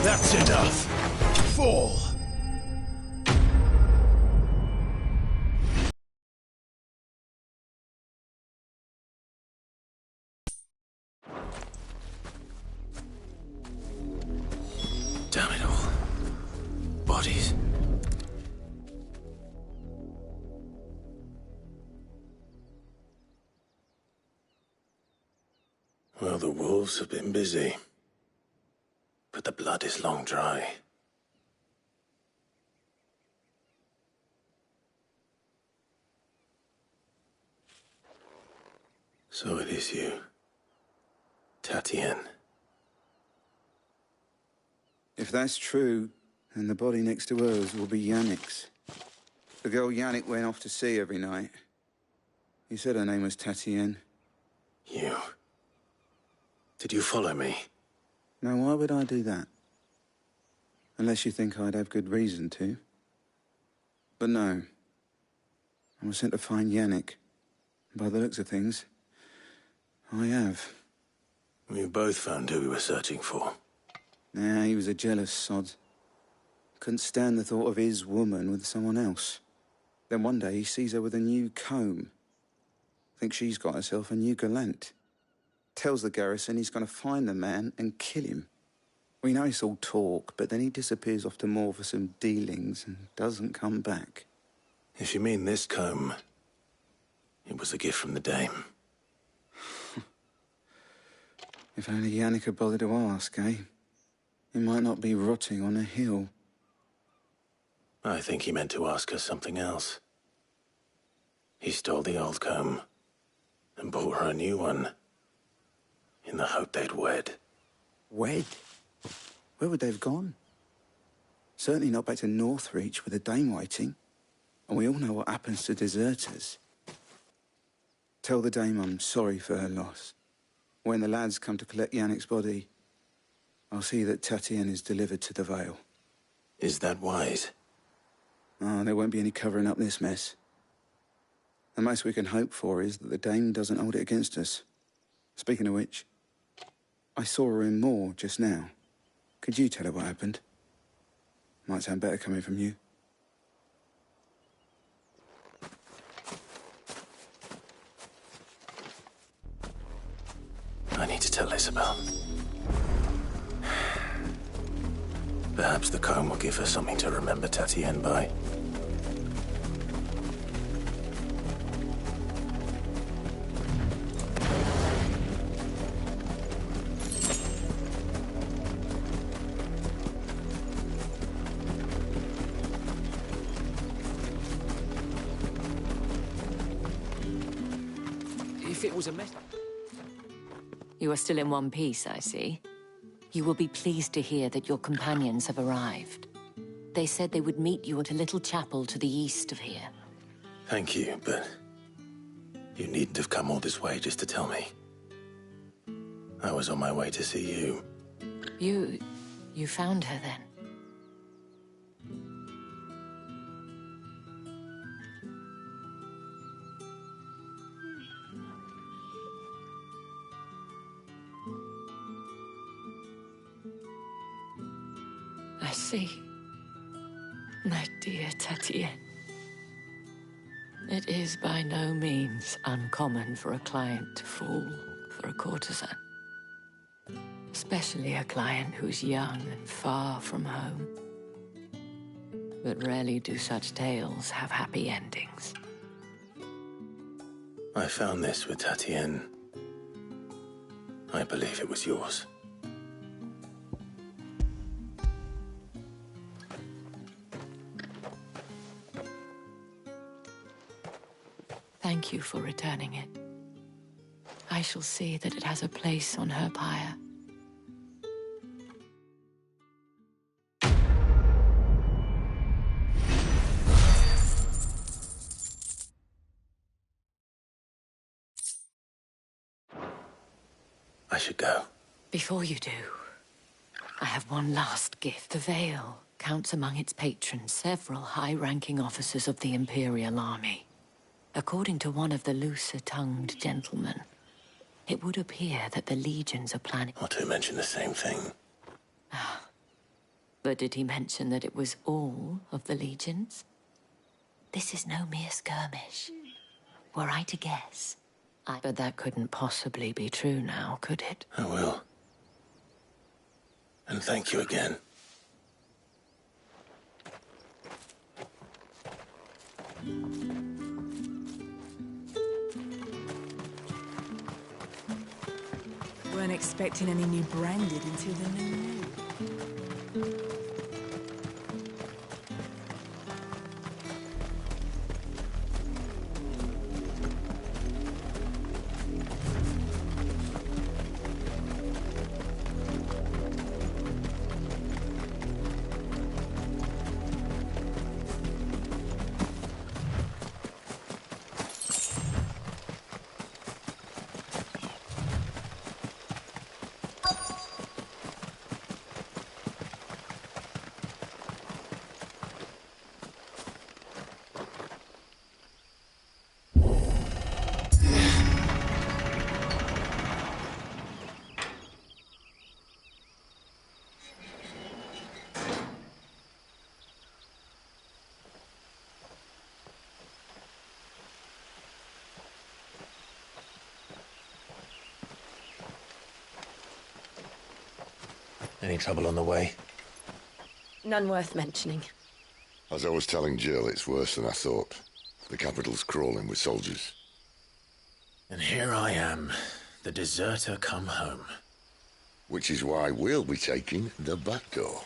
That's enough. Fall. Damn it all. Bodies. Well, the wolves have been busy. But the blood is long dry. So it is you, Typhon. If that's true, then the body next to hers will be Yannick's. The girl Yannick went off to sea every night. He said her name was Typhon. You? Did you follow me? Now, why would I do that? Unless you think I'd have good reason to. But no. I was sent to find Yannick. By the looks of things, I have. We both found who we were searching for. Nah, he was a jealous sod. Couldn't stand the thought of his woman with someone else. Then one day he sees her with a new comb. Thinks she's got herself a new gallant. Tells the garrison he's going to find the man and kill him. We know it's all talk, but then he disappears off to Moor for some dealings and doesn't come back. If you mean this comb, it was a gift from the Dame. If only Yannick had bothered to ask, eh? He might not be rotting on a hill. I think he meant to ask her something else. He stole the old comb and bought her a new one. In the hope they'd wed. Wed? Where would they have gone? Certainly not back to Northreach with the Dame waiting. And we all know what happens to deserters. Tell the Dame I'm sorry for her loss. When the lads come to collect Yannick's body, I'll see that Typhon is delivered to the Vale. Is that wise? Oh, there won't be any covering up this mess. The most we can hope for is that the Dame doesn't hold it against us. Speaking of which, I saw her in Moor just now. Could you tell her what happened? Might sound better coming from you. I need to tell Isabel. Perhaps the comb will give her something to remember Typhon by. If it was a mess... You are still in one piece, I see. You will be pleased to hear that your companions have arrived. They said they would meet you at a little chapel to the east of here. Thank you, but you needn't have come all this way just to tell me. I was on my way to see you. You found her then? I see. My dear Tatien. It is by no means uncommon for a client to fall for a courtesan. Especially a client who's young and far from home. But rarely do such tales have happy endings. I found this with Tatien. I believe it was yours. Thank you for returning it. I shall see that it has a place on her pyre. I should go. Before you do, I have one last gift. The Veil counts among its patrons several high-ranking officers of the Imperial Army. According to one of the looser-tongued gentlemen, it would appear that the legions are planning... Or to mention the same thing. But did he mention that it was all of the legions? This is no mere skirmish. Were I to guess... But that couldn't possibly be true now, could it? I will. And thank you again. Weren't expecting any new branded until the new moon. Any trouble on the way? None worth mentioning. As I was telling Jill, it's worse than I thought. The capital's crawling with soldiers. And here I am, the deserter come home. Which is why we'll be taking the back door.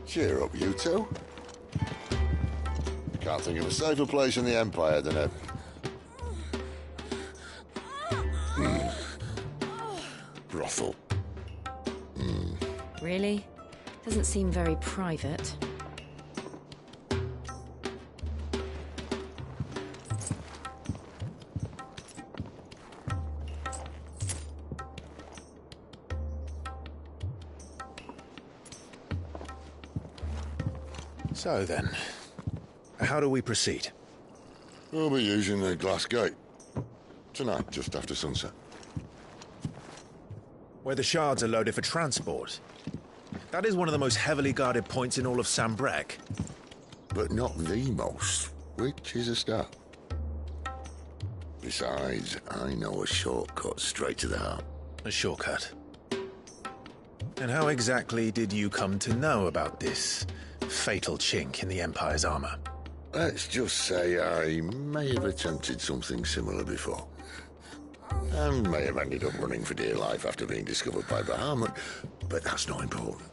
Cheer up, you two. Can't think of a safer place in the Empire than a... brothel. Really? Doesn't seem very private. So then, how do we proceed? We'll be using the glass gate. Tonight, just after sunset. Where the shards are loaded for transport. That is one of the most heavily guarded points in all of Sambrek. But not the most, which is a start. Besides, I know a shortcut straight to the heart. A shortcut? And how exactly did you come to know about this fatal chink in the Empire's armor? Let's just say I may have attempted something similar before. And may have ended up running for dear life after being discovered by Bahamut, but that's not important.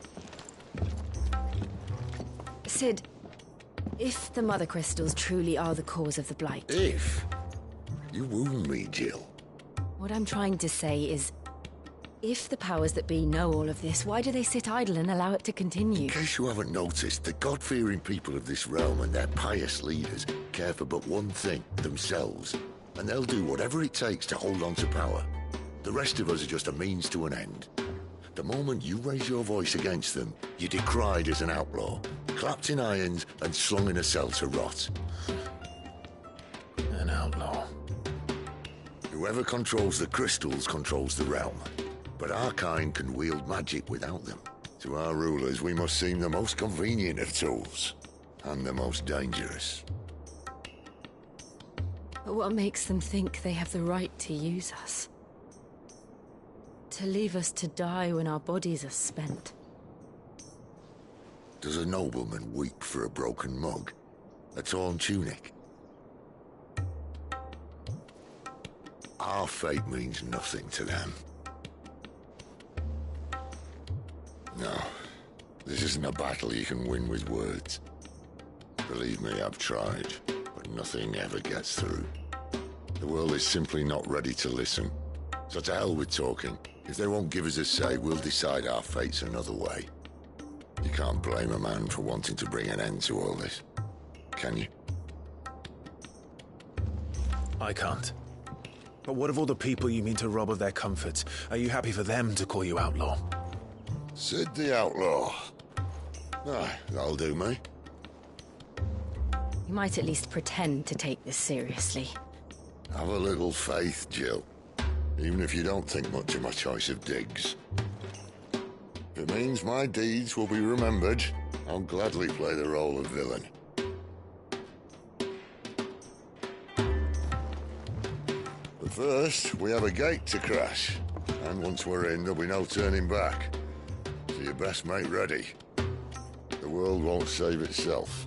Sid, if the Mother Crystals truly are the cause of the Blight... If? You wound me, Jill. What I'm trying to say is, if the powers that be know all of this, why do they sit idle and allow it to continue? In case you haven't noticed, the God-fearing people of this realm and their pious leaders care for but one thing, themselves. And they'll do whatever it takes to hold on to power. The rest of us are just a means to an end. The moment you raise your voice against them, you're decried as an outlaw, clapped in irons and slung in a cell to rot. An outlaw. Whoever controls the crystals controls the realm. But our kind can wield magic without them. To our rulers, we must seem the most convenient of tools. And the most dangerous. But what makes them think they have the right to use us? To leave us to die when our bodies are spent? Does a nobleman weep for a broken mug? A torn tunic? Our fate means nothing to them. No, this isn't a battle you can win with words. Believe me, I've tried, but nothing ever gets through. The world is simply not ready to listen. So to hell with talking. If they won't give us a say, we'll decide our fates another way. You can't blame a man for wanting to bring an end to all this, can you? I can't. But what of all the people you mean to rob of their comforts? Are you happy for them to call you outlaw? Sid the Outlaw. Ah, that'll do me. You might at least pretend to take this seriously. Have a little faith, Jill. Even if you don't think much of my choice of digs. If it means my deeds will be remembered, I'll gladly play the role of villain. But first, we have a gate to crash. And once we're in, there'll be no turning back. So you best make ready. The world won't save itself.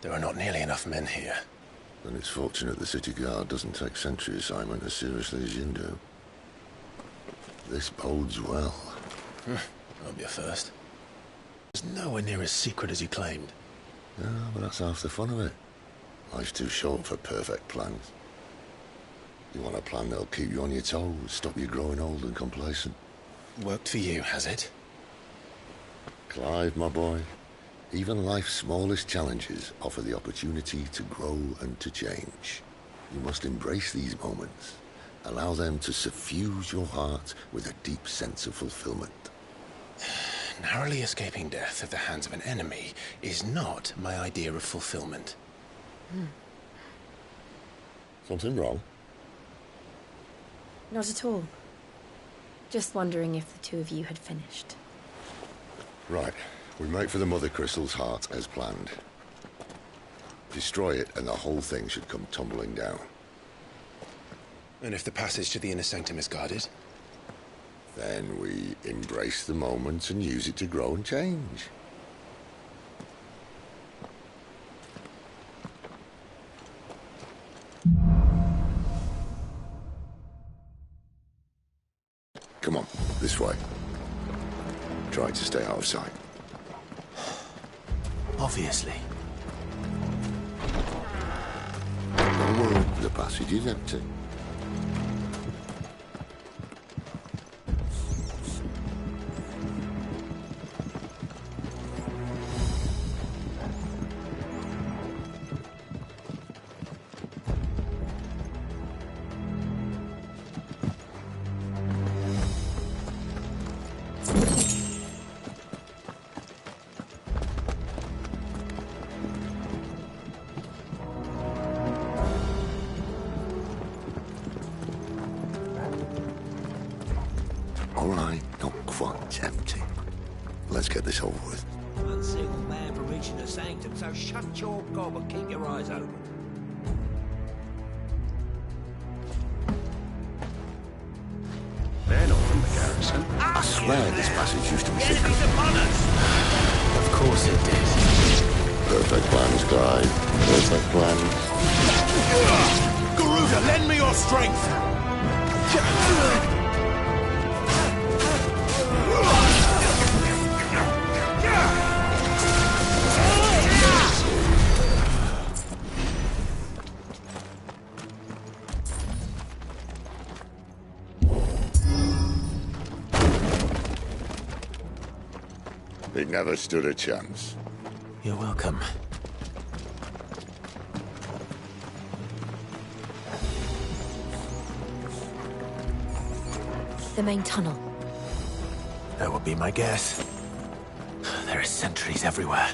There are not nearly enough men here. Then it's fortunate the city guard doesn't take sentry assignment as seriously as you do. This bodes well. Won't be a first. It's nowhere near as secret as you claimed. Yeah, but that's half the fun of it. Life's too short for perfect plans. You want a plan that'll keep you on your toes, stop you growing old and complacent. Worked for you, has it? Clive, my boy. Even life's smallest challenges offer the opportunity to grow and to change. You must embrace these moments. Allow them to suffuse your heart with a deep sense of fulfillment. Narrowly escaping death at the hands of an enemy is not my idea of fulfillment. Something wrong? Not at all. Just wondering if the two of you had finished. Right. We make for the Mother Crystal's heart as planned. Destroy it and the whole thing should come tumbling down. And if the passage to the inner sanctum is guarded? Then we embrace the moment and use it to grow and change. Come on, this way. Try to stay out of sight. Obviously. Don't worry, the passage is empty. All right, not quite empty. Let's get this over with. One single man for reaching the sanctum, so shut your gob and keep your eyes open. They're not from the garrison. I swear this passage used to be secret. Of course it did. Perfect plans, Clyde. Perfect plans. Garuda, lend me your strength! It never stood a chance. You're welcome. The main tunnel. That would be my guess. There are sentries everywhere.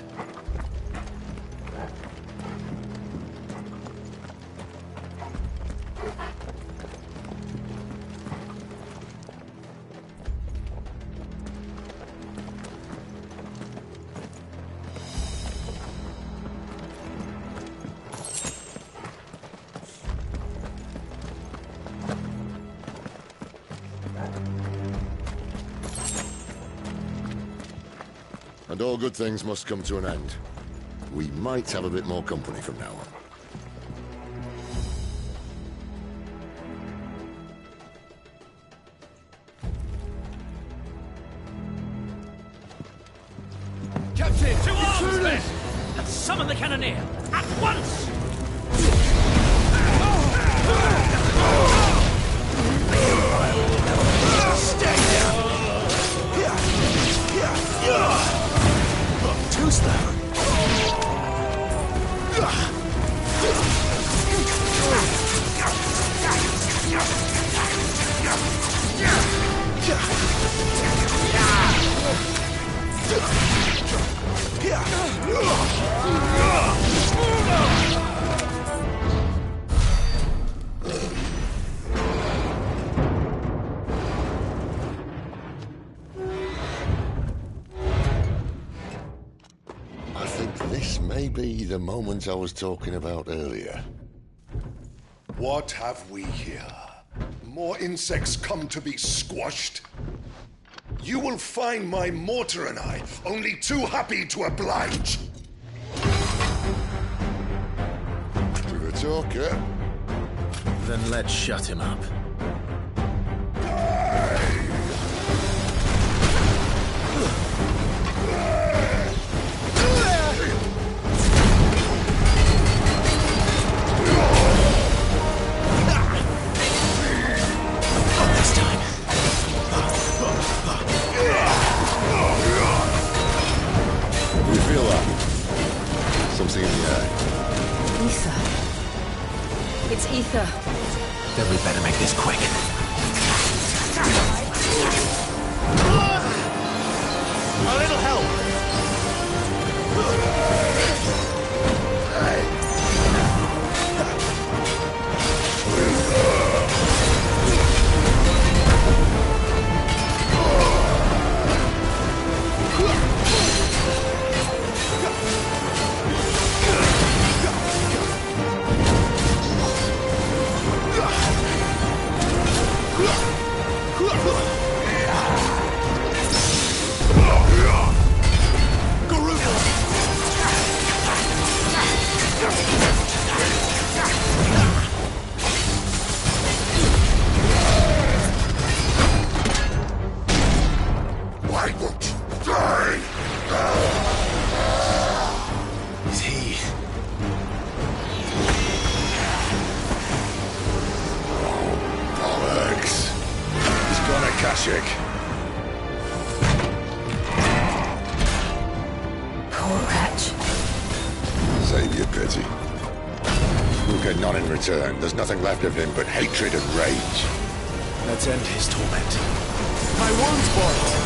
And all good things must come to an end. We might have a bit more company from now on. Captain! To arms, men! And summon the cannoneer! At once! Stay down! Too slow. I think this may be the moment I was talking about earlier. What have we here? More insects come to be squashed? You will find my mortar and I only too happy to oblige. To the talker. Then let's shut him up. Something in the air. Ether. It's ether. Then we better make this quick. A little help! magic. Poor wretch. Save your pity. We'll get none in return. There's nothing left of him but hatred and rage. Let's end his torment. My wound's boiled!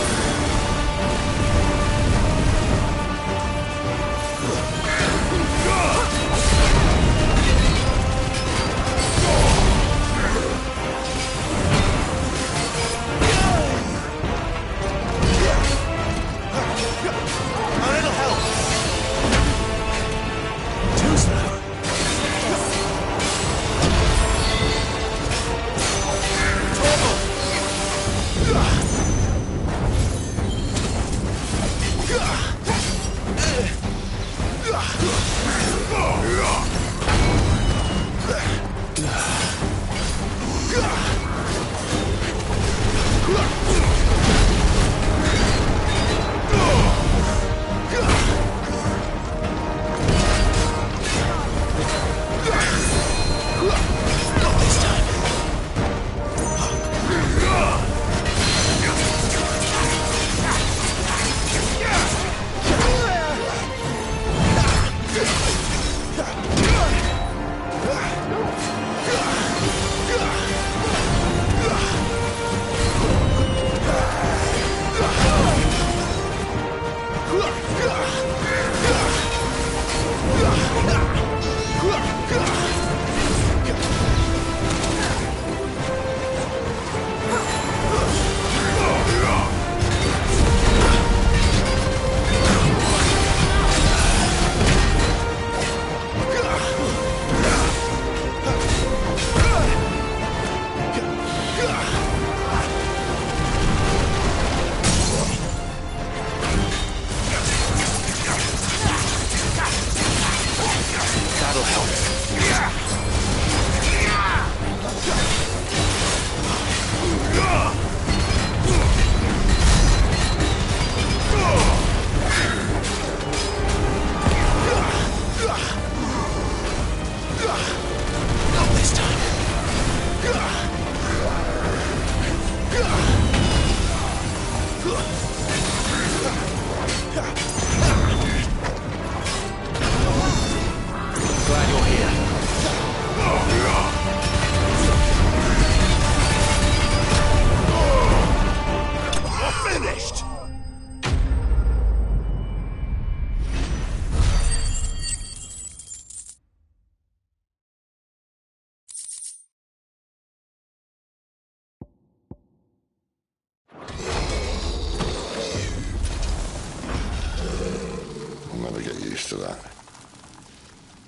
To that.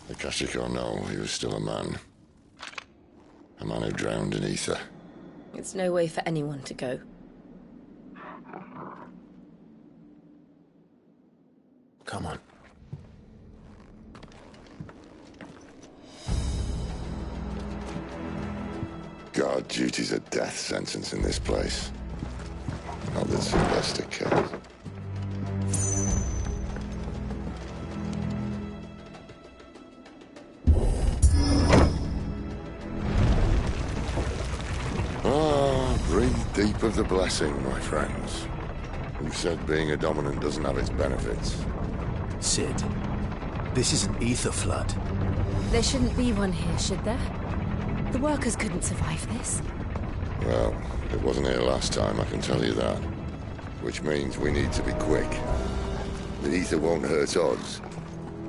Akashic or no, he was still a man. A man who drowned in ether. It's no way for anyone to go. Come on. God, duty's a death sentence in this place. Not that Sylvester cares. Deep of the blessing, my friends. Who said being a dominant doesn't have its benefits? Sid, this is an ether flood. There shouldn't be one here, should there? The workers couldn't survive this. Well, it wasn't here last time, I can tell you that. Which means we need to be quick. The ether won't hurt us,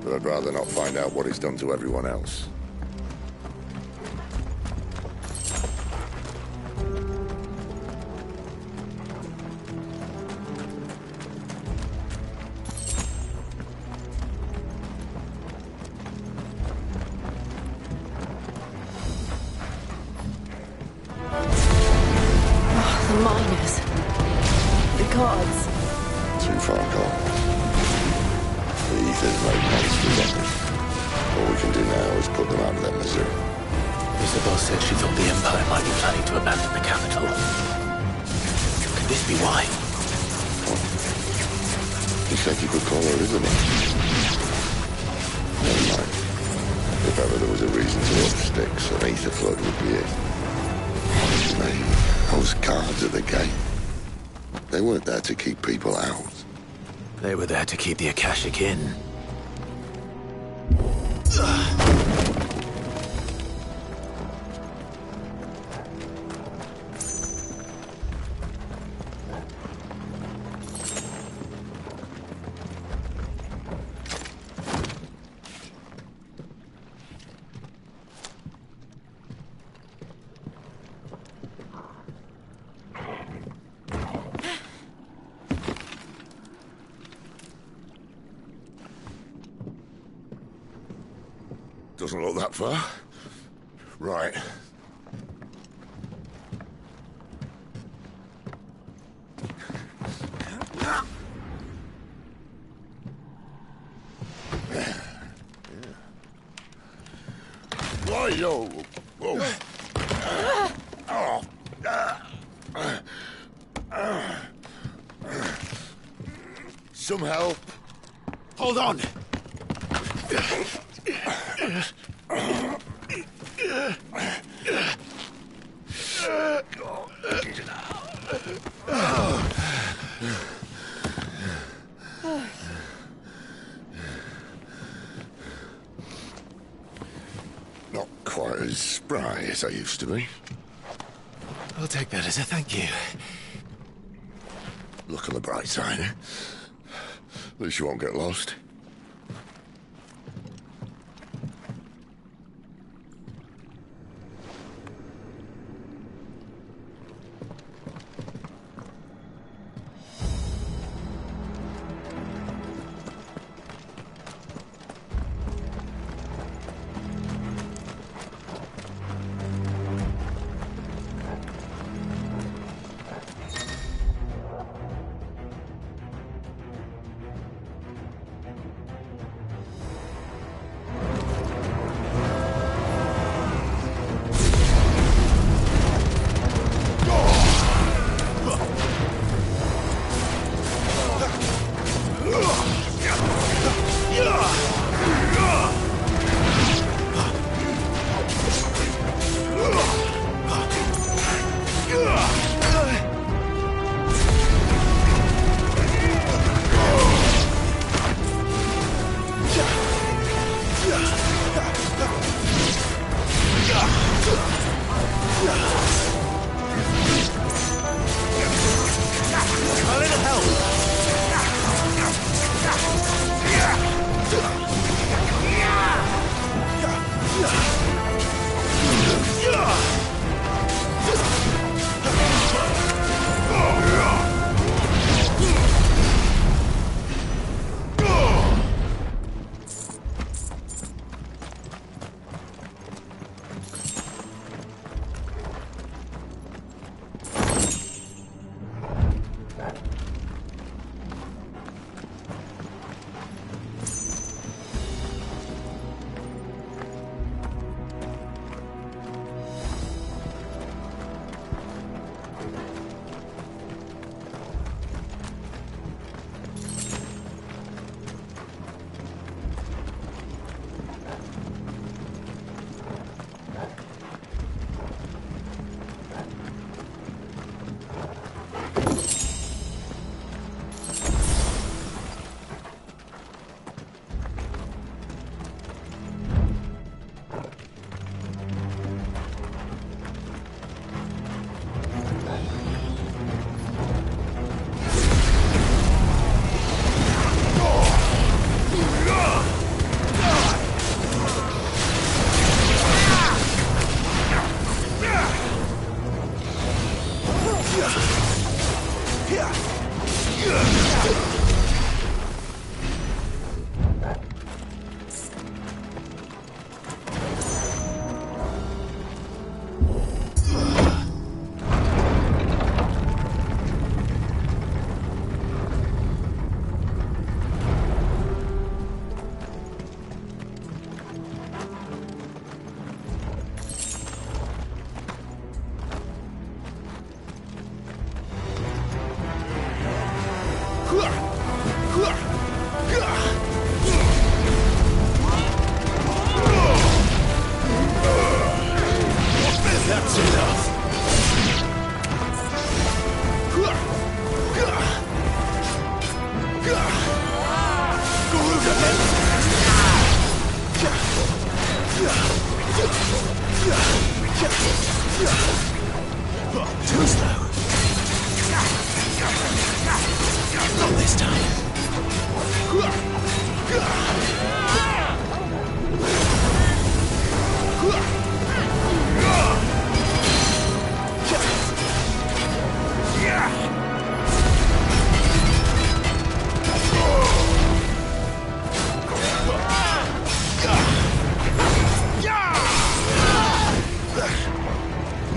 but I'd rather not find out what it's done to everyone else. Those guards at the gate. They weren't there to keep people out. They were there to keep the Akashic in. Doesn't look that far. Right. Why, yo? Whoa. Some help. Hold on! Not quite as spry as I used to be. I'll take that as a thank you. Look on the bright side, eh? At least you won't get lost.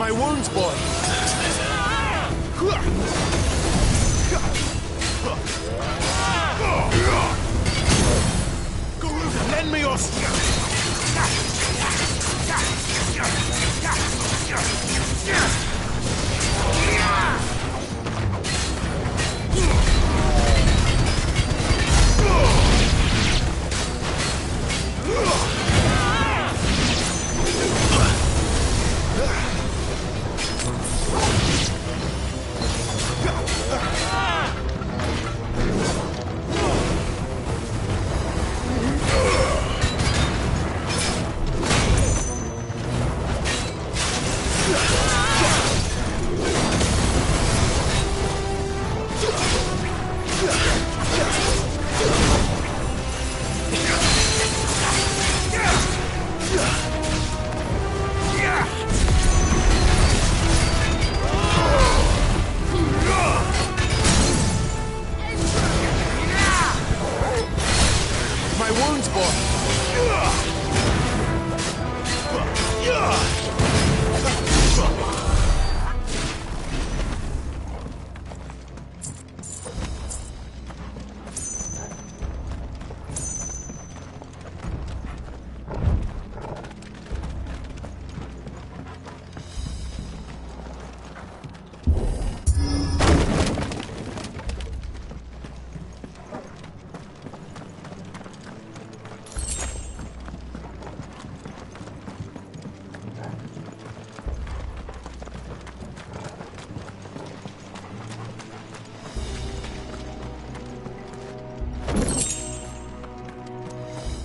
My wounds, boy! Garuda, lend me your strength!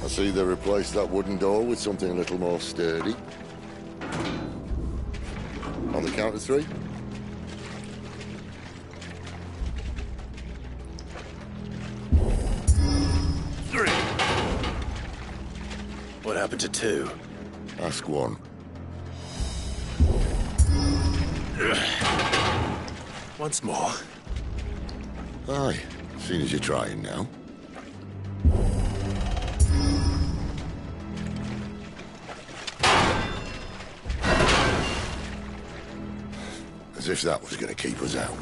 I see they replaced that wooden door with something a little more sturdy. On the count of 3. What happened to 2? Ask 1. Once more. Aye, seeing as you're trying now. As if that was going to keep us out.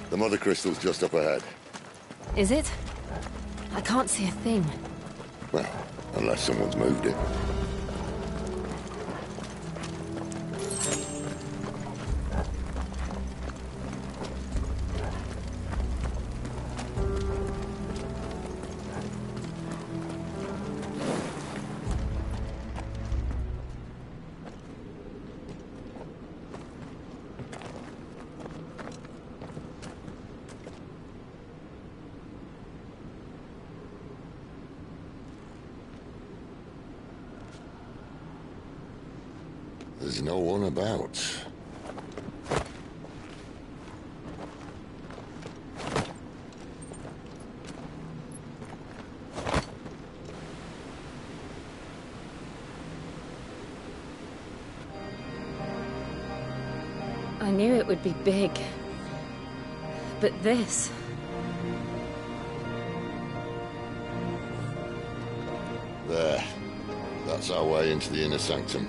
The mother crystal's just up ahead. Is it? I can't see a thing. Well, unless someone's moved it. There's no one about. I knew it would be big. But this... There. That's our way into the inner sanctum.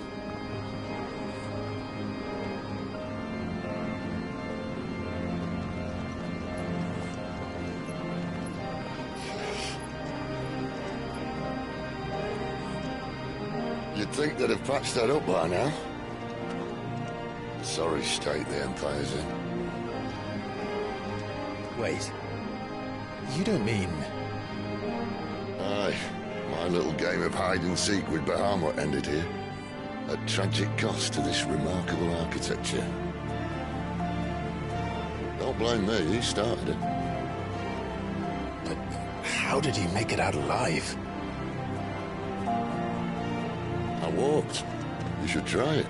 You'd think they'd have patched that up by now. Sorry state the Empire's in. Wait. You don't mean... Aye. My little game of hide-and-seek with Bahamut ended here. At tragic cost to this remarkable architecture. Don't blame me, he started it. But how did he make it out alive? I walked. You should try it.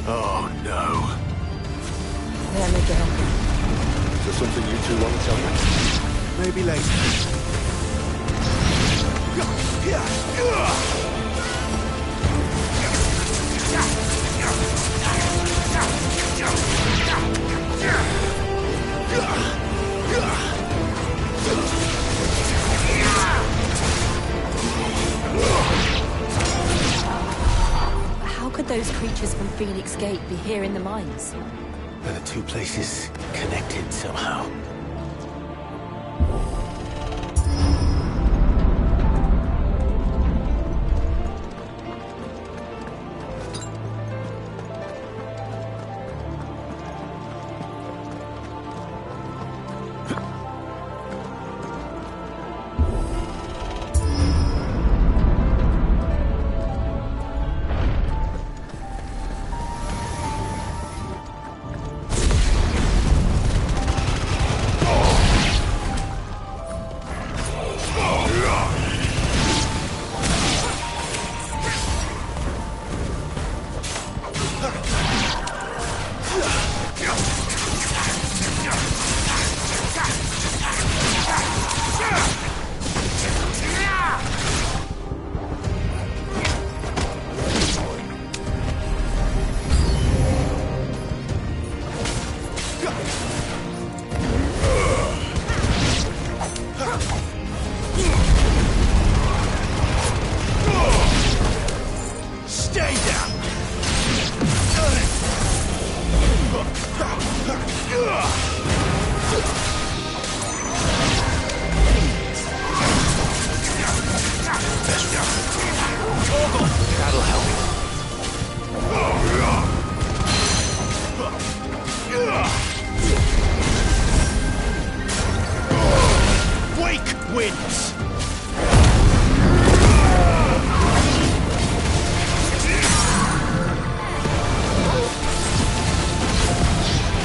Oh, no. there, Miguel. Is there something you two want to tell me? Maybe later. How could those creatures from Phoenix Gate be here in the mines? Are the two places connected somehow? That'll help. Wake wins!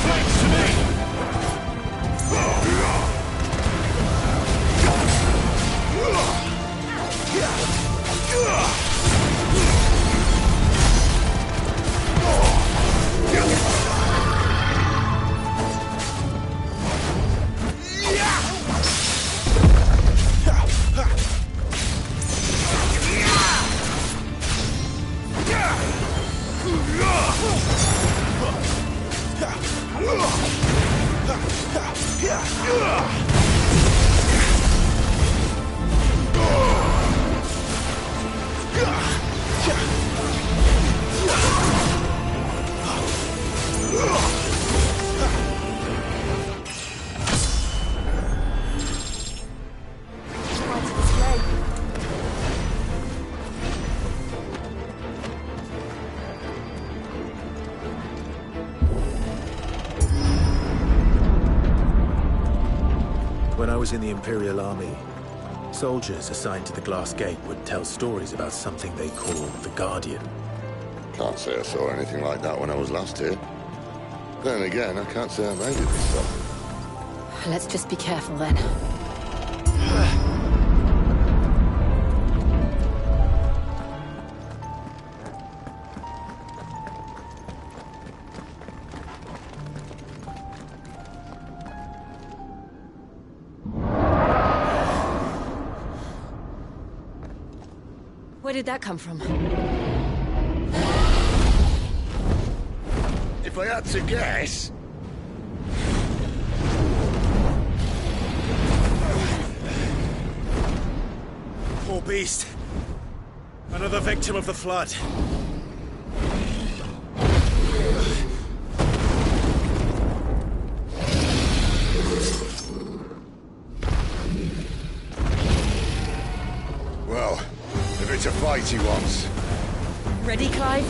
Thanks to me! When I was in the Imperial Army, soldiers assigned to the Glass Gate would tell stories about something they called the Guardian. Can't say I saw anything like that when I was last here. Then again, I can't say I made it this time. Let's just be careful then. Where did that come from? If I had to guess... Poor beast. Another victim of the flood. Well, if it's a fight he wants. Ready, Clive?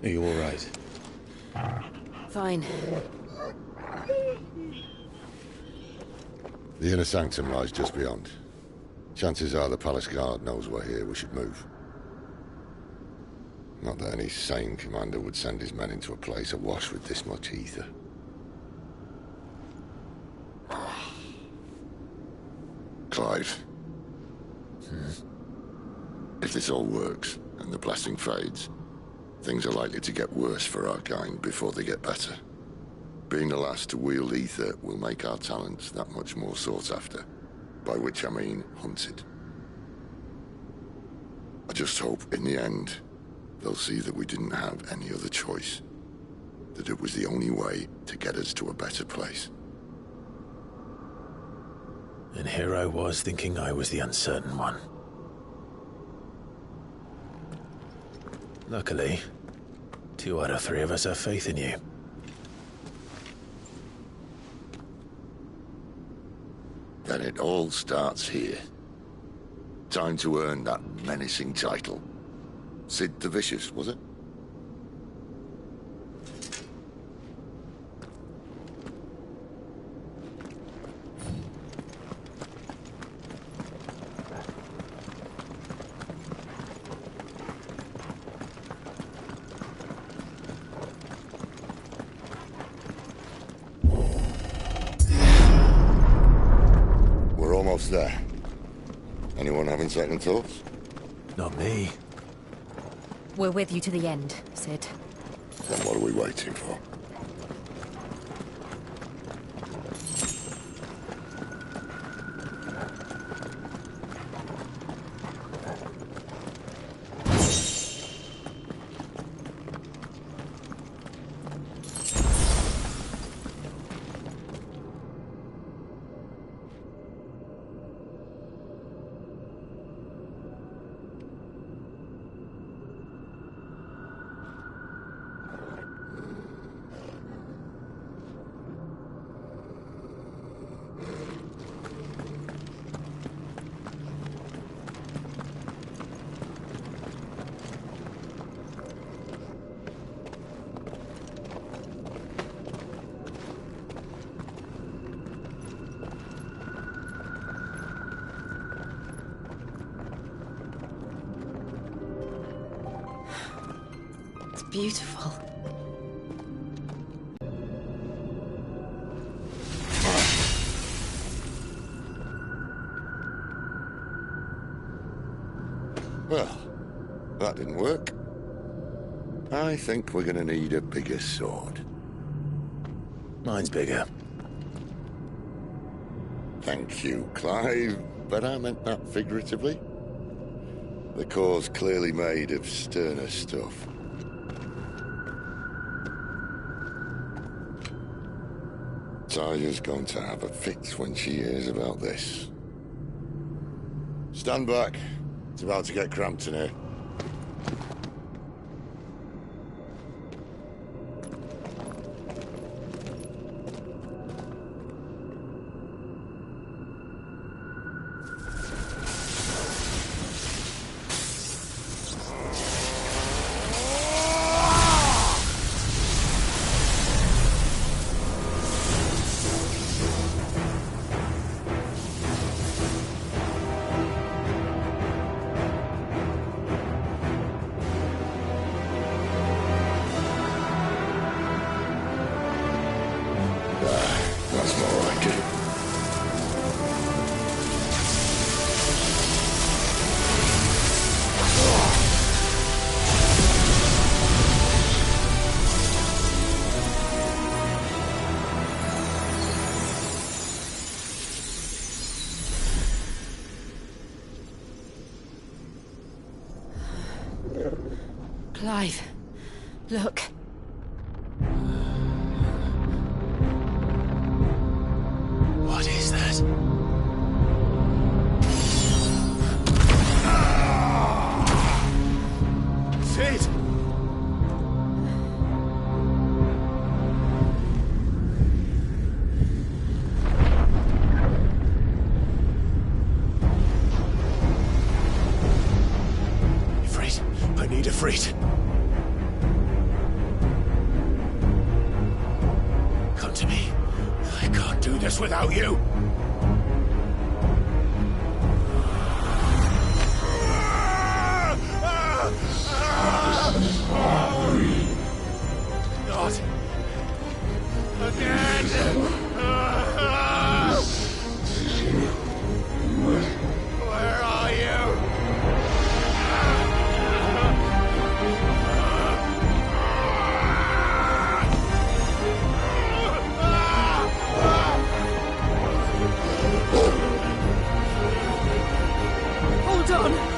Are you all right? Fine. The inner sanctum lies just beyond. Chances are the palace guard knows we're here. We should move. Not that any sane commander would send his men into a place awash with this much ether. Clive. If this all works, and the blessing fades, things are likely to get worse for our kind before they get better. Being the last to wield ether will make our talents that much more sought after. By which I mean hunted. I just hope, in the end, they'll see that we didn't have any other choice. That it was the only way to get us to a better place. And here I was thinking I was the uncertain one. Luckily, 2 out of 3 of us have faith in you. Then it all starts here. Time to earn that menacing title. Sid the Vicious, was it? There. Anyone having second thoughts? Not me. We're with you to the end, Sid. Then what are we waiting for? Beautiful. Well, that didn't work. I think we're gonna need a bigger sword. Mine's bigger. Thank you, Clive, but I meant that figuratively. The core's clearly made of sterner stuff. Taya's going to have a fit when she hears about this. Stand back. It's about to get cramped in here. That's more like it. Clive, look. What is that? Sid! Ifrit, I need Ifrit. do this without you. Not again. Where are you? Hold on!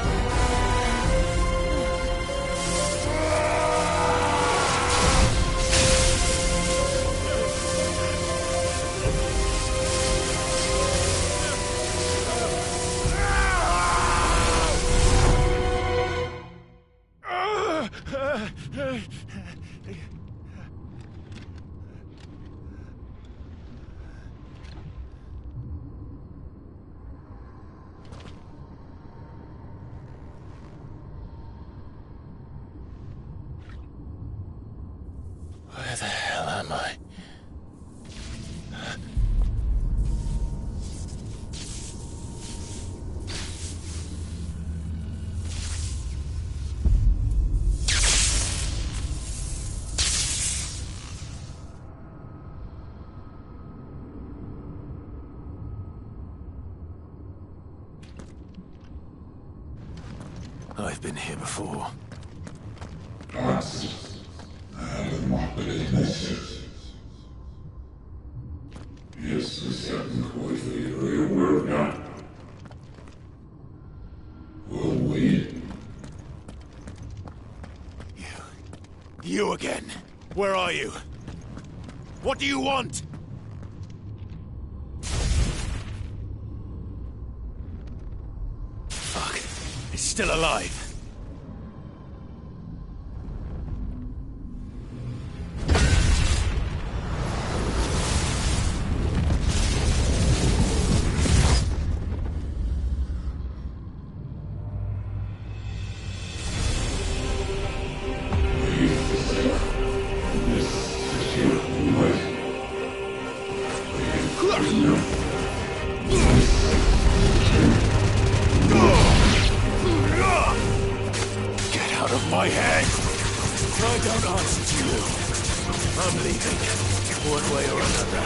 Where the hell am I? I've been here before. You again. Where are you? What do you want? Fuck. It's still alive. My head! I don't answer to you. I'm leaving, one way or another.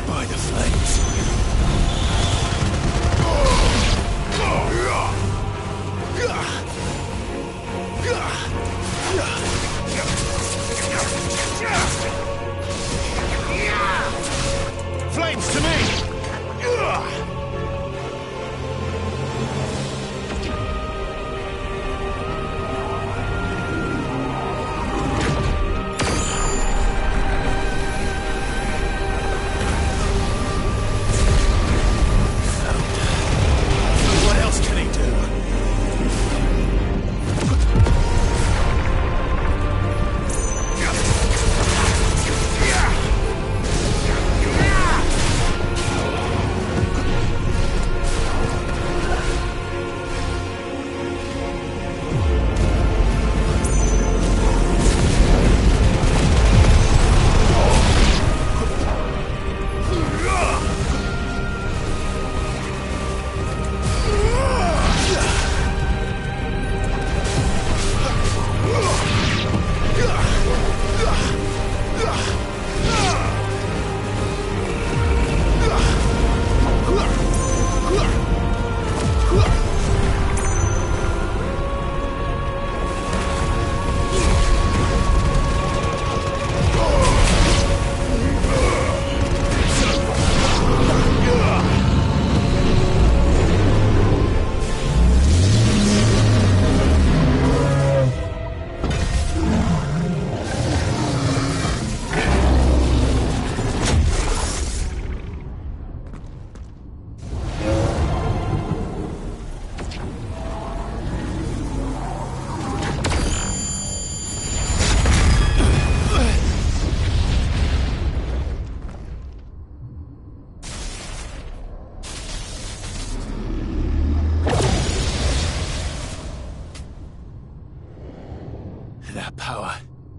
By the flames.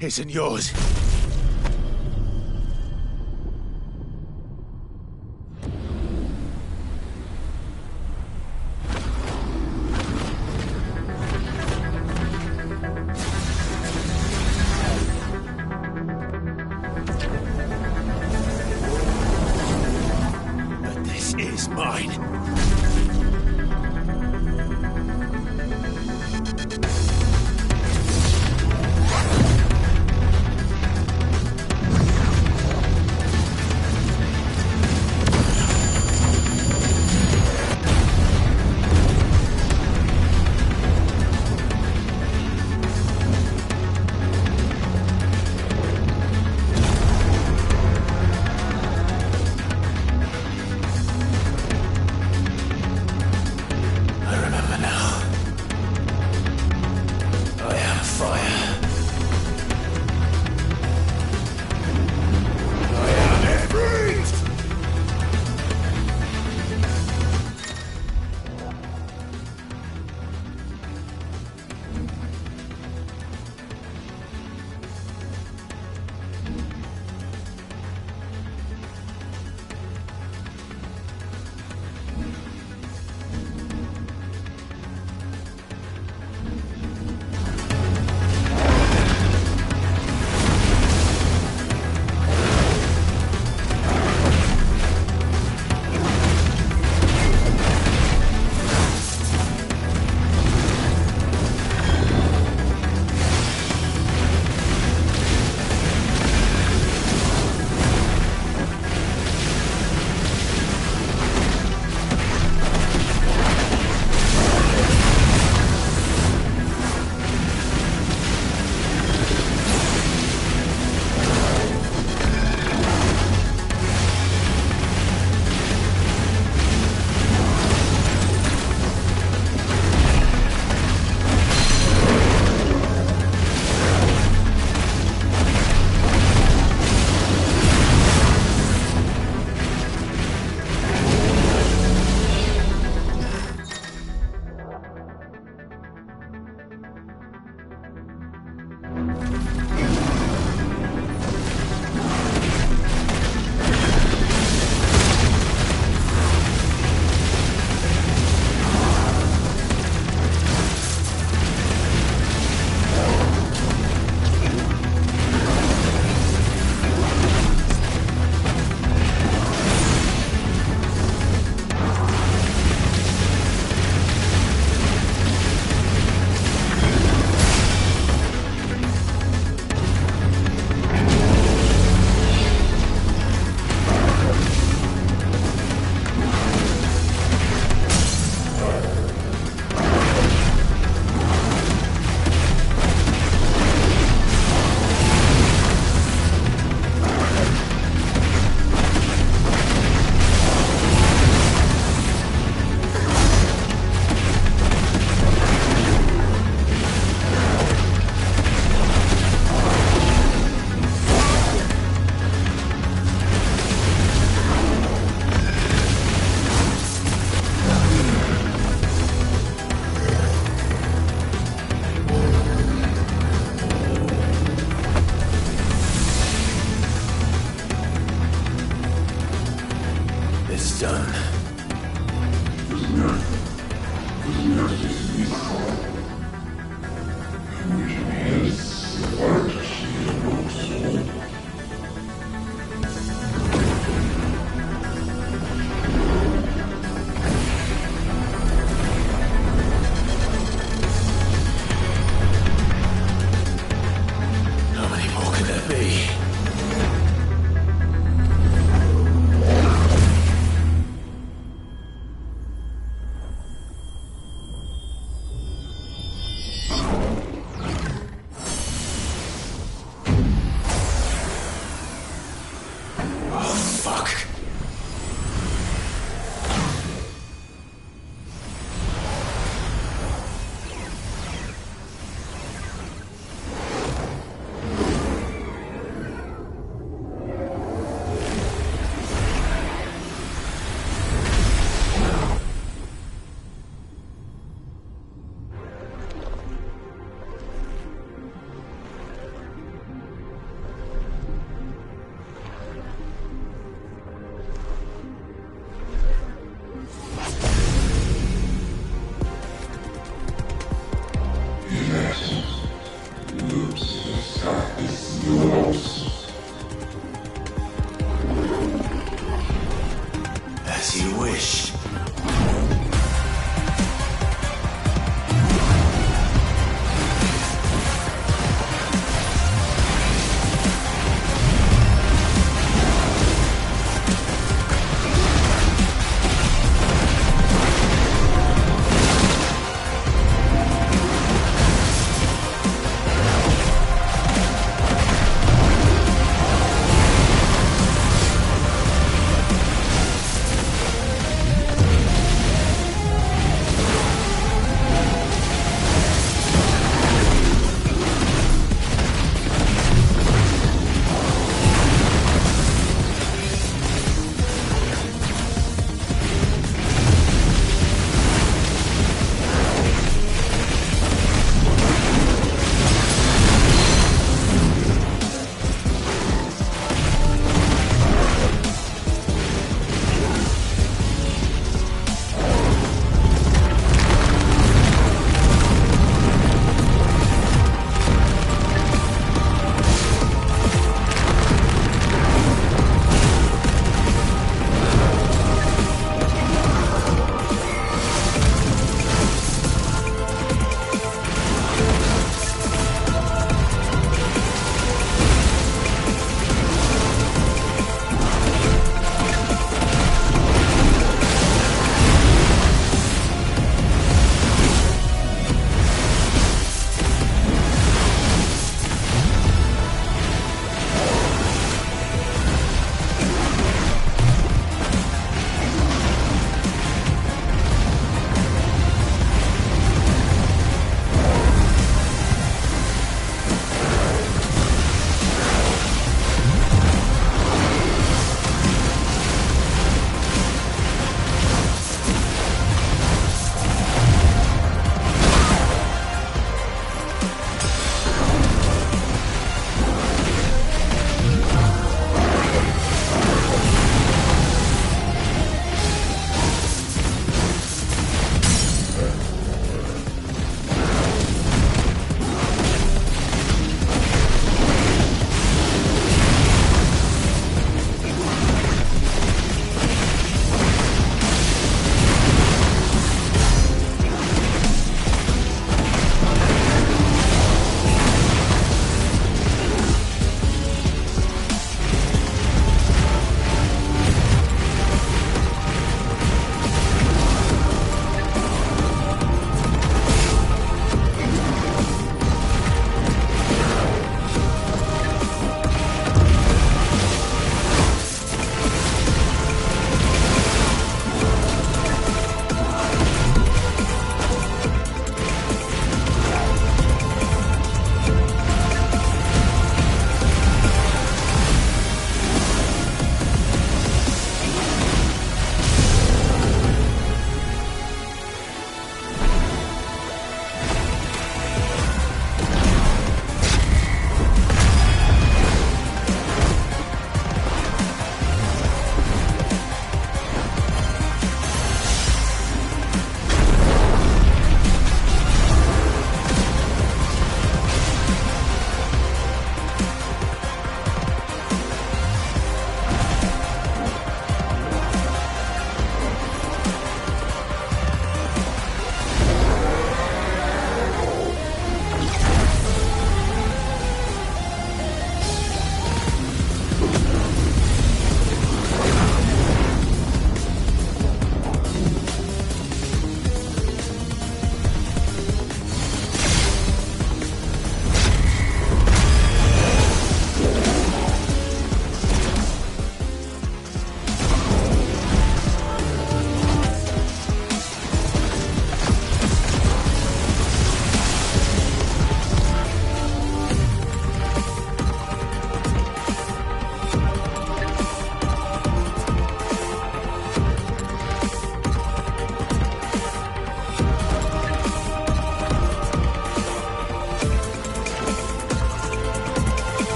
isn't yours. But this is mine.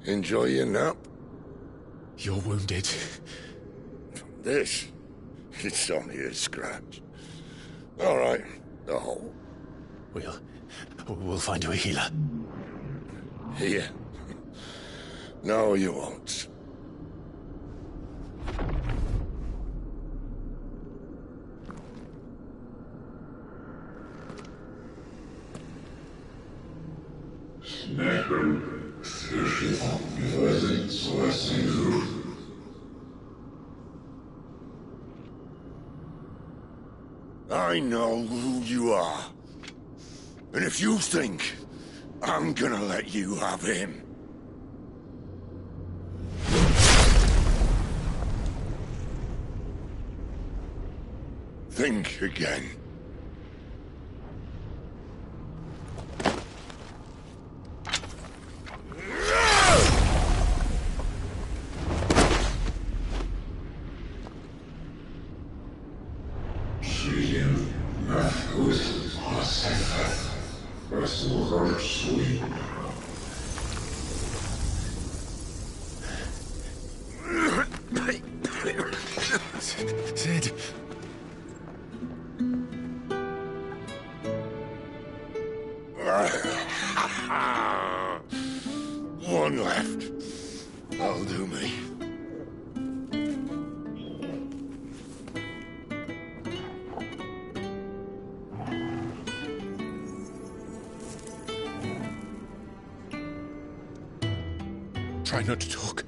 Enjoy your nap? You're wounded. This? It's only a scratch. All right, the hole. We'll find you a healer. Here? No, you won't. I know who you are. And if you think I'm gonna let you have him... think again. Sid. One left. That'll do me. Try not to talk.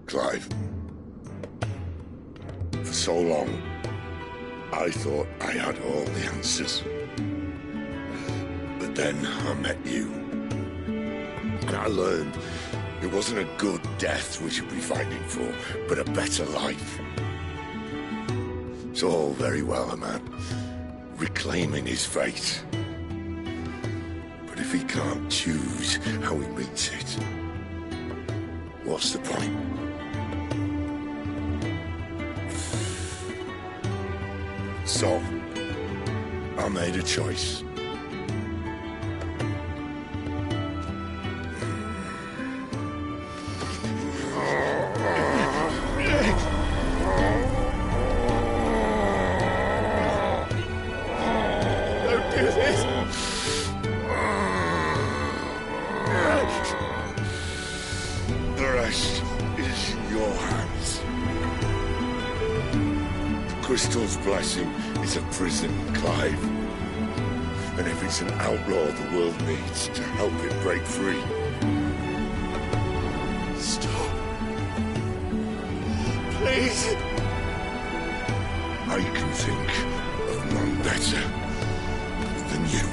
Clive. For so long, I thought I had all the answers. But then I met you. And I learned it wasn't a good death we should be fighting for, but a better life. It's all very well, a man reclaiming his fate. But if he can't choose how he meets it, what's the point? So, I made a choice. Don't do this! The rest is in your hands. The Crystal's blessing is a prison, Clive. And if it's an outlaw the world needs to help it break free... Stop. Please. I can think of none better than you.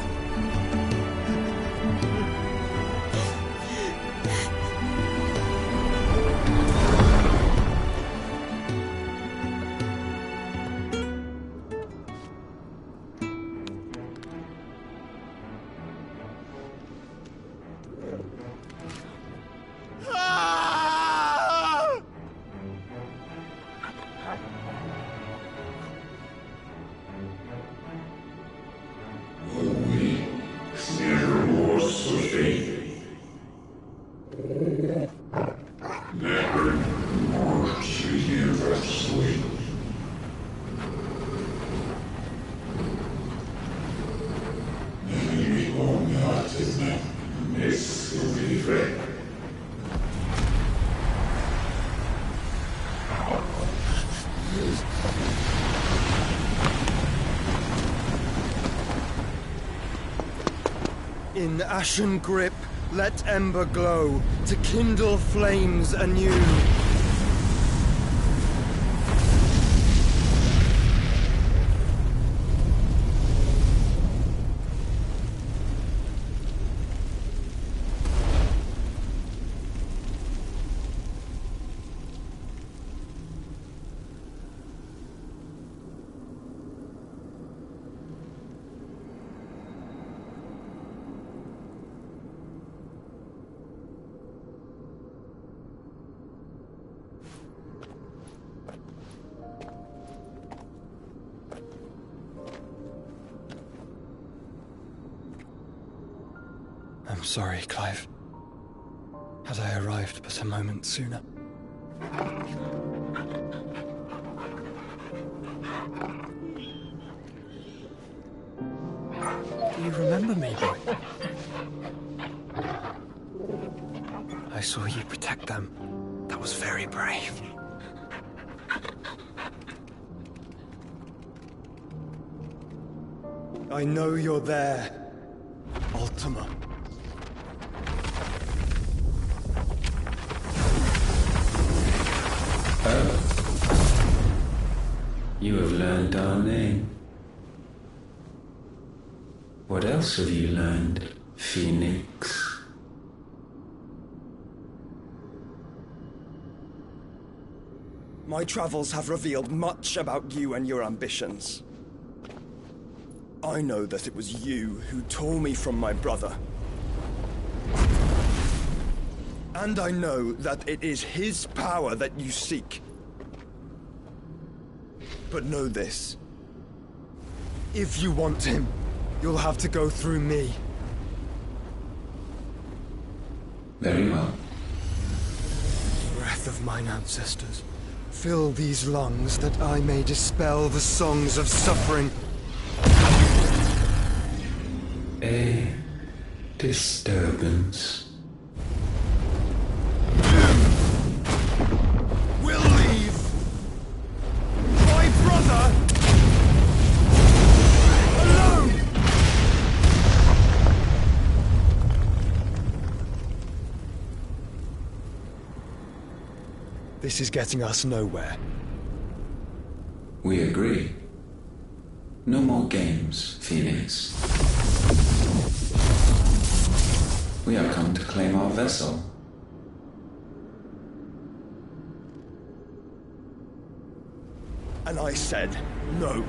In ashen grip, let ember glow, to kindle flames anew. sorry, Clive. Had I arrived but a moment sooner. Do you remember me, boy? I saw you protect them. That was very brave. I know you're there, Ultima. Oh. You have learned our name. What else have you learned, Phoenix? My travels have revealed much about you and your ambitions. I know that it was you who tore me from my brother. And I know that it is his power that you seek. But know this. If you want him, you'll have to go through me. Very well. Breath of mine ancestors, fill these lungs that I may dispel the songs of suffering. A disturbance. We'll leave. My brother alone. This is getting us nowhere. We agree. No more games, Phoenix. We have come to claim our vessel. And I said no.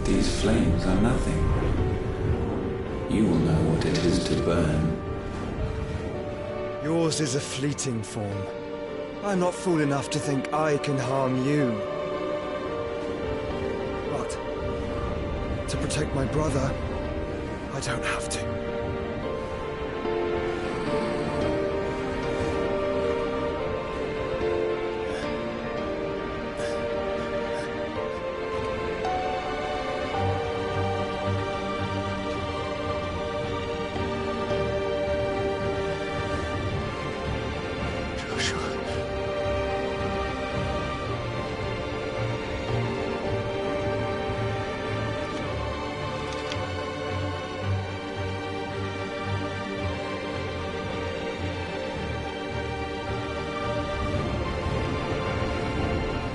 These flames are nothing. You will know what it is to burn. Yours is a fleeting form. I'm not fool enough to think I can harm you. But to protect my brother, I don't have to.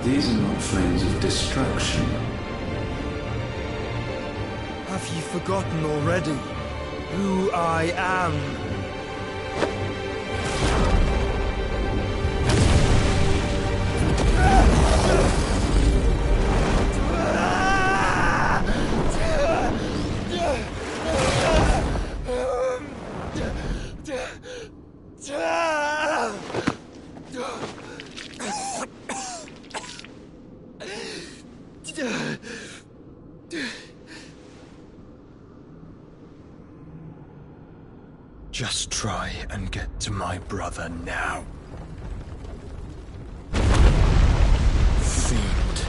These are not flames of destruction. Have you forgotten already who I am? Just try and get to my brother now. Fiend.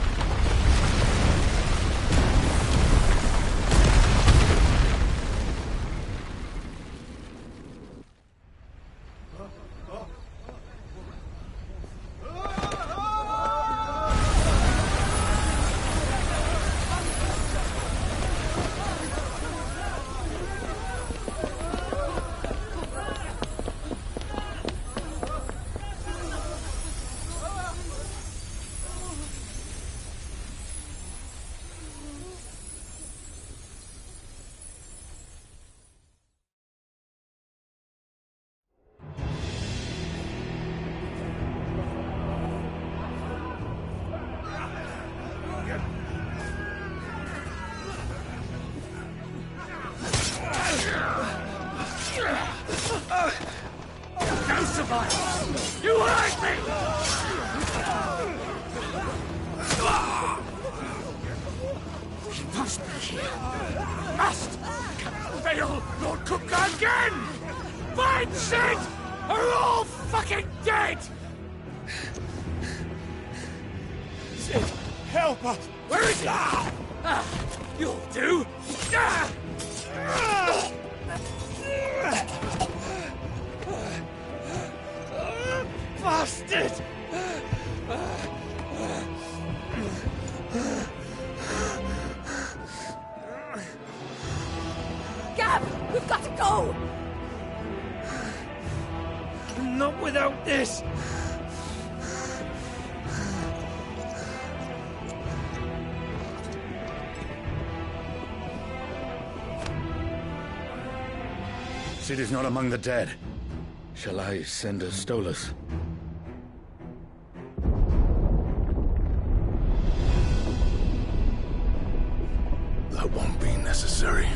and Sid are all fucking dead! Sid, help us! Where is he? You'll do! Bastard! Gab, we've got to go! Not without this! Sid is not among the dead. Shall I send a Stolas? That won't be necessary.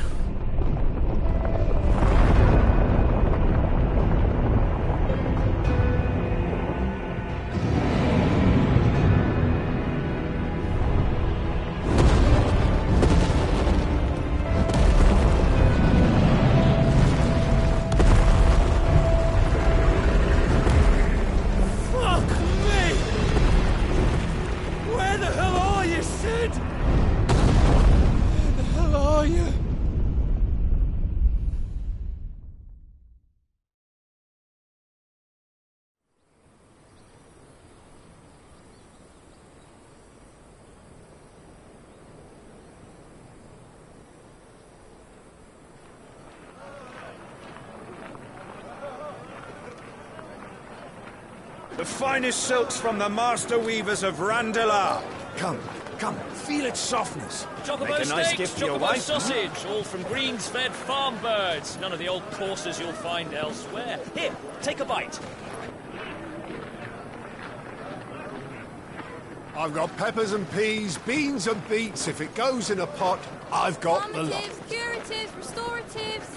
The finest silks from the master weavers of Randalar. Come, feel its softness. Chocobo Make a nice steaks, gift for your chocobo wife. sausage, all from greens-fed farm birds. None of the old coursers you'll find elsewhere. Here, take a bite. I've got peppers and peas, beans and beets. If it goes in a pot, I've got the lot. Calmatives, curatives, restoratives,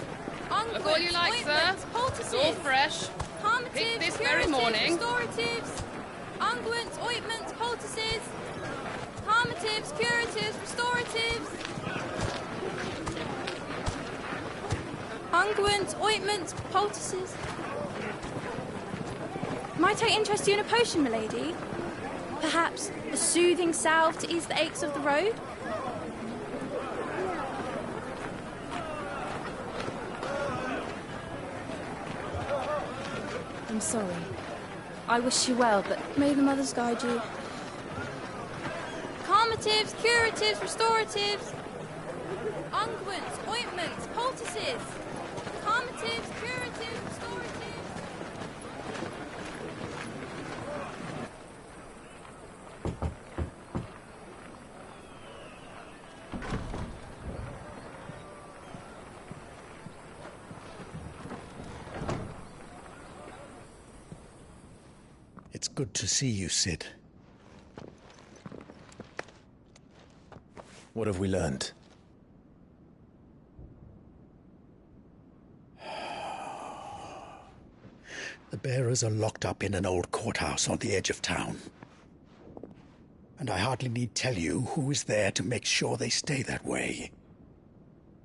Look all you like, sir. It's all fresh. Picked this very morning. Restoratives, unguents, ointments, poultices, calmatives, curatives, restoratives, unguents, ointments, poultices. Might I interest you in a potion, milady? Perhaps a soothing salve to ease the aches of the road? I'm sorry. I wish you well, but may the mothers guide you. Calmatives, curatives, restoratives, unguents, ointments, poultices. Calmatives, curatives, restoratives. It's good to see you, Sid. What have we learned? The bearers are locked up in an old courthouse on the edge of town. And I hardly need tell you who is there to make sure they stay that way.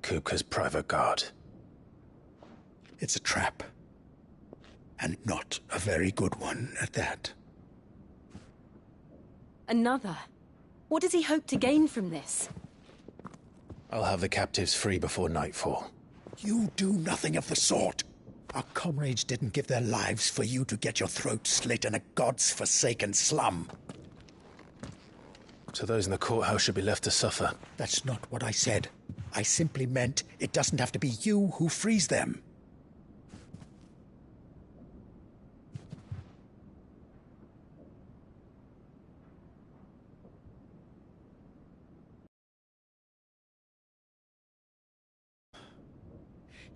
Kupka's private guard. It's a trap. And not a very good one at that. Another? What does he hope to gain from this? I'll have the captives free before nightfall. You do nothing of the sort. Our comrades didn't give their lives for you to get your throat slit in a god's-forsaken slum. So those in the courthouse should be left to suffer. That's not what I said. I simply meant it doesn't have to be you who frees them.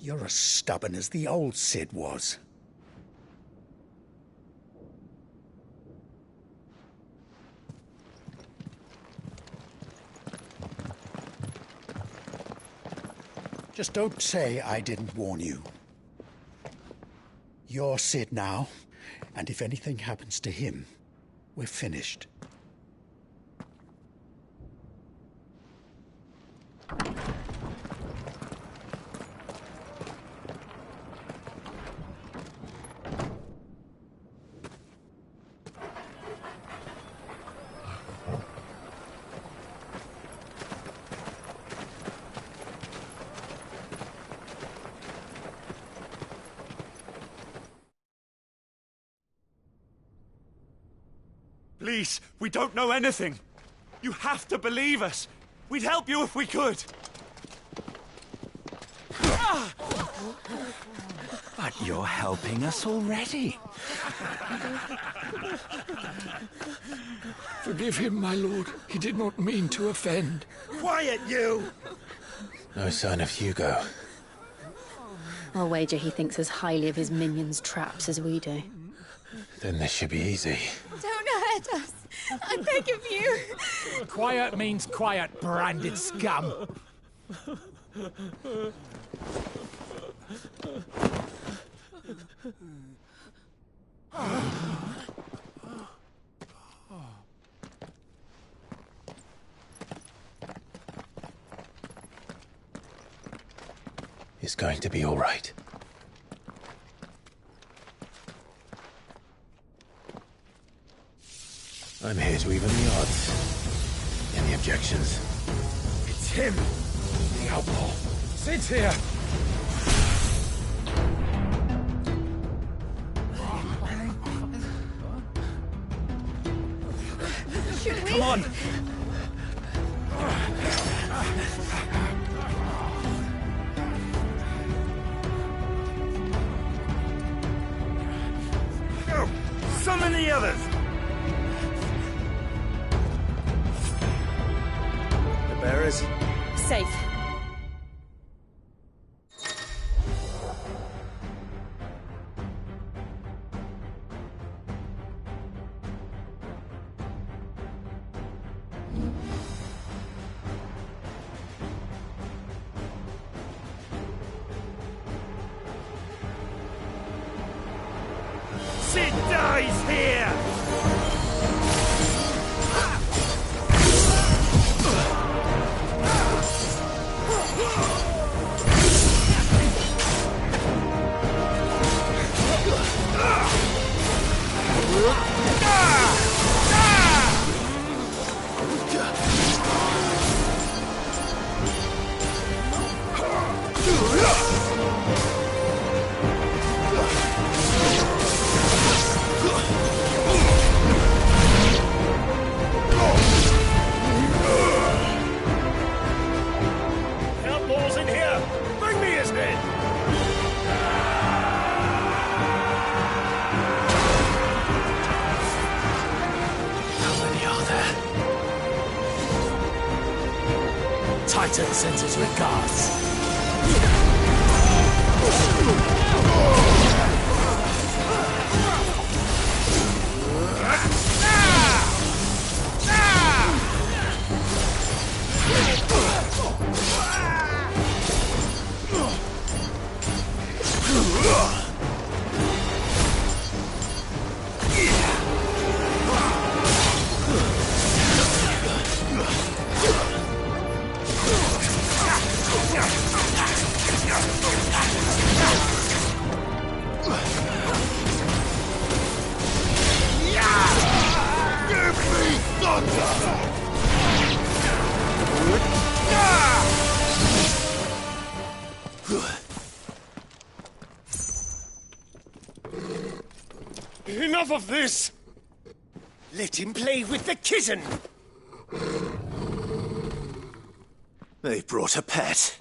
You're as stubborn as the old Sid was. Just don't say I didn't warn you. You're Sid now, and if anything happens to him, we're finished. Please, we don't know anything. You have to believe us. We'd help you if we could. But you're helping us already. Forgive him, my lord. He did not mean to offend. Quiet, you! No sign of Hugo. I'll wager he thinks as highly of his minions' traps as we do. Then this should be easy. Don't hurt us. I beg of you. Quiet means quiet, branded scum. It's going to be all right. I'm here to even the odds. Any objections? It's him, the outlaw. Sit here. Come on. Go! Summon the others! The bearers? Safe. Sid dies here! Outlaws in here! Bring me his head! How many are there? Titan sends his regards. Enough of this! Let him play with the kitten! They brought a pet.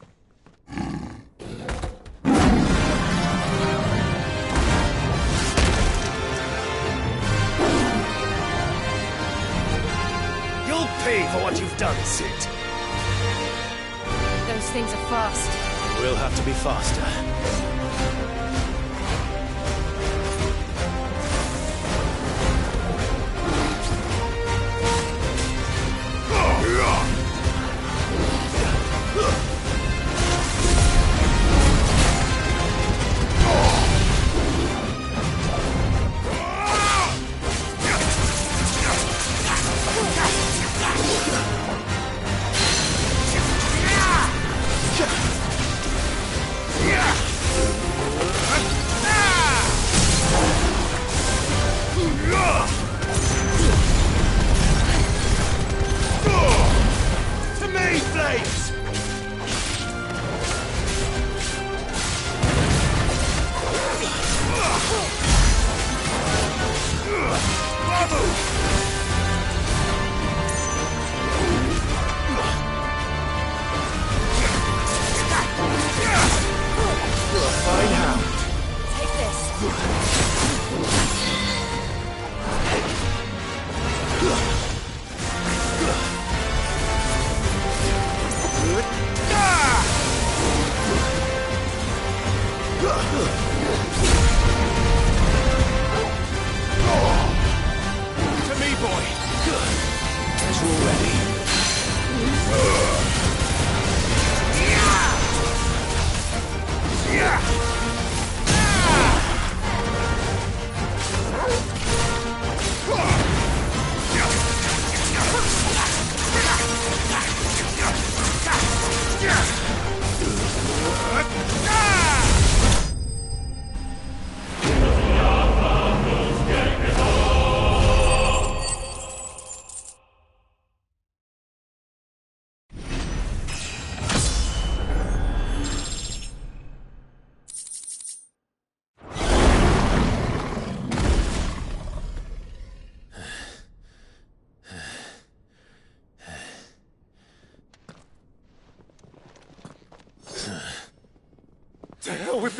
You'll pay for what you've done, Sid. Those things are fast. We'll have to be faster.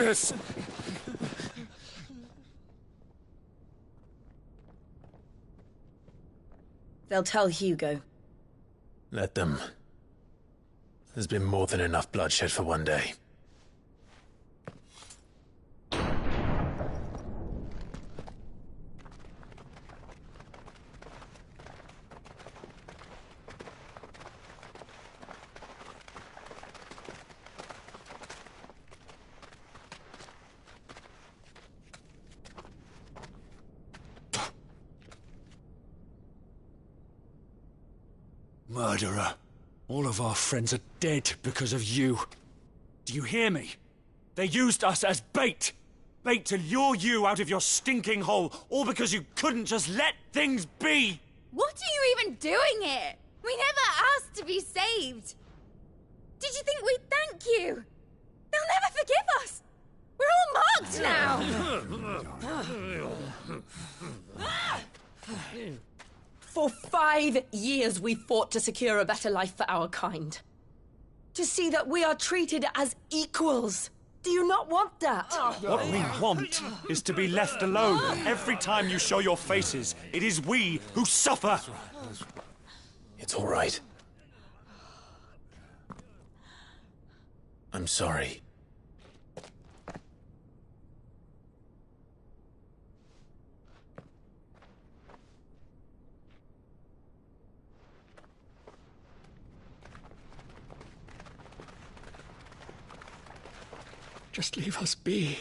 this! They'll tell Hugo. Let them. There's been more than enough bloodshed for one day. Murderer. All of our friends are dead because of you. Do you hear me? They used us as bait. Bait to lure you out of your stinking hole, all because you couldn't just let things be. What are you even doing here? We never asked to be saved. Did you think we'd thank you? They'll never forgive us. We're all marked now. For 5 years we fought to secure a better life for our kind. To see that we are treated as equals. Do you not want that? What we want is to be left alone. Every time you show your faces, it is we who suffer. It's all right. I'm sorry. Just leave us be.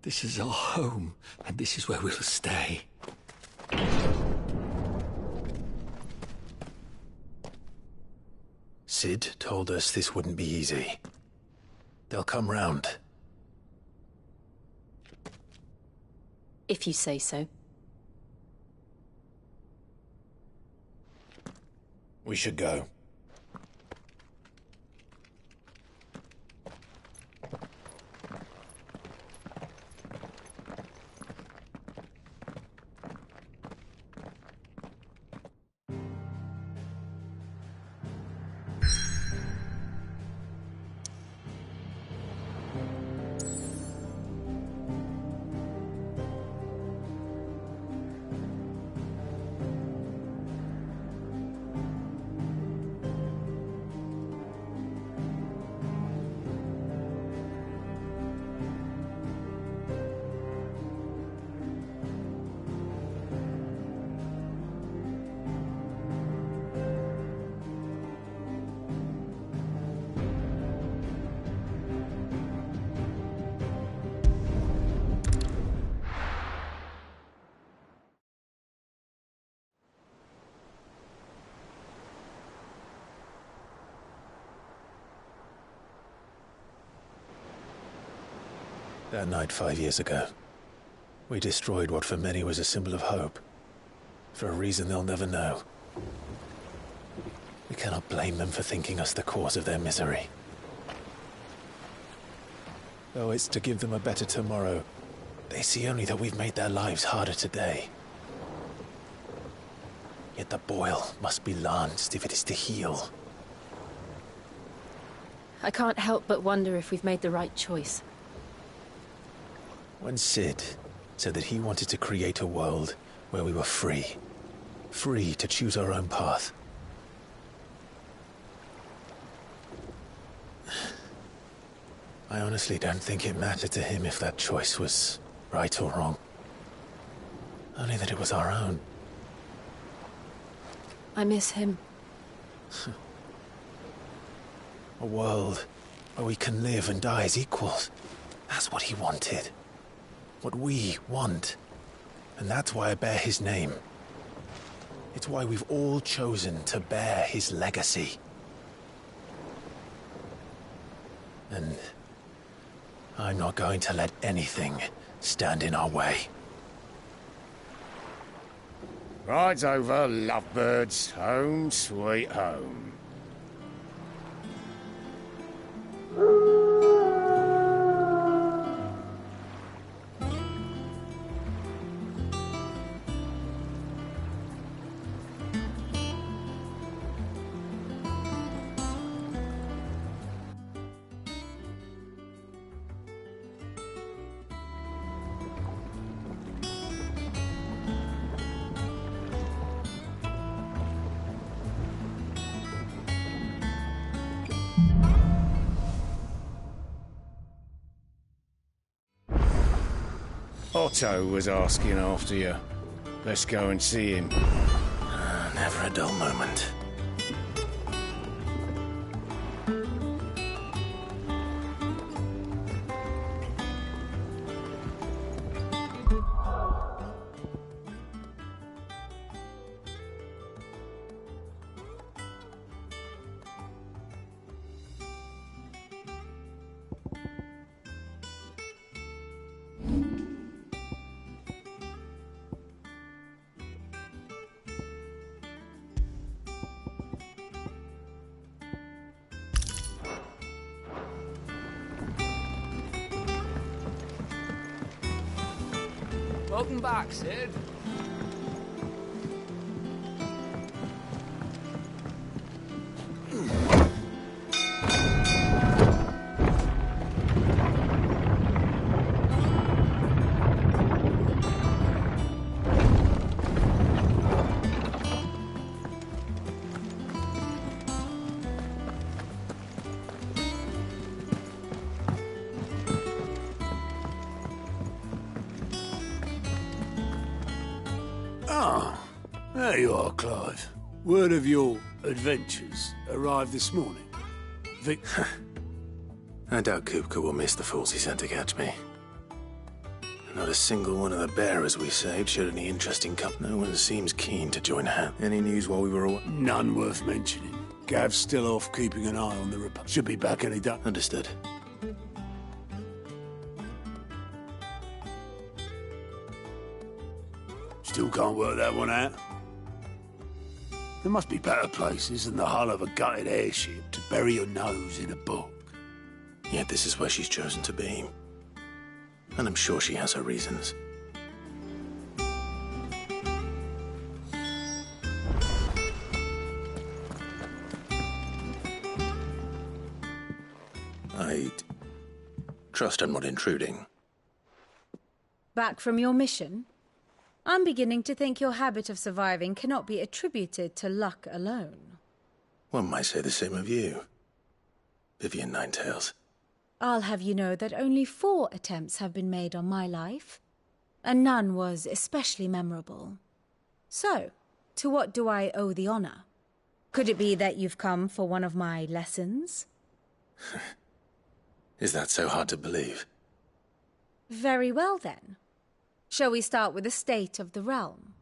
This is our home, and this is where we'll stay. Sid told us this wouldn't be easy. They'll come round. If you say so. We should go. That night 5 years ago, we destroyed what for many was a symbol of hope. For a reason they'll never know. We cannot blame them for thinking us the cause of their misery. Though it's to give them a better tomorrow, they see only that we've made their lives harder today. Yet the boil must be lanced if it is to heal. I can't help but wonder if we've made the right choice. When Sid said that he wanted to create a world where we were free. Free to choose our own path. I honestly don't think it mattered to him if that choice was right or wrong. Only that it was our own. I miss him. A world where we can live and die as equals. That's what he wanted. What we want. And that's why I bear his name. It's why we've all chosen to bear his legacy. And I'm not going to let anything stand in our way. Rides over, lovebirds. Home, sweet home. Otto was asking after you. Let's go and see him. Never a dull moment. Welcome back, Sid. There you are, Clive. Word of your adventures arrived this morning. Vic... I doubt Kupka will miss the fools he sent to catch me. Not a single one of the bearers we saved showed any interest in No one seems keen to join hand. Any news while we were away? None worth mentioning. Gav's still off keeping an eye on the Republic. Should be back any day. Understood. Still can't work that one out. There must be better places than the hull of a gutted airship to bury your nose in a book. Yet this is where she's chosen to be. And I'm sure she has her reasons. I trust I'm not intruding. Back from your mission? I'm beginning to think your habit of surviving cannot be attributed to luck alone. One might say the same of you, Vivian Ninetails. I'll have you know that only 4 attempts have been made on my life, and none was especially memorable. So, to what do I owe the honor? Could it be that you've come for one of my lessons? Is that so hard to believe? Very well, then. Shall we start with the state of the realm?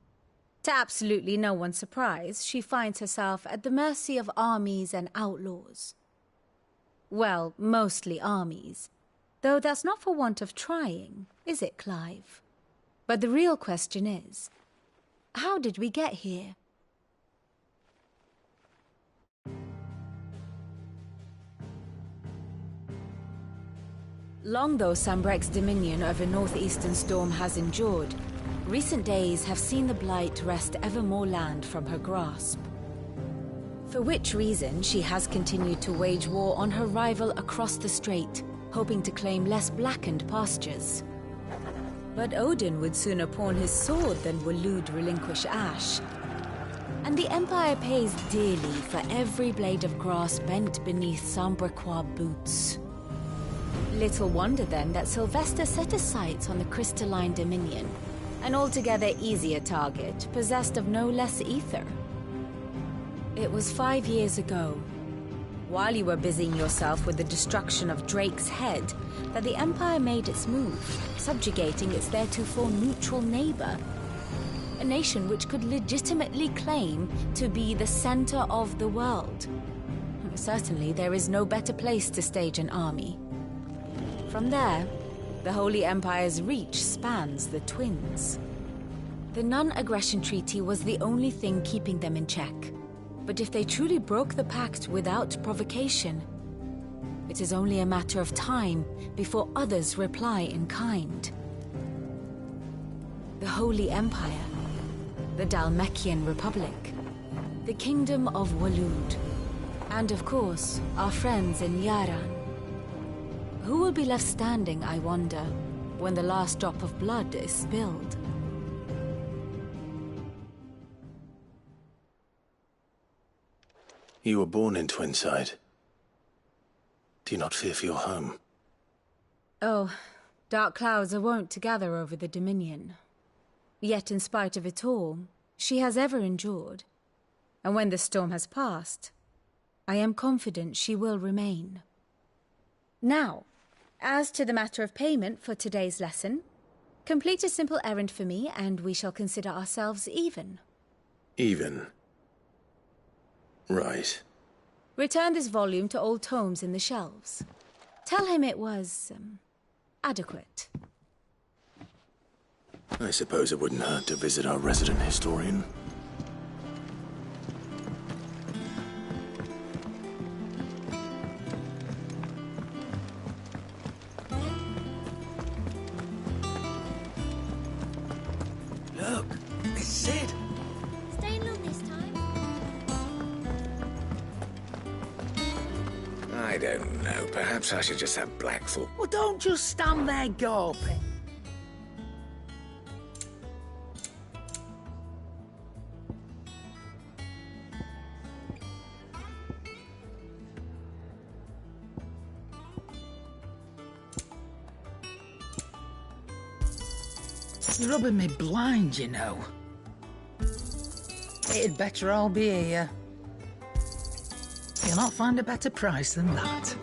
To absolutely no one's surprise, she finds herself at the mercy of armies and outlaws. Well, mostly armies. Though that's not for want of trying, is it, Clive? But the real question is, how did we get here? Long though Sambrek's dominion over northeastern Storm has endured, recent days have seen the Blight wrest ever more land from her grasp. For which reason she has continued to wage war on her rival across the strait, hoping to claim less blackened pastures. But Odin would sooner pawn his sword than Waloed relinquish Ash. And the Empire pays dearly for every blade of grass bent beneath Sambrequois boots. Little wonder then that Sylvester set his sights on the crystalline dominion, an altogether easier target, possessed of no less ether. It was 5 years ago, while you were busying yourself with the destruction of Drake's head, that the Empire made its move, subjugating its theretofore neutral neighbor, a nation which could legitimately claim to be the center of the world. Certainly, there is no better place to stage an army. From there, the Holy Empire's reach spans the Twins. The non-aggression treaty was the only thing keeping them in check. But if they truly broke the pact without provocation, it is only a matter of time before others reply in kind. The Holy Empire, the Dhalmekian Republic, the Kingdom of Waloed, and of course, our friends in Yaran. Who will be left standing, I wonder, when the last drop of blood is spilled? You were born in Twinside. Do you not fear for your home? Oh, Dark clouds are wont to gather over the Dominion. Yet in spite of it all, she has ever endured. And when the storm has passed, I am confident she will remain. Now, as to the matter of payment for today's lesson, complete a simple errand for me and we shall consider ourselves even. Even? Right. Return this volume to old tomes in the shelves. Tell him it was, adequate. I suppose it wouldn't hurt to visit our resident historian. Look, it's Sid. Staying long this time? I don't know. Perhaps I should just have Blackthorn. Well, don't just stand there gawping. You're rubbing me blind, you know. It'd better all be here. You'll not find a better price than that.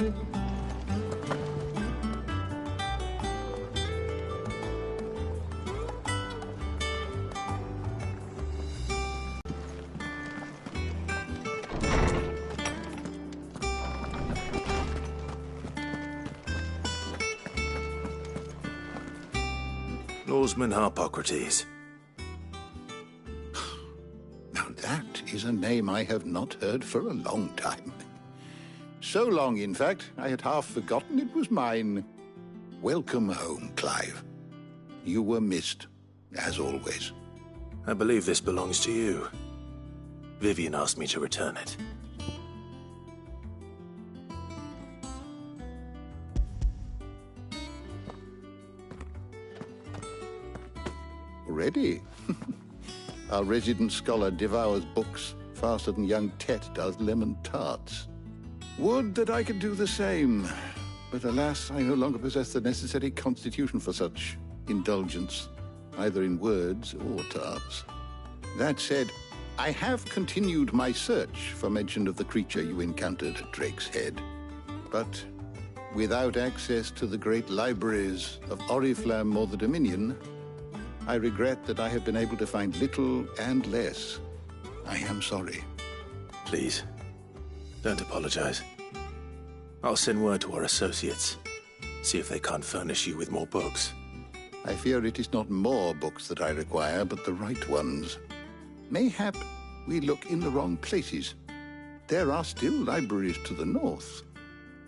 Lawsman Harpocrates. Now that is a name I have not heard for a long time. So long, in fact, I had half forgotten it was mine. Welcome home, Clive. You were missed, as always. I believe this belongs to you. Vivian asked me to return it. Ready? Our resident scholar devours books faster than young Tet does lemon tarts. Would that I could do the same, but alas, I no longer possess the necessary constitution for such indulgence, either in words or tarts. That said, I have continued my search for mention of the creature you encountered at Drake's Head, but without access to the great libraries of Oriflamme or the Dominion, I regret that I have been able to find little and less. I am sorry. Please, don't apologize. I'll send word to our associates. See if they can't furnish you with more books. I fear it is not more books that I require, but the right ones. Mayhap we look in the wrong places. There are still libraries to the north.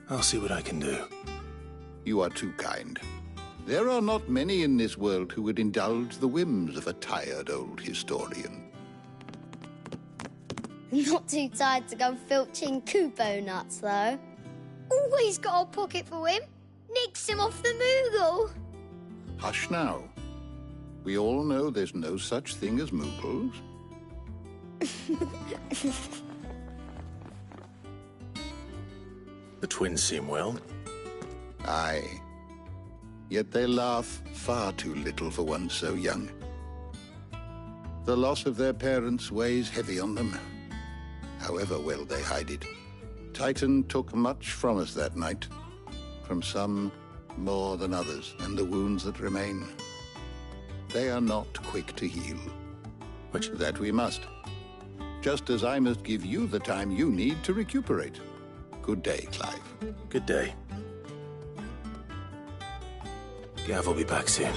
I'll see what I can do. You are too kind. There are not many in this world who would indulge the whims of a tired old historian. Not too tired to go filching Kupo nuts, though. Always got a pocket for him. Nicks him off the Moogle. Hush now. We all know there's no such thing as Moogles. The twins seem well. Aye. Yet they laugh far too little for one so young. The loss of their parents weighs heavy on them, however well they hide it. Typhon took much from us that night, from some more than others, and the wounds that remain, they are not quick to heal. Which that we must, just as I must give you the time you need to recuperate. Good day, Clive. Good day. Gav will be back soon.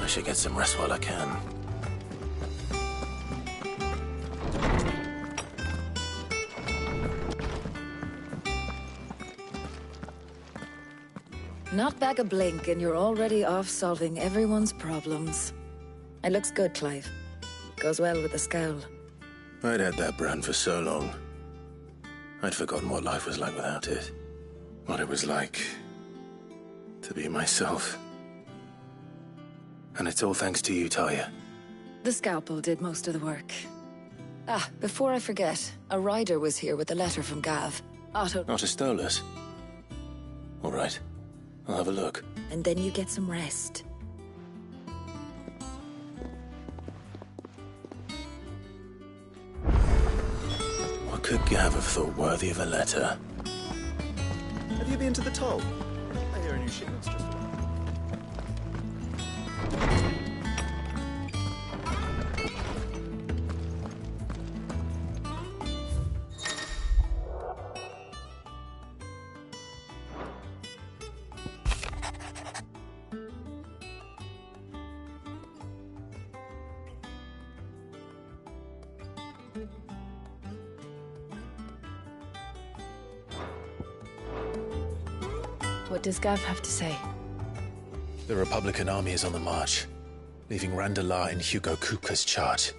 I should get some rest while I can. Knock back a blink and you're already off solving everyone's problems. It looks good, Clive. Goes well with the scowl. I'd had that brand for so long. I'd forgotten what life was like without it. What it was like to be myself. And it's all thanks to you, Talia. The scalpel did most of the work. Ah, before I forget, a rider was here with a letter from Gav. Otto Not a stole us. All right. I'll have a look. And then you get some rest. What could Gav have thought worthy of a letter? Have you been to the toll? I hear a new shipment's just arrived. What does Gav have to say? The Republican army is on the march, leaving Randalar in Hugo Kupka's charge.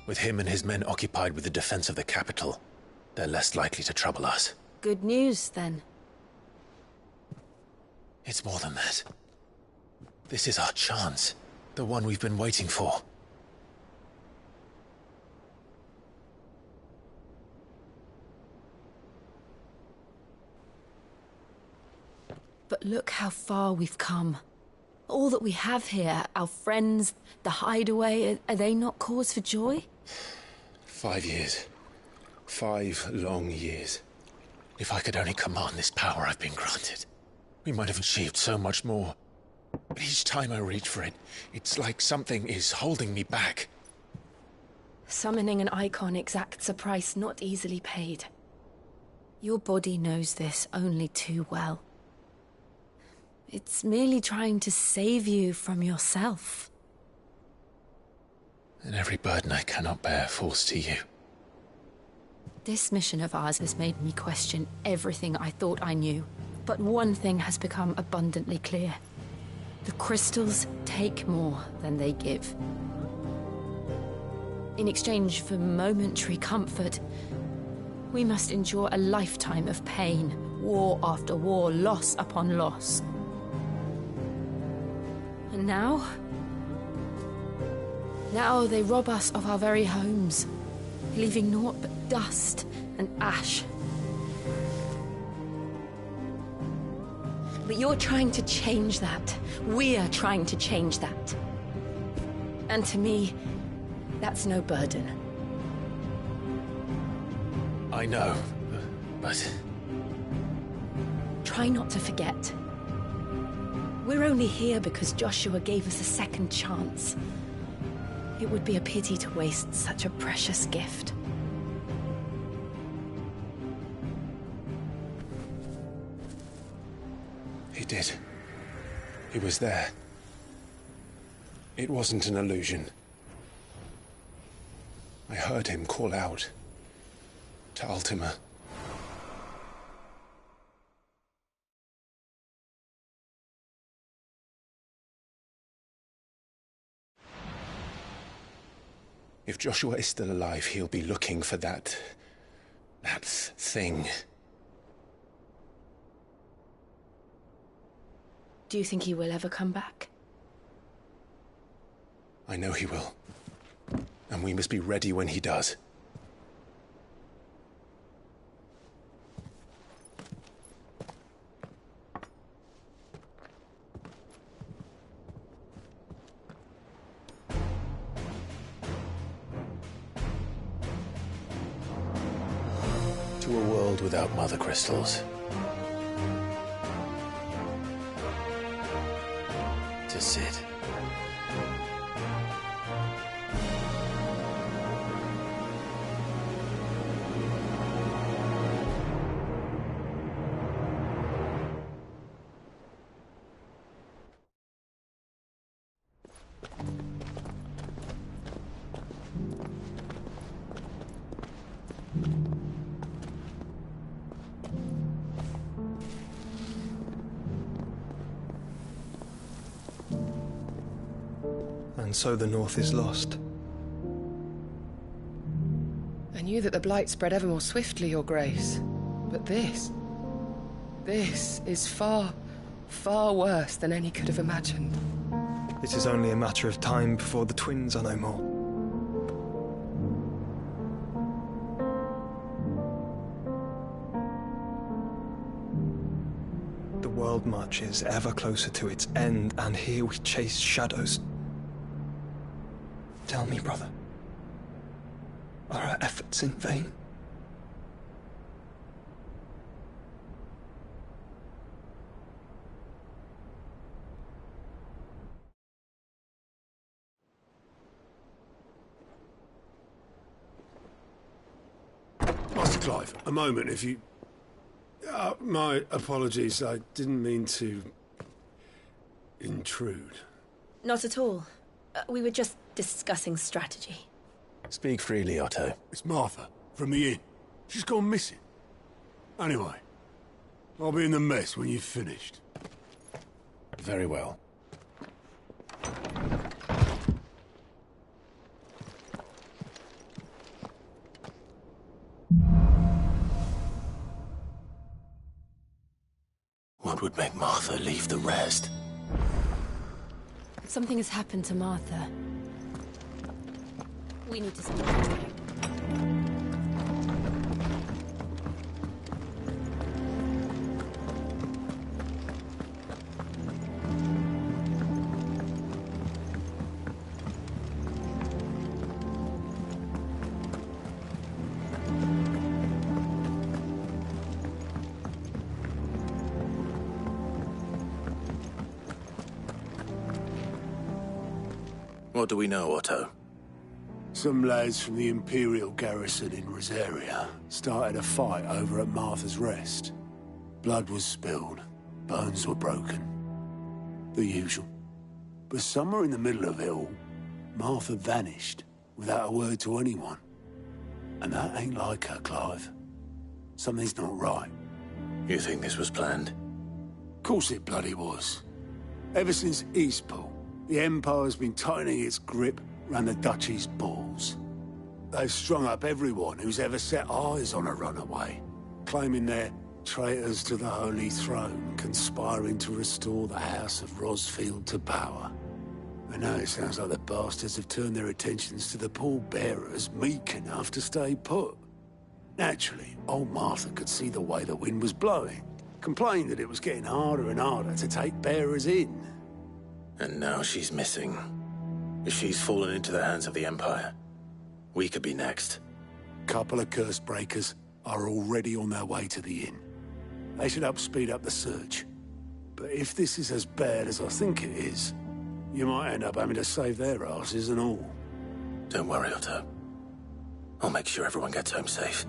With him and his men occupied with the defense of the capital, they're less likely to trouble us. Good news, then. It's more than that. This is our chance. The one we've been waiting for. But look how far we've come. All that we have here, our friends, the hideaway, are they not cause for joy? 5 years. 5 long years. If I could only command this power I've been granted, we might have achieved so much more. But each time I reach for it, it's like something is holding me back. Summoning an icon exacts a price not easily paid. Your body knows this only too well. It's merely trying to save you from yourself. And every burden I cannot bear falls to you. This mission of ours has made me question everything I thought I knew. But one thing has become abundantly clear. The crystals take more than they give. In exchange for momentary comfort, we must endure a lifetime of pain, war after war, loss upon loss. And now they rob us of our very homes, leaving naught but dust and ash. But you're trying to change that. We're trying to change that. And to me, that's no burden. I know, but... Try not to forget. We're only here because Joshua gave us a second chance. It would be a pity to waste such a precious gift. He did. He was there. It wasn't an illusion. I heard him call out to Ultima. If Joshua is still alive, he'll be looking for that thing. Do you think he will ever come back? I know he will. And we must be ready when he does. To a world without mother crystals. To Sid. And so the North is lost. I knew that the Blight spread ever more swiftly, Your Grace. But this is far, far worse than any could have imagined. It is only a matter of time before the twins are no more. The world marches ever closer to its end, and here we chase shadows. Tell me, brother, are our efforts in vain? Master Clive, a moment, if you... my apologies, I didn't mean to... intrude. Not at all. We were just discussing strategy. Speak freely, Otto. It's Martha, from the inn. She's gone missing. Anyway, I'll be in the mess when you've finished. Very well. What would make Martha leave the rest? Something has happened to Martha. We need to speak. What do we know, Otto? Some lads from the Imperial garrison in Rosaria started a fight over at Martha's Rest. Blood was spilled, bones were broken. The usual. But somewhere in the middle of it all, Martha vanished without a word to anyone. And that ain't like her, Clive. Something's not right. You think this was planned? Course it bloody was. Ever since Eastpool, the Empire's been tightening its grip round the Duchy's balls. They've strung up everyone who's ever set eyes on a runaway, claiming they're traitors to the Holy Throne, conspiring to restore the House of Rosfield to power. And now it sounds like the bastards have turned their attentions to the pallbearers meek enough to stay put. Naturally, old Martha could see the way the wind was blowing, complained that it was getting harder and harder to take bearers in. And now she's missing. If she's fallen into the hands of the Empire, we could be next. Couple of curse breakers are already on their way to the inn. They should help speed up the search. But if this is as bad as I think it is, you might end up having to save their asses and all. Don't worry, Otto. I'll make sure everyone gets home safe.